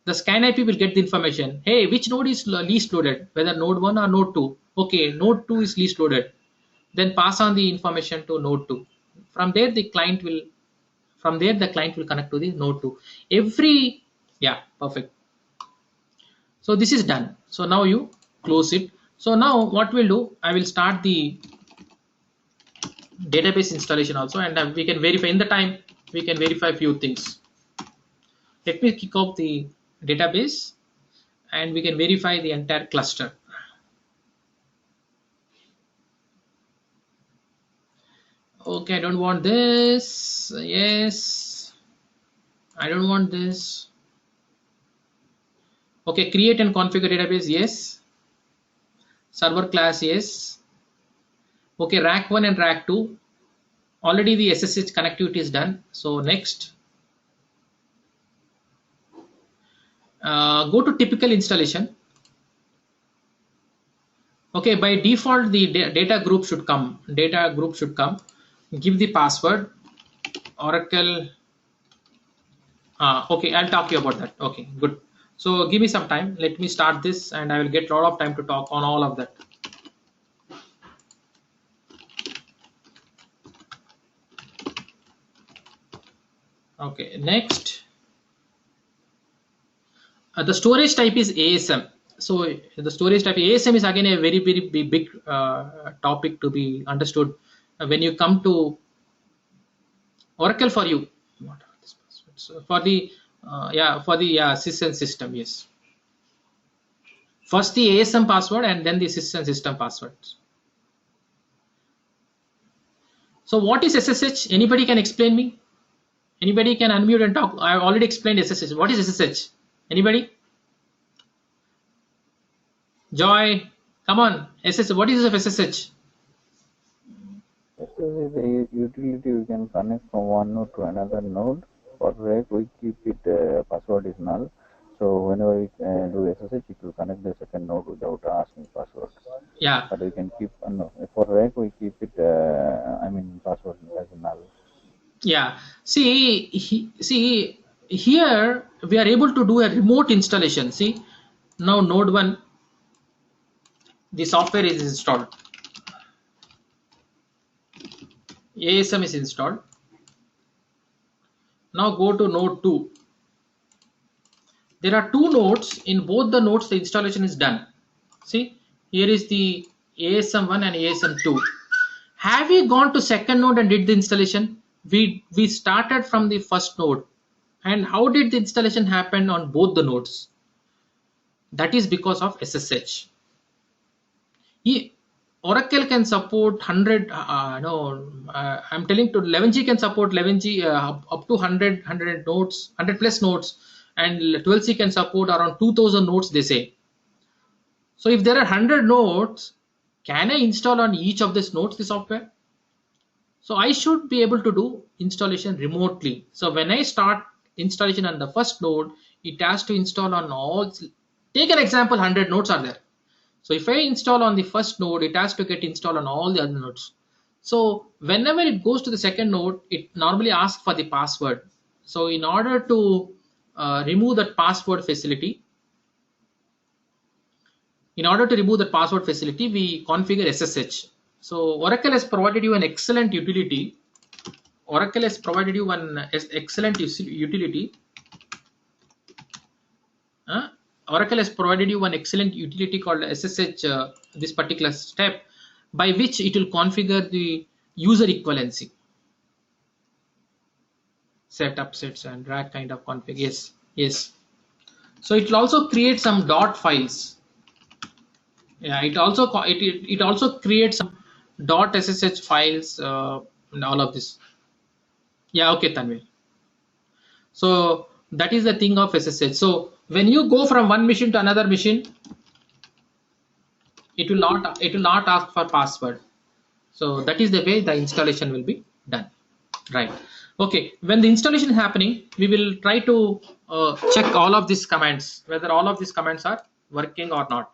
The scan IP will get the information. Hey, which node is least loaded? Whether node 1 or node 2. Okay, node 2 is least loaded. Then pass on the information to node 2. From there, the client will connect to the node 2. Yeah, perfect. So this is done. So now you close it. So now what we'll do, I will start the database installation also, and we can verify in the time. We can verify a few things. Let me kick off the database and we can verify the entire cluster. Okay, I don't want this. Yes, I don't want this. Okay, create and configure database. Yes. Server class. Yes. Okay, rack 1 and rack 2. Already the SSH connectivity is done. So next, go to typical installation. Okay, by default the data group should come. Give the password Oracle. Okay, I'll talk to you about that. Okay, good. So give me some time. Let me start this and I will get a lot of time to talk on all of that. Okay, next. The storage type is ASM. So the storage type ASM is again a very very big topic to be understood. When you come to Oracle for you, what are these passwords? For the system, yes. First the ASM password and then the system passwords. So what is SSH? Anybody can explain me? Anybody can unmute and talk. I've already explained SSH. What is SSH? Anybody? Joy, come on. SSH. What is SSH? SSH is a utility we can connect from one node to another node. For RAC, we keep it password is null. So whenever we do SSH, it will connect the second node without asking password. Yeah. But we can keep no. For RAC, we keep it. Password as null. Yeah. See, here we are able to do a remote installation. See, now node 1, the software is installed. ASM is installed. Now go to node 2. There are 2 nodes. In both the nodes, the installation is done. See, here is the ASM1 and ASM2. Have we gone to second node and did the installation? We started from the first node. And how did the installation happen on both the nodes? That is because of SSH. Oracle can support 100. I'm telling to 11g can support 11g up to 100 nodes, 100 plus nodes, and 12c can support around 2000 nodes. They say. So if there are 100 nodes, can I install on each of these nodes the software? So I should be able to do installation remotely. So when I start installation on the first node, it has to install on all. Take an example, 100 nodes are there. So if I install on the first node, it has to get installed on all the other nodes. So whenever it goes to the second node, it normally asks for the password. So in order to remove that password facility, we configure SSH. So Oracle has provided you an excellent utility. Oracle has provided you one excellent utility. Oracle has provided you one excellent utility called SSH, this particular step, by which it will configure the user equivalency. Set upsets and drag kind of config. Yes, yes. So it will also create some dot files. Yeah, it also creates some dot SSH files and all of this. Yeah, okay, Tanvir. So that is the thing of SSH. So when you go from one machine to another machine, it will not ask for password. So that is the way the installation will be done, right? Okay, when the installation is happening, we will try to check all of these commands, whether all of these commands are working or not.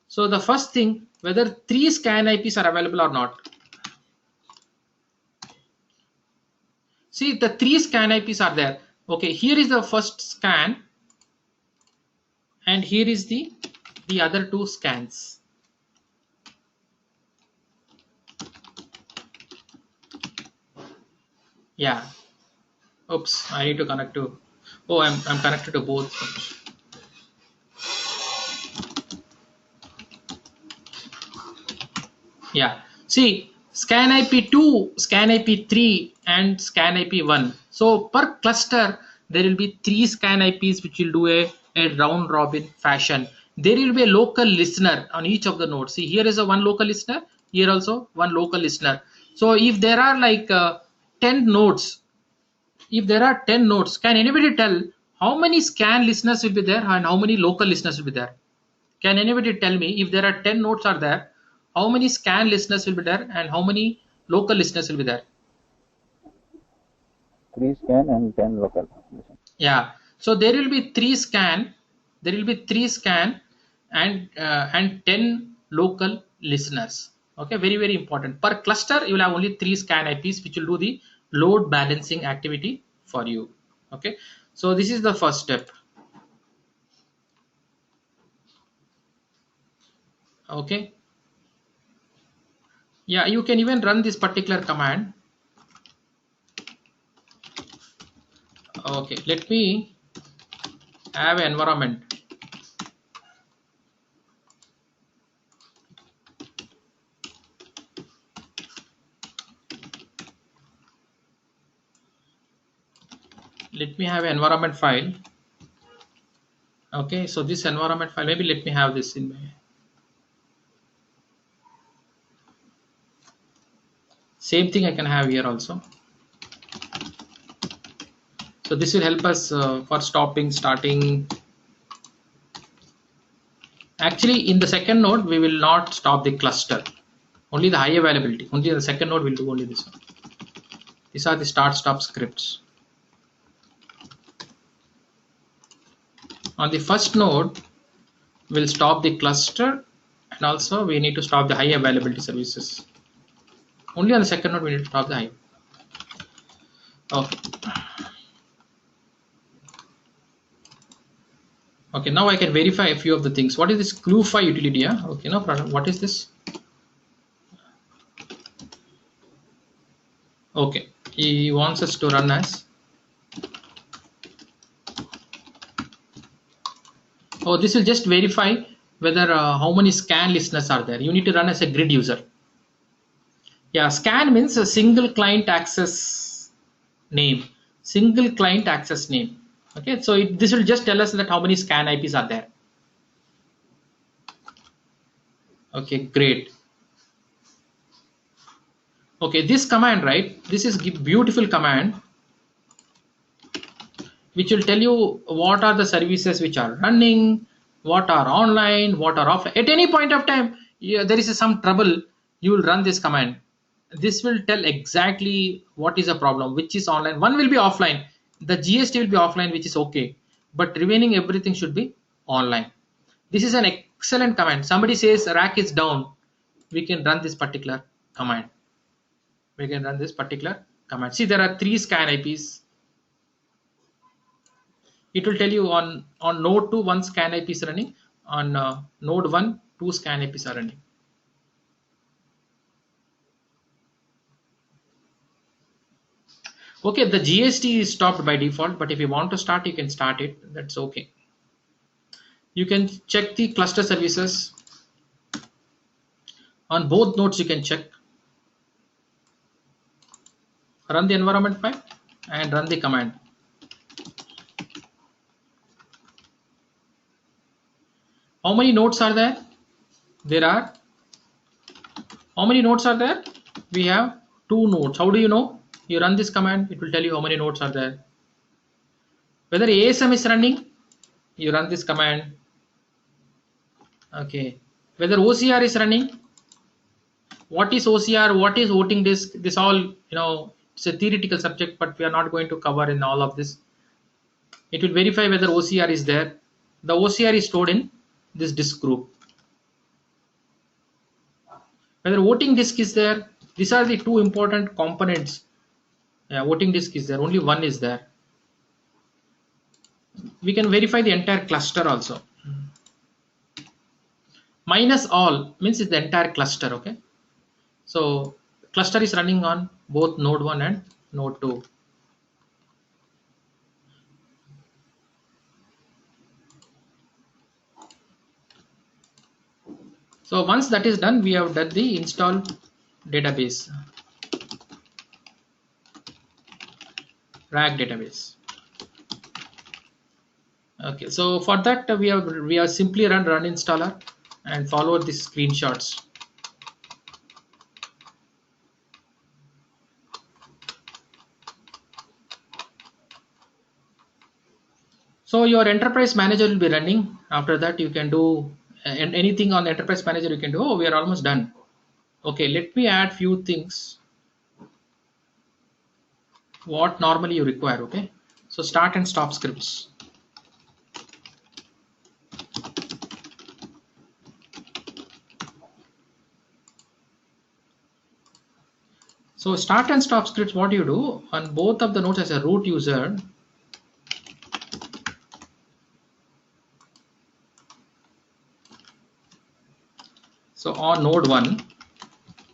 So the first thing, whether 3 scan IPs are available or not. See, the 3 scan IPs are there. Okay, here is the first scan, and here is the other 2 scans. Yeah. Oops, I need to connect to. Oh, I'm connected to both. Yeah. See, scan IP2, scan IP3, and scan IP1. So per cluster, there will be 3 scan IPs which will do a round robin fashion. There will be a local listener on each of the nodes. See, here is a one local listener. Here also one local listener. So if there are like 10 nodes, can anybody tell how many scan listeners will be there and how many local listeners will be there? Can anybody tell me if there are 10 nodes are there, how many scan listeners will be there and how many local listeners will be there? 3 scan and 10 local. Yeah. So there will be 3 scan, and 10 local listeners. Okay, very, very important. Per cluster, you will have only 3 scan IPs which will do the load balancing activity for you. Okay, so this is the first step. Okay. Yeah, you can even run this particular command. Okay, let me have an environment. Let me have an environment file. Okay, so this environment file, maybe let me have this in my. Same thing I can have here also. So this will help us for stopping, starting. Actually, in the second node, we will not stop the cluster. Only the high availability. Only the second node will do only this one. These are the start-stop scripts. On the first node, we'll stop the cluster, and also we need to stop the high availability services. Only on the second node we need to stop the high. Okay. Okay, now I can verify a few of the things. What is this clue5 utility? Yeah? Okay, no problem. What is this? Okay, he wants us to run as. Oh, this will just verify whether how many scan listeners are there. You need to run as a grid user. Yeah, scan means a single client access name. Single client access name. Okay, so this will just tell us that how many scan IPs are there. Okay, great. Okay, this command, right? This is beautiful command, which will tell you what are the services which are running, what are online, what are offline. At any point of time, there is some trouble, you will run this command. This will tell exactly what is the problem, which is online. One will be offline. The GST will be offline, which is okay. But remaining everything should be online. This is an excellent command. Somebody says rack is down. We can run this particular command. We can run this particular command. See, there are 3 scan IPs. It will tell you on node 2 1 scan IP is running, on node 1 2 scan IPs are running. Okay, the GST is stopped by default, but if you want to start, you can start it. That's okay. You can check the cluster services on both nodes. You can check, run the environment file and run the command. How many nodes are there? There are, how many nodes are there? We have 2 nodes. How do you know? You run this command, it will tell you how many nodes are there. Whether ASM is running, you run this command. Okay. Whether OCR is running, what is OCR, what is voting disk, this all, it's a theoretical subject, but we are not going to cover in all of this. It will verify whether OCR is there. The OCR is stored in this disk group. Whether voting disk is there, these are the 2 important components. Yeah, voting disk is there, only one is there. We can verify the entire cluster also. Minus all means it's the entire cluster. Okay, so cluster is running on both node 1 and node 2. So once that is done, we have done the install database, RAC database. Okay, so for that we have simply run installer and follow these screenshots. So your enterprise manager will be running. After that, you can do anything on the enterprise manager. You can do. Oh, we are almost done. Okay, let me add few things. What normally you require. Okay, so start and stop scripts. So start and stop scripts, what do you do on both of the nodes as a root user? So on node 1,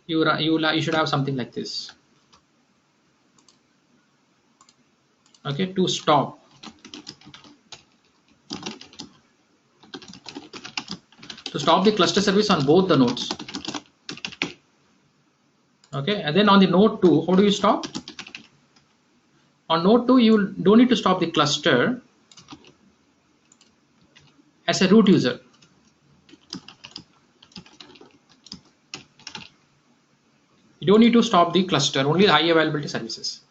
you should have something like this. Okay, to stop. To stop the cluster service on both the nodes. Okay, and then on the node 2, how do you stop? On node 2, you don't need to stop the cluster as a root user. You don't need to stop the cluster, only the high availability services.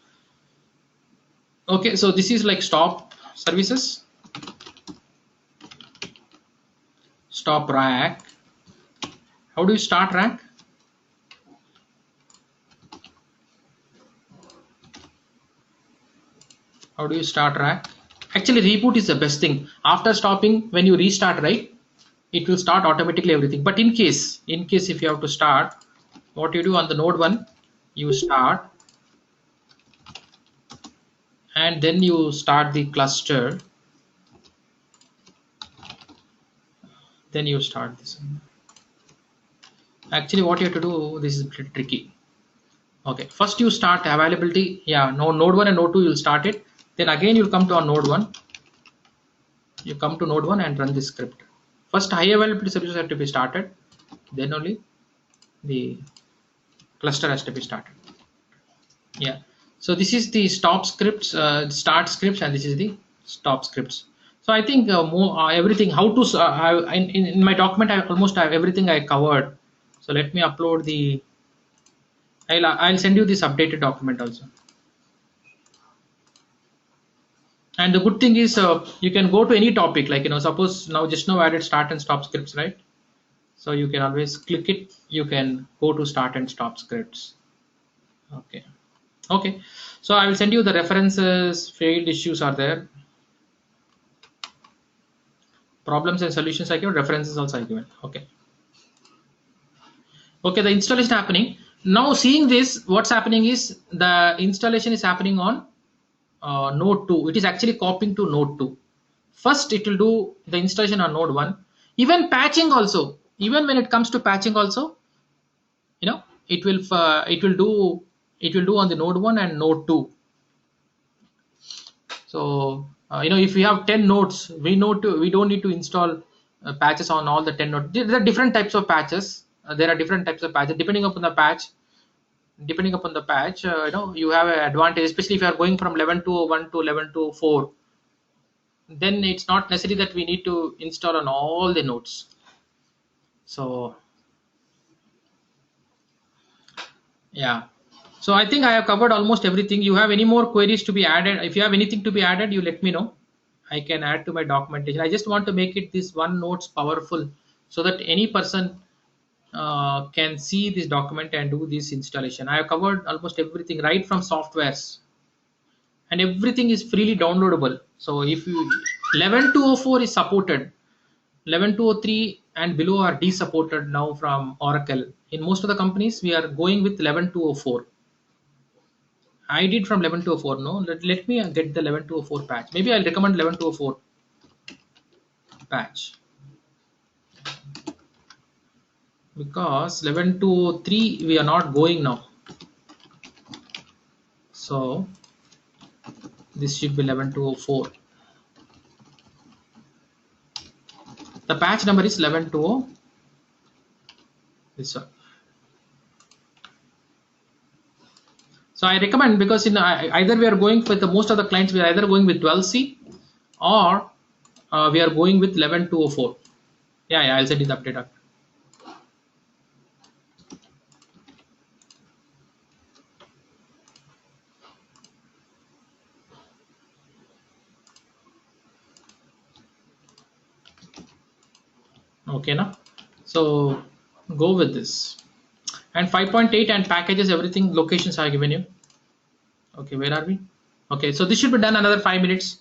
Okay, so this is like stop services, stop rack. How do you start rack? How do you start rack? Actually, reboot is the best thing. After stopping, when you restart, right, it will start automatically everything. But in case if you have to start, what you do on the node 1, you start, and then you start the cluster, then you start this. Actually, what you have to do, this is pretty tricky. Okay, first you start availability. Yeah, no, node 1 and node 2 you'll start it. Then again you'll come to our node 1. You come to node 1 and run this script. First high availability services have to be started. Then only the cluster has to be started. Yeah. So this is the stop scripts, start scripts, and this is the stop scripts. So I think everything, how to, in my document, I almost have everything I covered. So let me upload the, I'll send you this updated document also. And the good thing is you can go to any topic, like, suppose now I added start and stop scripts, right? So you can always click it. You can go to start and stop scripts. Okay. So I will send you the references. Failed issues are there. Problems and solutions are given. References also are given. Okay. The installation happening. Now seeing this, what's happening is the installation is happening on node 2. It is actually copying to node 2. First it will do the installation on node 1. Even patching also, even when it comes to patching also, it will do on the node 1 and node 2. So if we have 10 nodes, we don't need to install patches on all the 10 nodes. There are different types of patches. Depending upon the patch. You have an advantage, especially if you are going from 11.201 to 11.204. Then it's not necessary that we need to install on all the nodes. So yeah, so I think I have covered almost everything. You have any more queries to be added? If you have anything to be added, you let me know. I can add to my documentation. I just want to make it this one notes powerful, so that any person can see this document and do this installation. I have covered almost everything, right from softwares, and everything is freely downloadable. So if you 11.204 is supported, 11.203 and below are de-supported now from Oracle. In most of the companies, we are going with 11.204. I did from 11.204. No, let me get the 11.204 patch. Maybe I'll recommend 11.204 patch, because 11.203 we are not going now. So this should be 11.204. The patch number is 11.20. This one. So I recommend, because in either we are going with most of the clients, we are either going with 12C or we are going with 11.204. Yeah, I'll send you the update. Okay, now so go with this. And 5.8 and packages, everything, locations are given you. Okay, where are we? Okay, so this should be done another 5 minutes.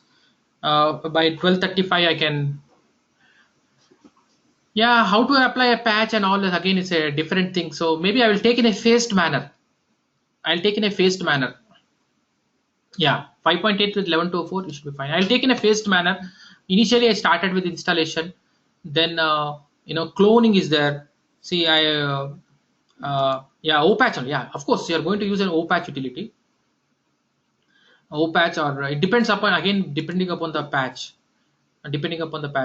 By 12:35 I can. Yeah, how to apply a patch and all this, again, it's a different thing. So maybe I will take in a phased manner. Yeah, 5.8 with 11.204, it should be fine. I'll take in a phased manner. Initially I started with installation, then cloning is there. See, yeah, OPatch. Yeah, of course you are going to use an OPatch utility. OPatch, or it depends upon, again, depending upon the patch.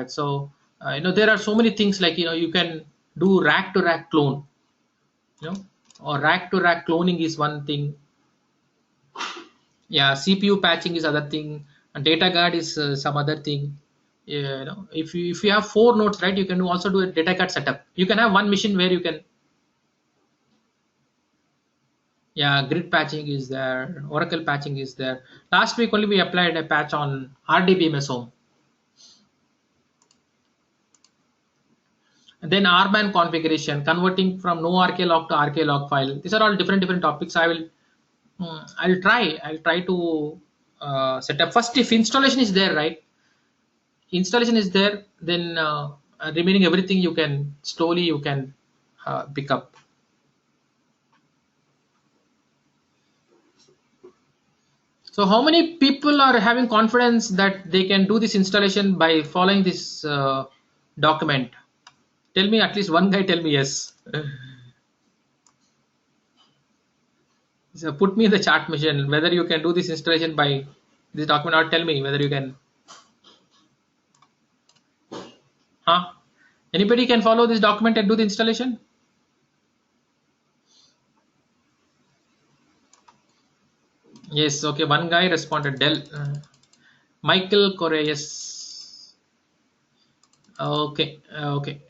So there are so many things, like you can do rack to rack clone, or rack to rack cloning is one thing. Yeah, CPU patching is other thing, and data guard is some other thing. Yeah, if you have 4 nodes, right, you can also do a data guard setup. You can have one machine where you can. Yeah, grid patching is there, Oracle patching is there. Last week only we applied a patch on RDBMS home. And then RBAN configuration, converting from no RK log to RK log file. These are all different topics. I'll try to set up first. If installation is there, right? Installation is there, then remaining everything you can slowly you can pick up. So how many people are having confidence that they can do this installation by following this document? Tell me, at least one guy tell me yes. So put me in the chat machine whether you can do this installation by this document, or tell me whether you can. Huh? Anybody can follow this document and do the installation? Yes, okay. One guy responded. Dell. Michael Correa. Yes. Okay. Okay.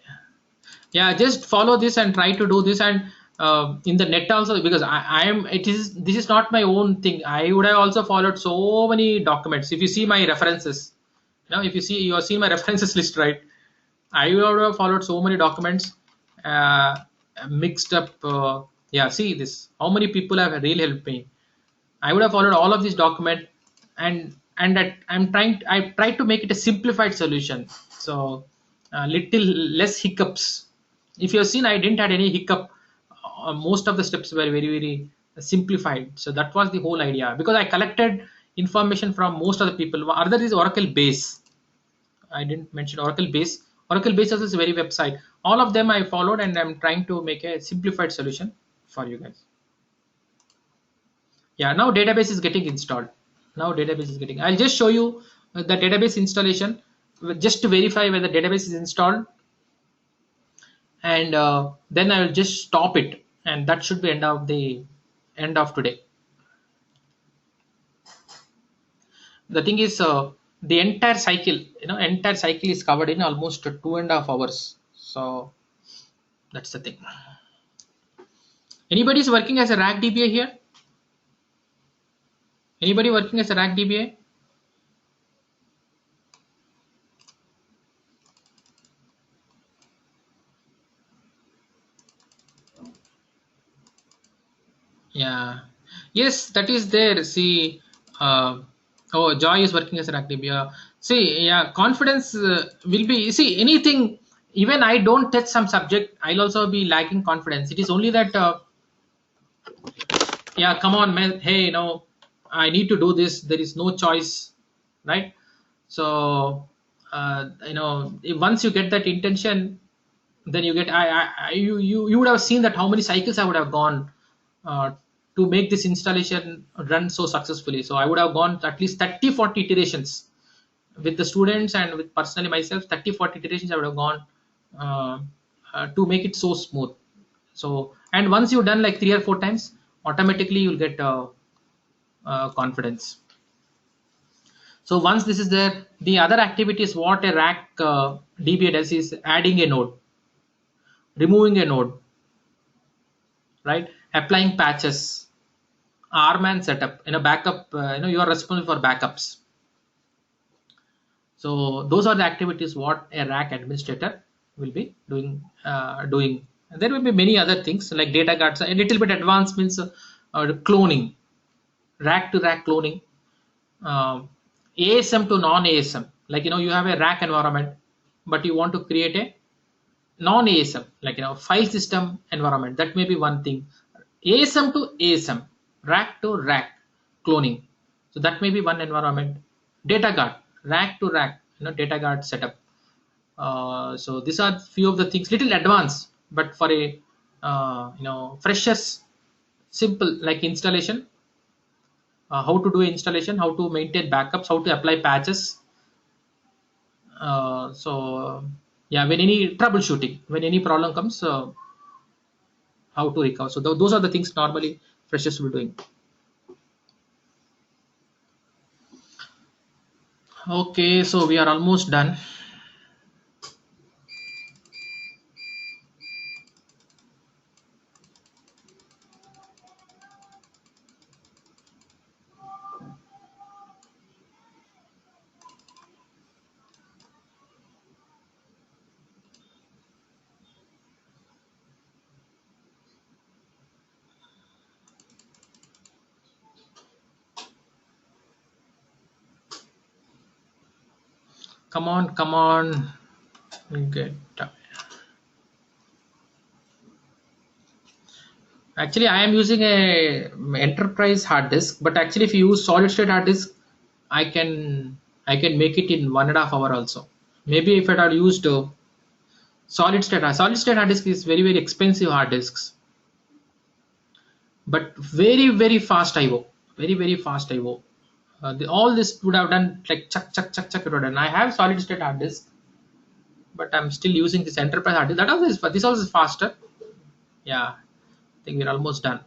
Yeah, just follow this and try to do this, and in the net also, because I am. It is. This is not my own thing. I would have also followed so many documents. If you see my references, if you have seen my references list, right? I would have followed so many documents, uh, mixed up. Yeah, see this. How many people have really helped me? I would have followed all of these document, and that I tried to make it a simplified solution. So little less hiccups. If you have seen, I didn't had any hiccup. Most of the steps were very simplified. So that was the whole idea, because I collected information from most of the people. Other is Oracle base. I didn't mention Oracle base. Oracle base is a very website. All of them I followed, and I'm trying to make a simplified solution for you guys. Yeah, now database is getting installed. Now database is getting. I'll just show you the database installation just to verify whether database is installed, and then I will just stop it, and that should be end of today. The thing is, the entire cycle is covered in almost 2.5 hours. So that's the thing. Anybody is working as a RAC DBA here? Anybody working as a RAC DBA? Yeah. Yes, that is there. See, oh, Joy is working as an active. Yeah. See, yeah, confidence will be. See, anything. Even I don't touch some subject, I'll also be lacking confidence. It is only that. Yeah, come on, man. Hey, I need to do this. There is no choice, right? So, once you get that intention, then you get. You would have seen that how many cycles I would have gone uh, to make this installation run so successfully. So I would have gone at least 30-40 iterations with the students, and with personally myself, 30-40 iterations I would have gone uh, to make it so smooth. So, and once you've done like 3 or 4 times, automatically you'll get confidence. So once this is there, the other activities what a rack DBA does is adding a node, removing a node, right? Applying patches, RMAN setup, backup, you are responsible for backups. So those are the activities what a rack administrator will be doing. And there will be many other things like data guards, a little bit advanced means cloning, rack to rack cloning, ASM to non ASM. Like, you have a rack environment, but you want to create a non ASM, like, file system environment. That may be one thing. ASM to ASM, rack to rack cloning. So that may be one environment. Data guard, rack to rack, data guard setup. So these are few of the things, little advanced, but for a freshest, simple like installation, how to do installation, how to maintain backups, how to apply patches. So yeah, when any troubleshooting, when any problem comes, how to recover. So those are the things normally freshers will be doing. Okay, so we are almost done. Come on, come on. Get. Actually, I am using a enterprise hard disk, but actually, if you use solid state hard disk, I can I can make it in 1.5 hour also. Maybe if I had used solid state hard disk is very expensive hard disks, but very fast IO, very fast IO. All this would have done like chuck it would have done. I have solid state hard disk, but I'm still using this enterprise hard disk. That also is this also is faster. Yeah, I think we're almost done.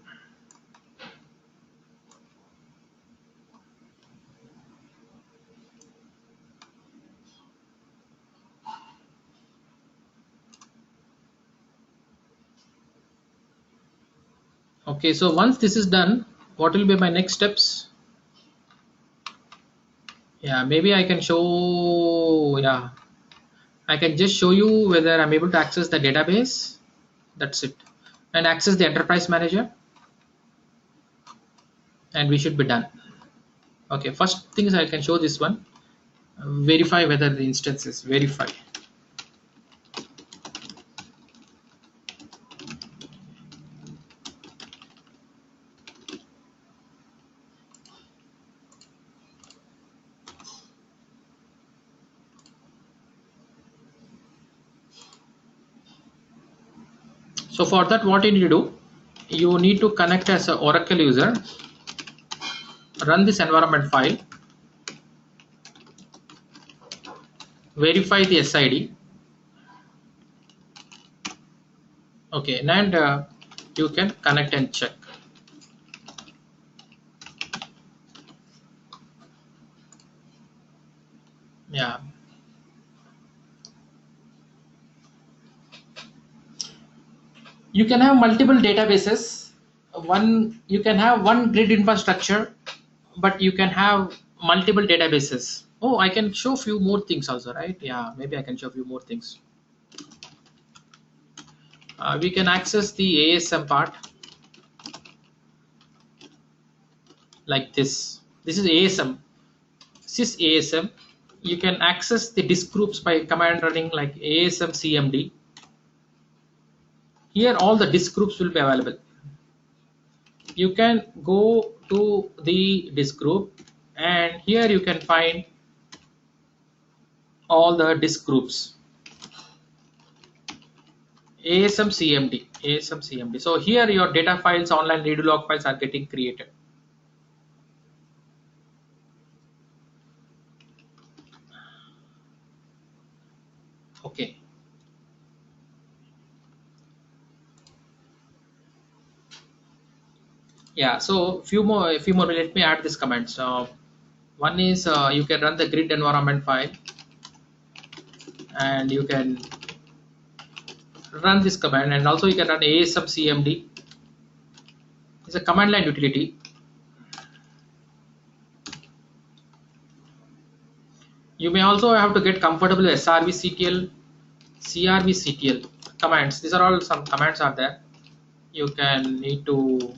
Okay, so once this is done, what will be my next steps? Yeah, maybe I can show. Yeah, I can just show you whether I'm able to access the database. That's it, and access the enterprise manager, and we should be done. Okay, first thing is I can show this one. Verify whether the instance is verified. So for that, what you need to do, you need to connect as an Oracle user, run this environment file, verify the SID. Okay, and you can connect and check. Yeah. You can have multiple databases. You can have one grid infrastructure, but you can have multiple databases. Oh, I can show few more things also, right? Yeah, maybe I can show few more things. We can access the ASM part like this. This is ASM. This is ASM. You can access the disk groups by command running like ASM CMD. Here all the disk groups will be available. You can go to the disk group, and here you can find all the disk groups. ASM CMD. So here your data files, online redo log files are getting created. Okay. Yeah. So few more. Let me add this comment. So one is you can run the grid environment file, and you can run this command, and also you can run ASM CMD. It's a command line utility. You may also have to get comfortable with SRVCTL, CRVCTL commands. These are all some commands are there. You can need to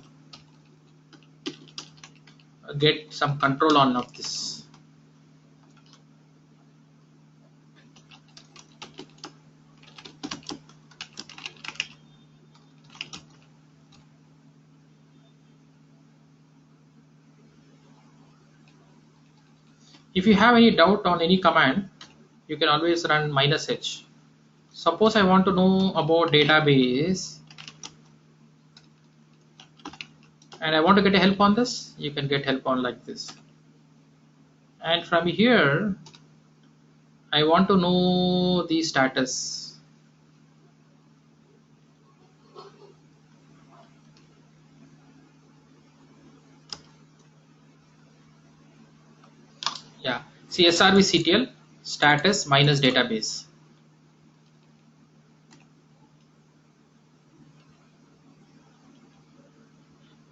get some control on of this. If you have any doubt on any command, you can always run -h. Suppose I want to know about database and I want to get a help on this, you can get help on like this. And from here, I want to know the status. Yeah, CSRVCTL status minus database.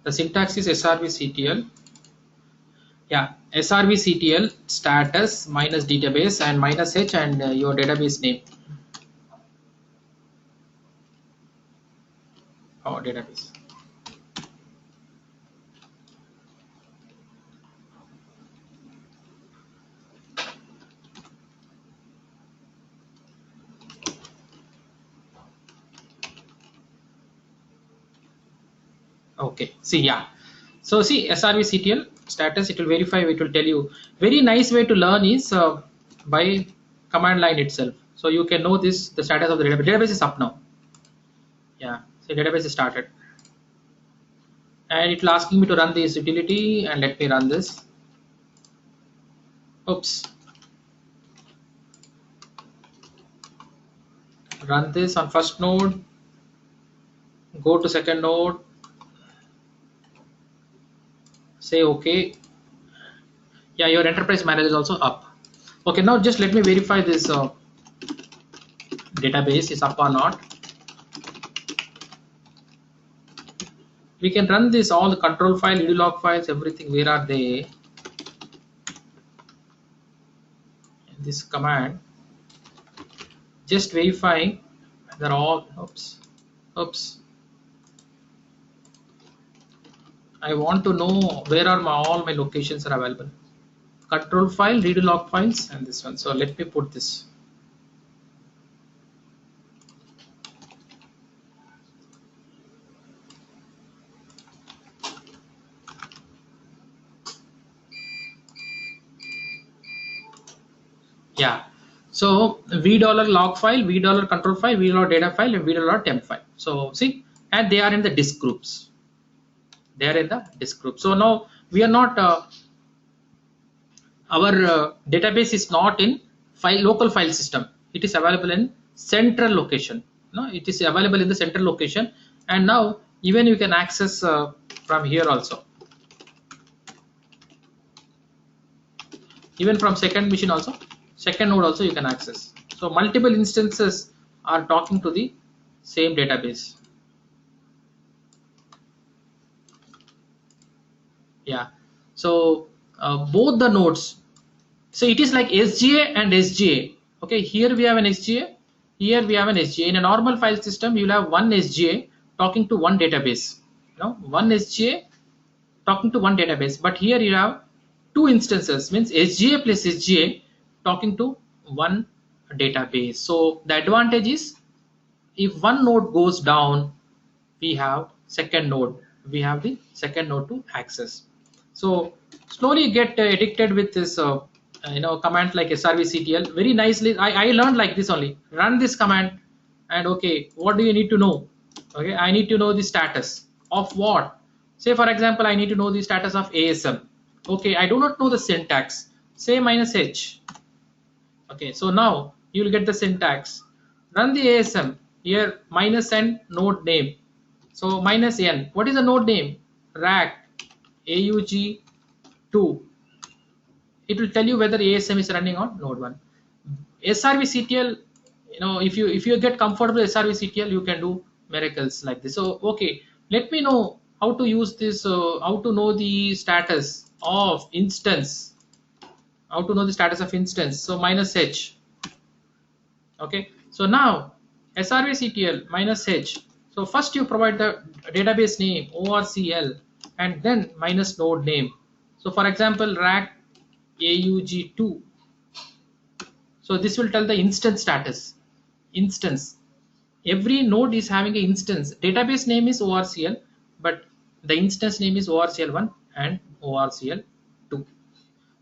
The syntax is SRVCTL. Yeah, SRVCTL status minus database and -h and your database name. Oh, database. Okay, see, yeah. So see SRVCTL status, it will verify, it will tell you. Very nice way to learn is by command line itself. So you can know this, the status of the database. Database is up now. Yeah, so database is started. And it will asking me to run this utility, and let me run this. Oops. Run this on first node, go to second node, say okay. Yeah, your enterprise manager is also up. Okay, now just let me verify this database is up or not. We can run this, all the control file, log files, everything. Where are they? This command, just verifying they're all. Oops. I want to know where are all my locations are available. Control file, log files, and this one. So let me put this. Yeah. So $v log file, $v control file, $v data file, and $v temp file. So see, and they are in the disk groups. They are in the disk group. So now we are not our database is not in local file system. It is available in central location. No, it is available in the central location, and now even you can access from here also. Even from second machine also, second node also you can access. So multiple instances are talking to the same database. Yeah. So both the nodes. So it is like SGA and SGA. Okay, here we have an SGA, here we have an SGA. In a normal file system, you'll have one SGA talking to one database. You know, one SGA talking to one database. But here you have two instances, means SGA plus SGA talking to one database. So the advantage is, if one node goes down, we have second node. We have the second node to access. So slowly get addicted with this command like srvctl. Very nicely, I learned like this only. Run this command, and okay, what do you need to know? Okay, I need to know the status of what. Say for example, I need to know the status of ASM. Okay, I do not know the syntax. Say -h. Okay, so now you will get the syntax. Run the ASM. Here -n node name. So -n. What is the node name? RAC AUG2. It will tell you whether ASM is running on node 1. SRVCTL, if you get comfortable with SRVCTL, you can do miracles like this. So okay, let me know how to use this, how to know the status of instance. How to know the status of instance. So -h. Okay, so now srvctl -h. So first you provide the database name ORCL, and then -node name. So for example, RAC AUG2. So this will tell the instance status. Instance. Every node is having an instance. Database name is ORCL, but the instance name is ORCL1 and ORCL2.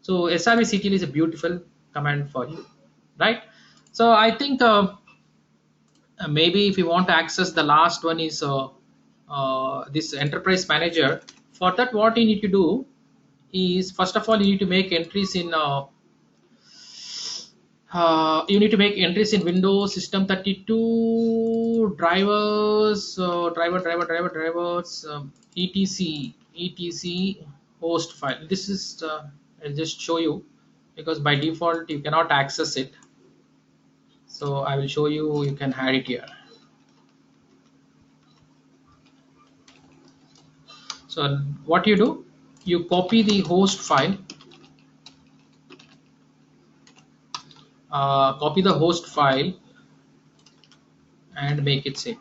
So srvctl is a beautiful command for you, right? So I think maybe if you want to access the last one is this enterprise manager. For that, what you need to do is, first of all, you need to make entries in Windows System 32 drivers, drivers, etc host file. This is I'll just show you, because by default you cannot access it. So I will show you. You can add it here. So what you do, you copy the host file, and make it safe.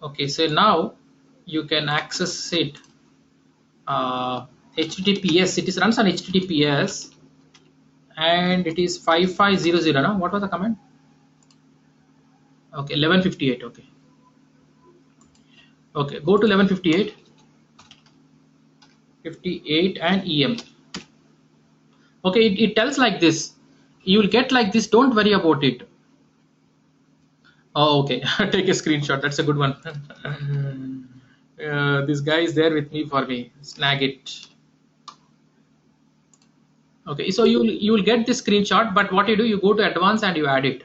Okay, so now you can access it. HTTPS, it is runs on HTTPS, and it is 5500. Now what was the command? Okay, 1158. Okay, go to 1158. 58 and EM. Okay, it tells like this. You will get like this. Don't worry about it. Oh, okay. Take a screenshot. That's a good one. This guy is there with me for me. Snag it. Okay, so you will get this screenshot, but what you do, you go to advanced and you add it.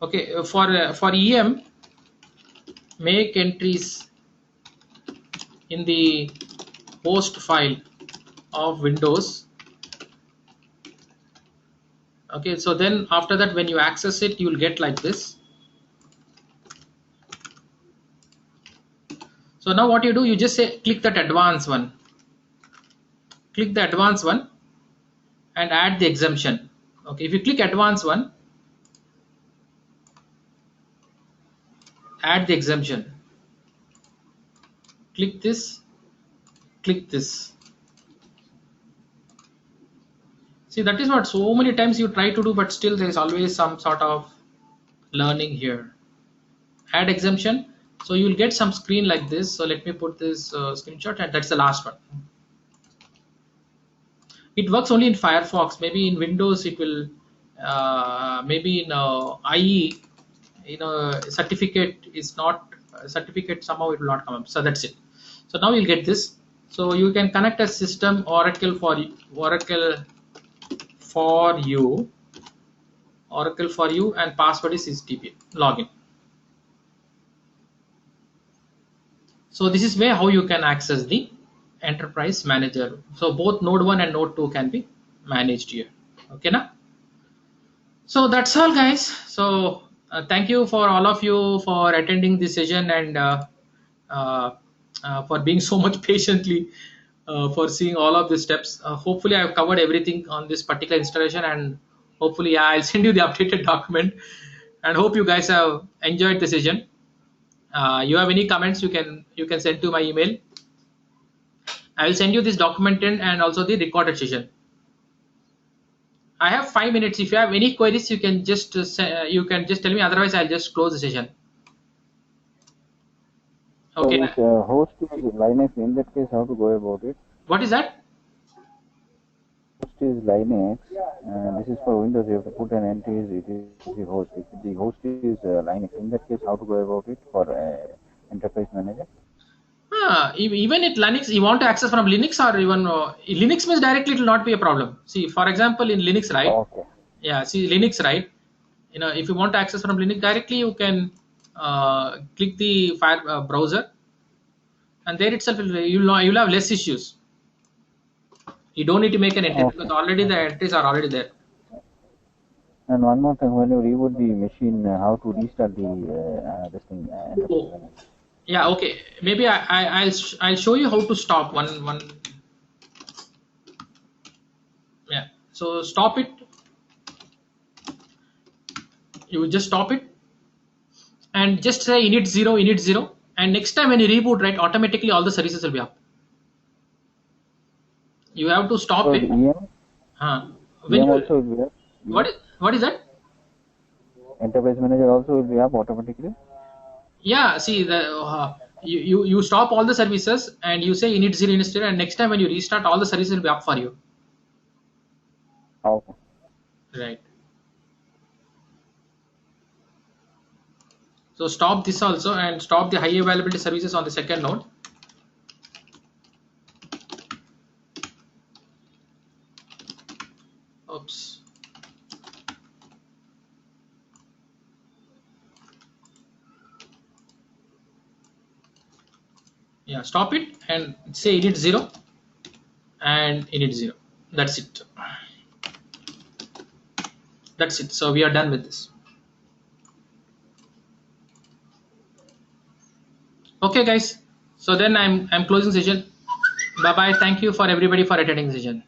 Okay, for EM, make entries in the host file of Windows. Okay, so then after that, when you access it, you will get like this. So now what you do, you just say click that advanced one. Click the advanced one and add the exemption. Okay, if you click advanced one, add the exemption. Click this, click this. See, that is what so many times you try to do, but still there is always some sort of learning here. Add exemption. So you will get some screen like this. So let me put this screenshot, and that's the last one. It works only in Firefox. Maybe in Windows it will, maybe in IE, certificate is not, certificate somehow it will not come up. So that's it. So now you'll get this. So you can connect a system Oracle for you, and password is HTTP login. So this is where how you can access the enterprise manager. So both node 1 and node 2 can be managed here. Okay now. So that's all, guys. So thank you for all of you for attending this session, and for being so much patiently for seeing all of the steps. Hopefully I've covered everything on this particular installation, and hopefully I'll send you the updated document, and hope you guys have enjoyed the session. You have any comments, you can send to my email. I will send you this document in, and also the recorded session. I have 5 minutes. If you have any queries, you can just tell me. Otherwise, I'll just close the session. Okay. So if host is Linux, in that case, how to go about it? What is that? Host is Linux, and this is for Windows. You have to put an entry. It is the host. If the host is Linux, in that case, how to go about it for enterprise manager? Even if Linux, you want to access from Linux, or even Linux means directly, it will not be a problem. See, for example, in Linux, right? Okay. Yeah, see, Linux, right? If you want to access from Linux directly, you can click the Fire browser, and there itself you'll have less issues. You don't need to make an entry, because already the entries are already there. And one more thing, when you reboot the machine, how to restart the this thing? Yeah, okay. Maybe I'll show you how to stop one. Yeah. So stop it. You just stop it, and just say init 0, and next time when you reboot, right, automatically all the services will be up. You have to stop it. EM also will be up. What is that? Enterprise manager also will be up automatically. Yeah, see, you stop all the services and you say init 0 instead, and next time when you restart, all the services will be up for you. Okay. Right. So stop this also, and stop the high availability services on the second node. Oops. Yeah, stop it and say init 0 and init 0. That's it. That's it. So we are done with this. Okay, guys. So then I'm closing session. Bye bye. Thank you for everybody for attending the session.